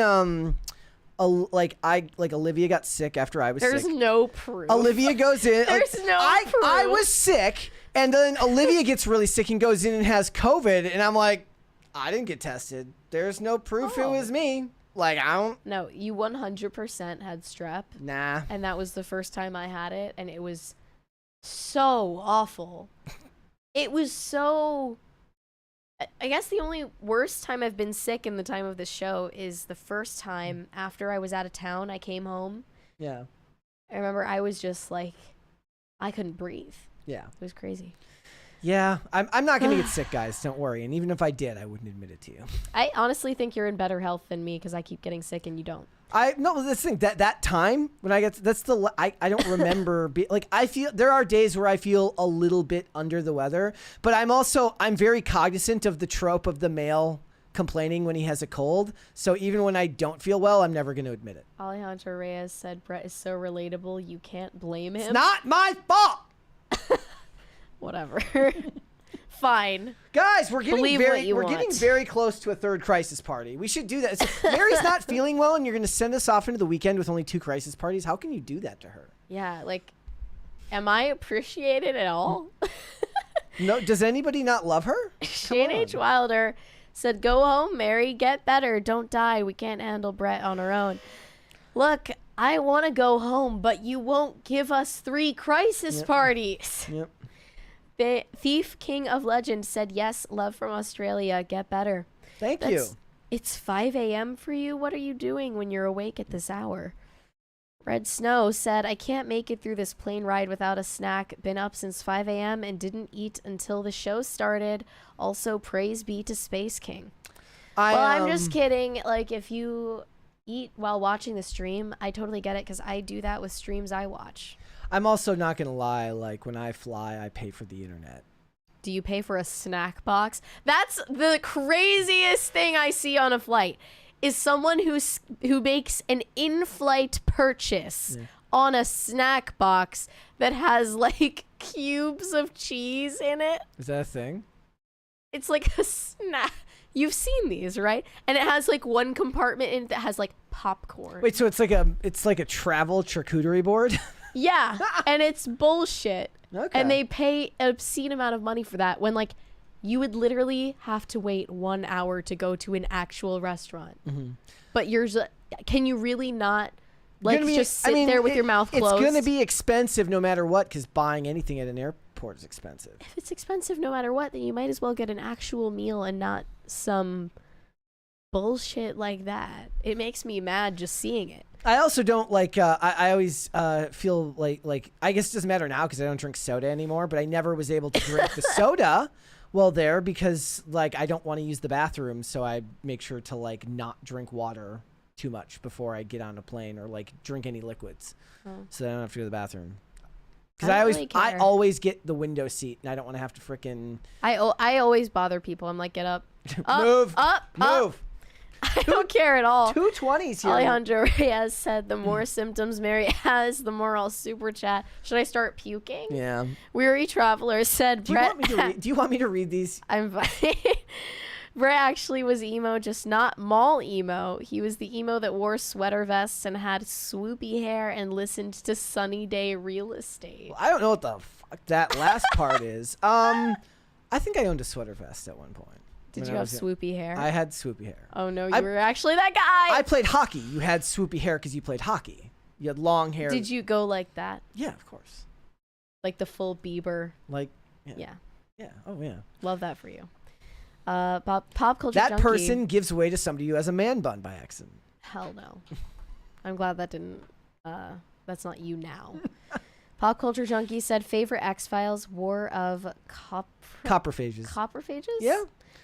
Olivia got sick after I was There's sick. no proof. Olivia goes in. There's no I proof. was sick, and then Olivia gets really sick and goes in and has COVID, and I'm like, I didn't get tested. There's no proof it was me. Like, I don't. No, you 100% had strep. Nah. And that was the first time I had it, and it was so awful. It was so... I guess the only worst time I've been sick in the time of the show is the first time after I was out of town, I came home. Yeah. I remember I was just like, I couldn't breathe. Yeah. It was crazy. Yeah, I'm not gonna get sick, guys. Don't worry. And even if I did, I wouldn't admit it to you. I honestly think you're in better health than me because I keep getting sick and you don't. No, this thing that time when I get I don't remember I feel there are days where I feel a little bit under the weather, but I'm very cognizant of the trope of the male complaining when he has a cold. So even when I don't feel well, I'm never going to admit it. Alejandro Reyes said Brett is so relatable, you can't blame him. It's not my fault. Whatever. Fine. Guys, we're getting getting very close to a third crisis party. We should do that. So Mary's not feeling well and you're going to send us off into the weekend with only 2 crisis parties. How can you do that to her? Yeah, like, am I appreciated at all? No, does anybody not love her? Shane H. Wilder said, go home, Mary, get better, don't die. We can't handle Brett on our own. Look, I want to go home, but you won't give us 3 crisis parties. Yep. The Thief King of Legend said, yes, love from Australia, get better. Thank you. It's 5 a.m. for you? What are you doing when you're awake at this hour? Red Snow said, I can't make it through this plane ride without a snack. Been up since 5 a.m. and didn't eat until the show started. Also, praise be to Space King. I'm just kidding. Like, if you eat while watching the stream, I totally get it because I do that with streams I watch. I'm also not going to lie. Like, when I fly, I pay for the internet. Do you pay for a snack box? That's the craziest thing I see on a flight. is someone who makes an in-flight purchase on a snack box that has like cubes of cheese in it. Is that a thing? It's like a snack. You've seen these, right? And it has like one compartment in it that has like popcorn. Wait, so it's like a travel charcuterie board? Yeah, and it's bullshit. Okay. And they pay an obscene amount of money for that when like you would literally have to wait 1 hour to go to an actual restaurant. But can you really not like just sit there with your mouth closed? It's going to be expensive no matter what, because buying anything at an airport is expensive. If it's expensive no matter what, then you might as well get an actual meal and not some bullshit like that. It makes me mad just seeing it. I also don't like, I always feel like, I guess it doesn't matter now because I don't drink soda anymore, but I never was able to drink the soda while there because like I don't want to use the bathroom, so I make sure to like not drink water too much before I get on a plane or like drink any liquids so that I don't have to go to the bathroom. Because I always get the window seat and I don't want to have to frickin' I always bother people. I'm like, get up. Move. Up. I don't care at all. 220s here. Alejandro Reyes said, the more symptoms Mary has, the more I'll super chat. Should I start puking? Yeah. Weary Traveler said, do you want me to read these? I'm fine. Brett actually was emo, just not mall emo. He was the emo that wore sweater vests and had swoopy hair and listened to Sunny Day Real Estate. Well, I don't know what the fuck that last part is. I think I owned a sweater vest at one point. Did you have swoopy hair? I had swoopy hair. Oh, no, you were actually that guy. I played hockey. You had swoopy hair because you played hockey. You had long hair. Did you go like that? Yeah, of course. Like the full Bieber? Like, yeah. Yeah. Oh, yeah. Love that for you. Pop culture that junkie. person gives way to somebody who has a man bun by accident. Hell no. I'm glad that didn't, that's not you now. Pop culture junkie said, favorite X-Files, War of Copperphages. Copperphages? Yeah.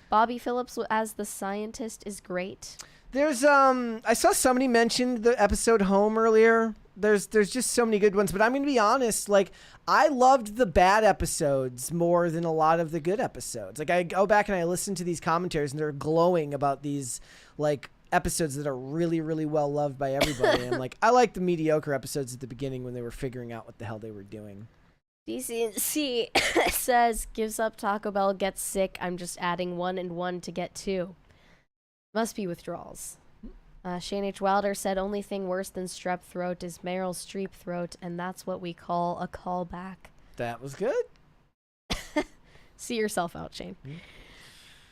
Bobby Phillips as the scientist is great. There's I saw somebody mention the episode Home earlier. There's just so many good ones, but I'm going to be honest, like I loved the bad episodes more than a lot of the good episodes. Like I go back and I listen to these commentaries and they're glowing about these like episodes that are really, really well loved by everybody. And I'm like, I like the mediocre episodes at the beginning when they were figuring out what the hell they were doing. DCNC says, gives up Taco Bell, gets sick. I'm just adding 1 and 1 to get 2. Must be withdrawals. Shane H. Wilder said, only thing worse than strep throat is Meryl Streep throat, and that's what we call a callback. That was good. See yourself out, Shane.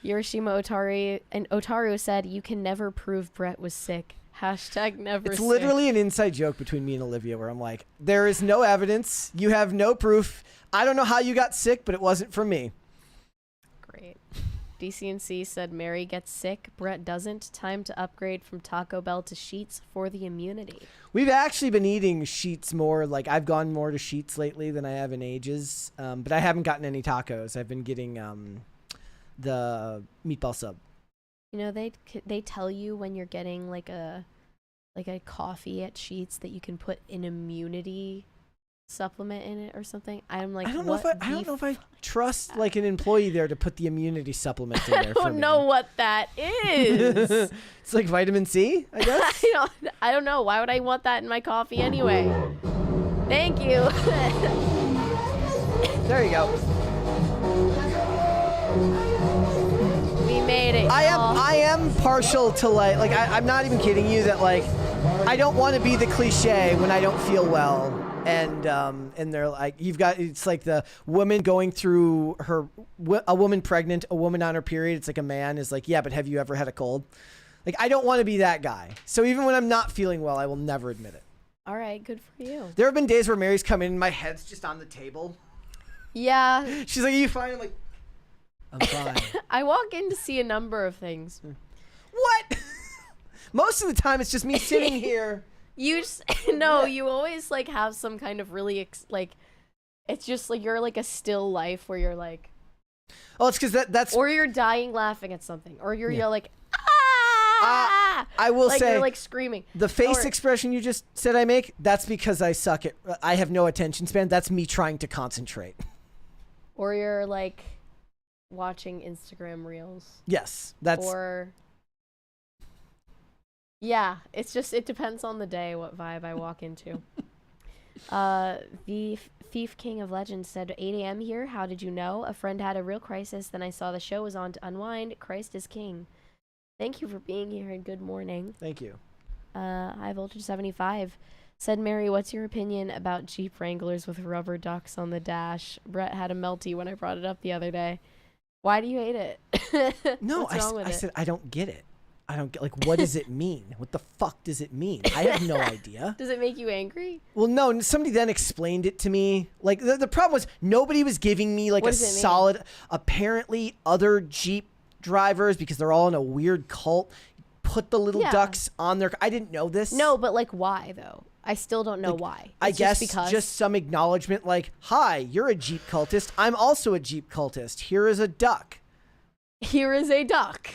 Hiroshima Otaru said, you can never prove Brett was sick. Hashtag never It's sick. literally an inside joke between me and Olivia where I'm like, there is no evidence. You have no proof. I don't know how you got sick, but it wasn't from me. Great. DCNC said, Mary gets sick. Brett doesn't. Time to upgrade from Taco Bell to Sheets for the immunity. We've actually been eating Sheets more. Like I've gone more to Sheets lately than I have in ages. But I haven't gotten any tacos. I've been getting the meatball sub. You know, they tell you when you're getting like a coffee at Sheets that you can put an immunity supplement in it or something. I'm like, I don't know if I trust like an employee there to put the immunity supplement in there. I don't know what that is. It's like vitamin C, I guess. I don't know. Why would I want that in my coffee anyway? Thank you. There you go. We made it. I am partial to like I'm not even kidding you that like I don't want to be the cliche when I don't feel well. And they're like, it's like the woman going through a woman pregnant, a woman on her period. It's like a man is like, yeah, but have you ever had a cold? Like, I don't want to be that guy. So even when I'm not feeling well, I will never admit it. All right, good for you. There have been days where Mary's come in and my head's just on the table. Yeah. She's like, are you fine? I'm like, I'm fine. I walk in to see a number of things. What? Most of the time, it's just me sitting here. You just, no, you always like have some kind of really like, it's just like you're like a still life where you're like, oh, it's because that's or you're dying laughing at something, or you're like, I will like say you're like screaming. The face expression you just said I make, that's because I suck at. I have no attention span. That's me trying to concentrate. Or you're like watching Instagram reels. Yes, that's. Or Yeah, it's just, it depends on the day what vibe I walk into. The Thief King of Legends said, 8 a.m. here. How did you know? A friend had a real crisis. Then I saw the show was on to unwind. Christ is king. Thank you for being here and good morning. Thank you. High Voltage 75 said, Mary, what's your opinion about Jeep Wranglers with rubber ducks on the dash? Brett had a melty when I brought it up the other day. Why do you hate it? No, I said I don't get it. I don't get, like, what does it mean? What the fuck does it mean? I have no idea. Does it make you angry? Well, no, somebody then explained it to me. Like, the problem was nobody was giving me, like, a solid, apparently other Jeep drivers, because they're all in a weird cult, put the little ducks on their, I didn't know this. No, but, like, why, though? I still don't know why. I guess just some acknowledgement, like, hi, you're a Jeep cultist. I'm also a Jeep cultist. Here is a duck. Here is a duck.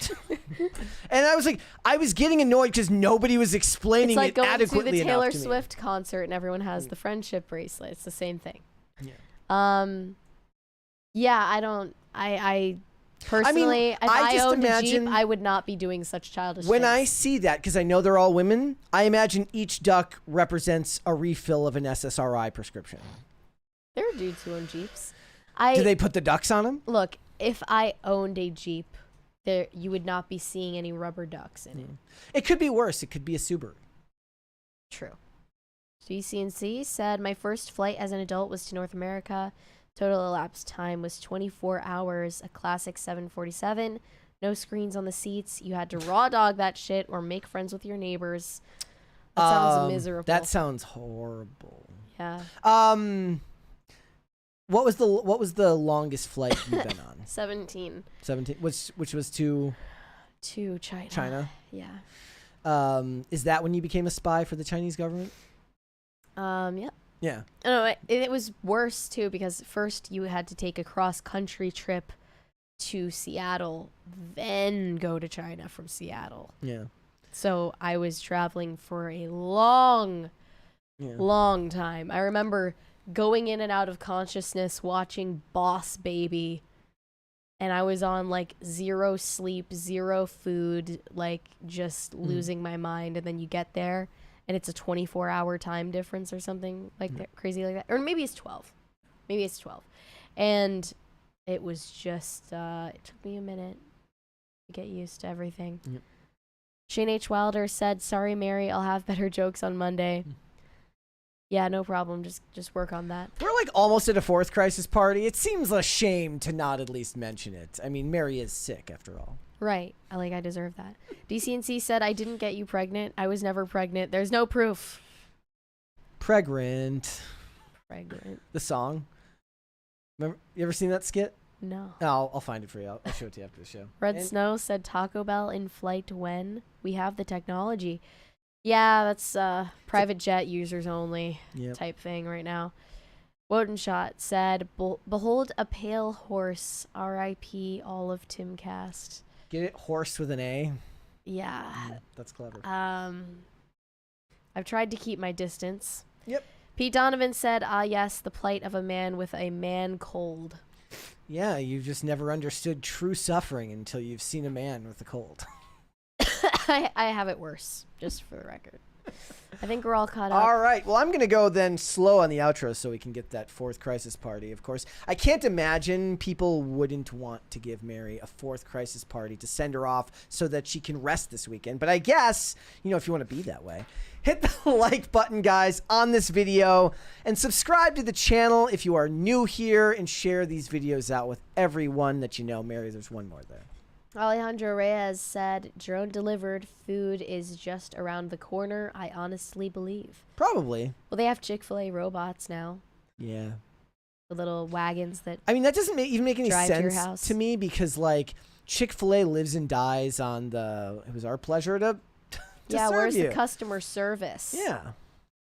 And I was like, I was getting annoyed because nobody was explaining it's like it adequately to the Taylor enough to Swift concert and everyone has the friendship bracelet. It's the same thing. Yeah. Yeah, I personally, if I owned a Jeep, I would not be doing such childish when things. I see that, because I know they're all women, I imagine each duck represents a refill of an SSRI prescription. There are dudes who own Jeeps. Do they put the ducks on them? Look, if I owned a Jeep, you would not be seeing any rubber ducks in it. It could be worse. It could be a Subaru. True. GCNC said, my first flight as an adult was to North America. Total elapsed time was 24 hours. A classic 747. No screens on the seats. You had to raw dog that shit or make friends with your neighbors. That sounds miserable. That sounds horrible. Yeah. What was the longest flight you've been on? 17. 17, which was to China. China. Yeah. Is that when you became a spy for the Chinese government? Yeah. Yeah. No, it was worse too because first you had to take a cross-country trip to Seattle, then go to China from Seattle. Yeah. So I was traveling for a long time. I remember going in and out of consciousness watching Boss Baby, and I was on like 0 sleep, 0 food, like just losing my mind. And then you get there and it's a 24-hour time difference or something like that, crazy like that. Or maybe it's 12. And it was just, it took me a minute to get used to everything. Yep. Shane H. Wilder said, sorry, Mary, I'll have better jokes on Monday. Yeah, no problem. Just work on that. We're like almost at a 4th crisis party. It seems a shame to not at least mention it. I mean, Mary is sick after all. Right. I deserve that. DCNC said, I didn't get you pregnant. I was never pregnant. There's no proof. Pregnant. The song. Remember, you ever seen that skit? No. Oh, I'll find it for you. I'll show it to you after the show. Red Snow said, Taco Bell in flight when? We have the technology. Yeah, that's private jet users only type thing right now. Wodenshot said, behold a pale horse, R.I.P. all of Timcast. Get it? Horse with an A? Yeah. That's clever. I've tried to keep my distance. Yep. Pete Donovan said, yes, the plight of a man with a man cold. Yeah, you've just never understood true suffering until you've seen a man with a cold. I have it worse, just for the record. I think we're all caught up. All right. Well, I'm going to go then slow on the outro so we can get that 4th crisis party, of course. I can't imagine people wouldn't want to give Mary a 4th crisis party to send her off so that she can rest this weekend. But I guess, if you want to be that way, hit the like button, guys, on this video and subscribe to the channel if you are new here and share these videos out with everyone that you know. Mary, there's one more there. Alejandro Reyes said, drone delivered food is just around the corner. I honestly believe. Probably. Well, they have Chick-fil-A robots now. Yeah. The little wagons that I mean, that doesn't even make any drive to your sense house. to me because, like, Chick-fil-A lives and dies on it was our pleasure to yeah, serve where's you. the customer service? Yeah.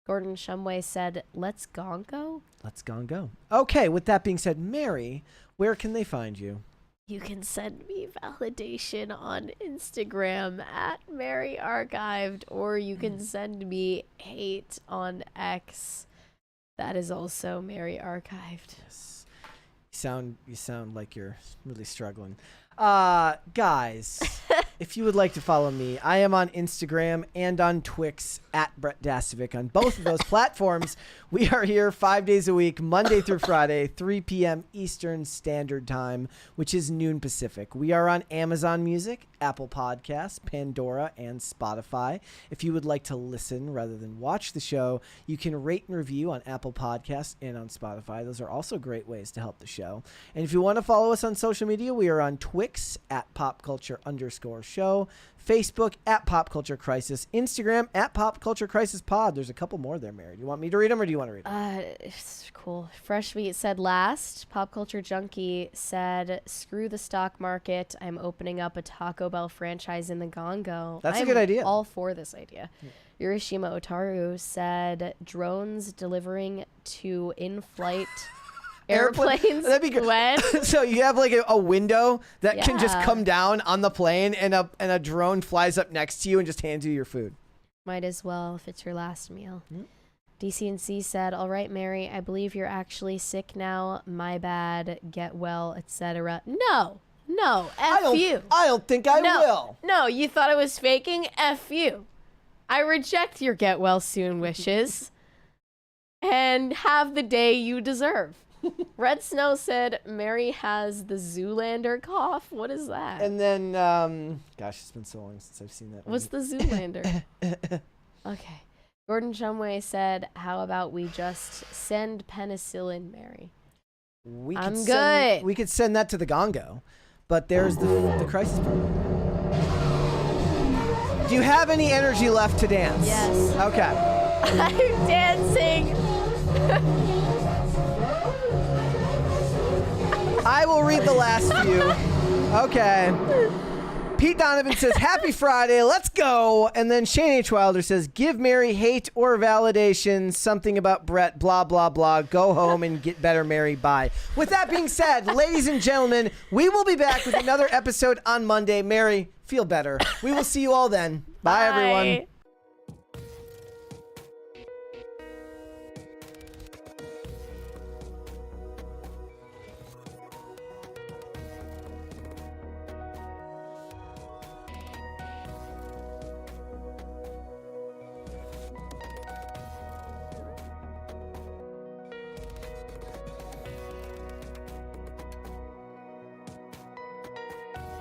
Gordon Shumway said, let's gongo. Let's go. Okay, with that being said, Mary, where can they find you? You can send me validation on Instagram at Mary Archived, or you can send me hate on X. That is also Mary Archived. Yes. You sound like you're really struggling. Guys, if you would like to follow me, I am on Instagram and on Twix at Brett Dasovic on both of those platforms. We are here 5 days a week, Monday through Friday, 3 p.m. Eastern Standard Time, which is noon Pacific. We are on Amazon Music, Apple Podcasts, Pandora, and Spotify. If you would like to listen rather than watch the show, you can rate and review on Apple Podcasts and on Spotify. Those are also great ways to help the show. And if you want to follow us on social media, we are on Twix at popculture_show, Facebook at Pop Culture Crisis, Instagram at Pop Culture Crisis Pod. There's a couple more there, Mary. Do you want me to read them or do you want to read them? It's cool. Fresh Meat said last. Pop Culture Junkie said, screw the stock market. I'm opening up a Taco Bell franchise in the Congo. That's a good idea. All for this idea. Yeah. Urashima Otaru said, drones delivering to in-flight airplanes. That'd be good. When? So you have like a window that can just come down on the plane, and a drone flies up next to you and just hands you your food. Might as well if it's your last meal. DCNC said, all right, Mary, I believe you're actually sick now. My bad. Get well, etc. No, F you. I don't think I will. No, you thought I was faking? F you. I reject your get well soon wishes and have the day you deserve. Red Snow said, Mary has the Zoolander cough. What is that? And then, gosh, it's been so long since I've seen that. What's the Zoolander? Okay. Gordon Shumway said, how about we just send penicillin, Mary? I'm good. We could send that to the Gongo, but there's the crisis part. Do you have any energy left to dance? Yes. Okay. I'm dancing. I will read the last few. Okay. Pete Donovan says, happy Friday, let's go. And then Shane H. Wilder says, give Mary hate or validation, something about Brett, blah, blah, blah. Go home and get better, Mary. Bye. With that being said, ladies and gentlemen, we will be back with another episode on Monday. Mary, feel better. We will see you all then. Bye. Everyone.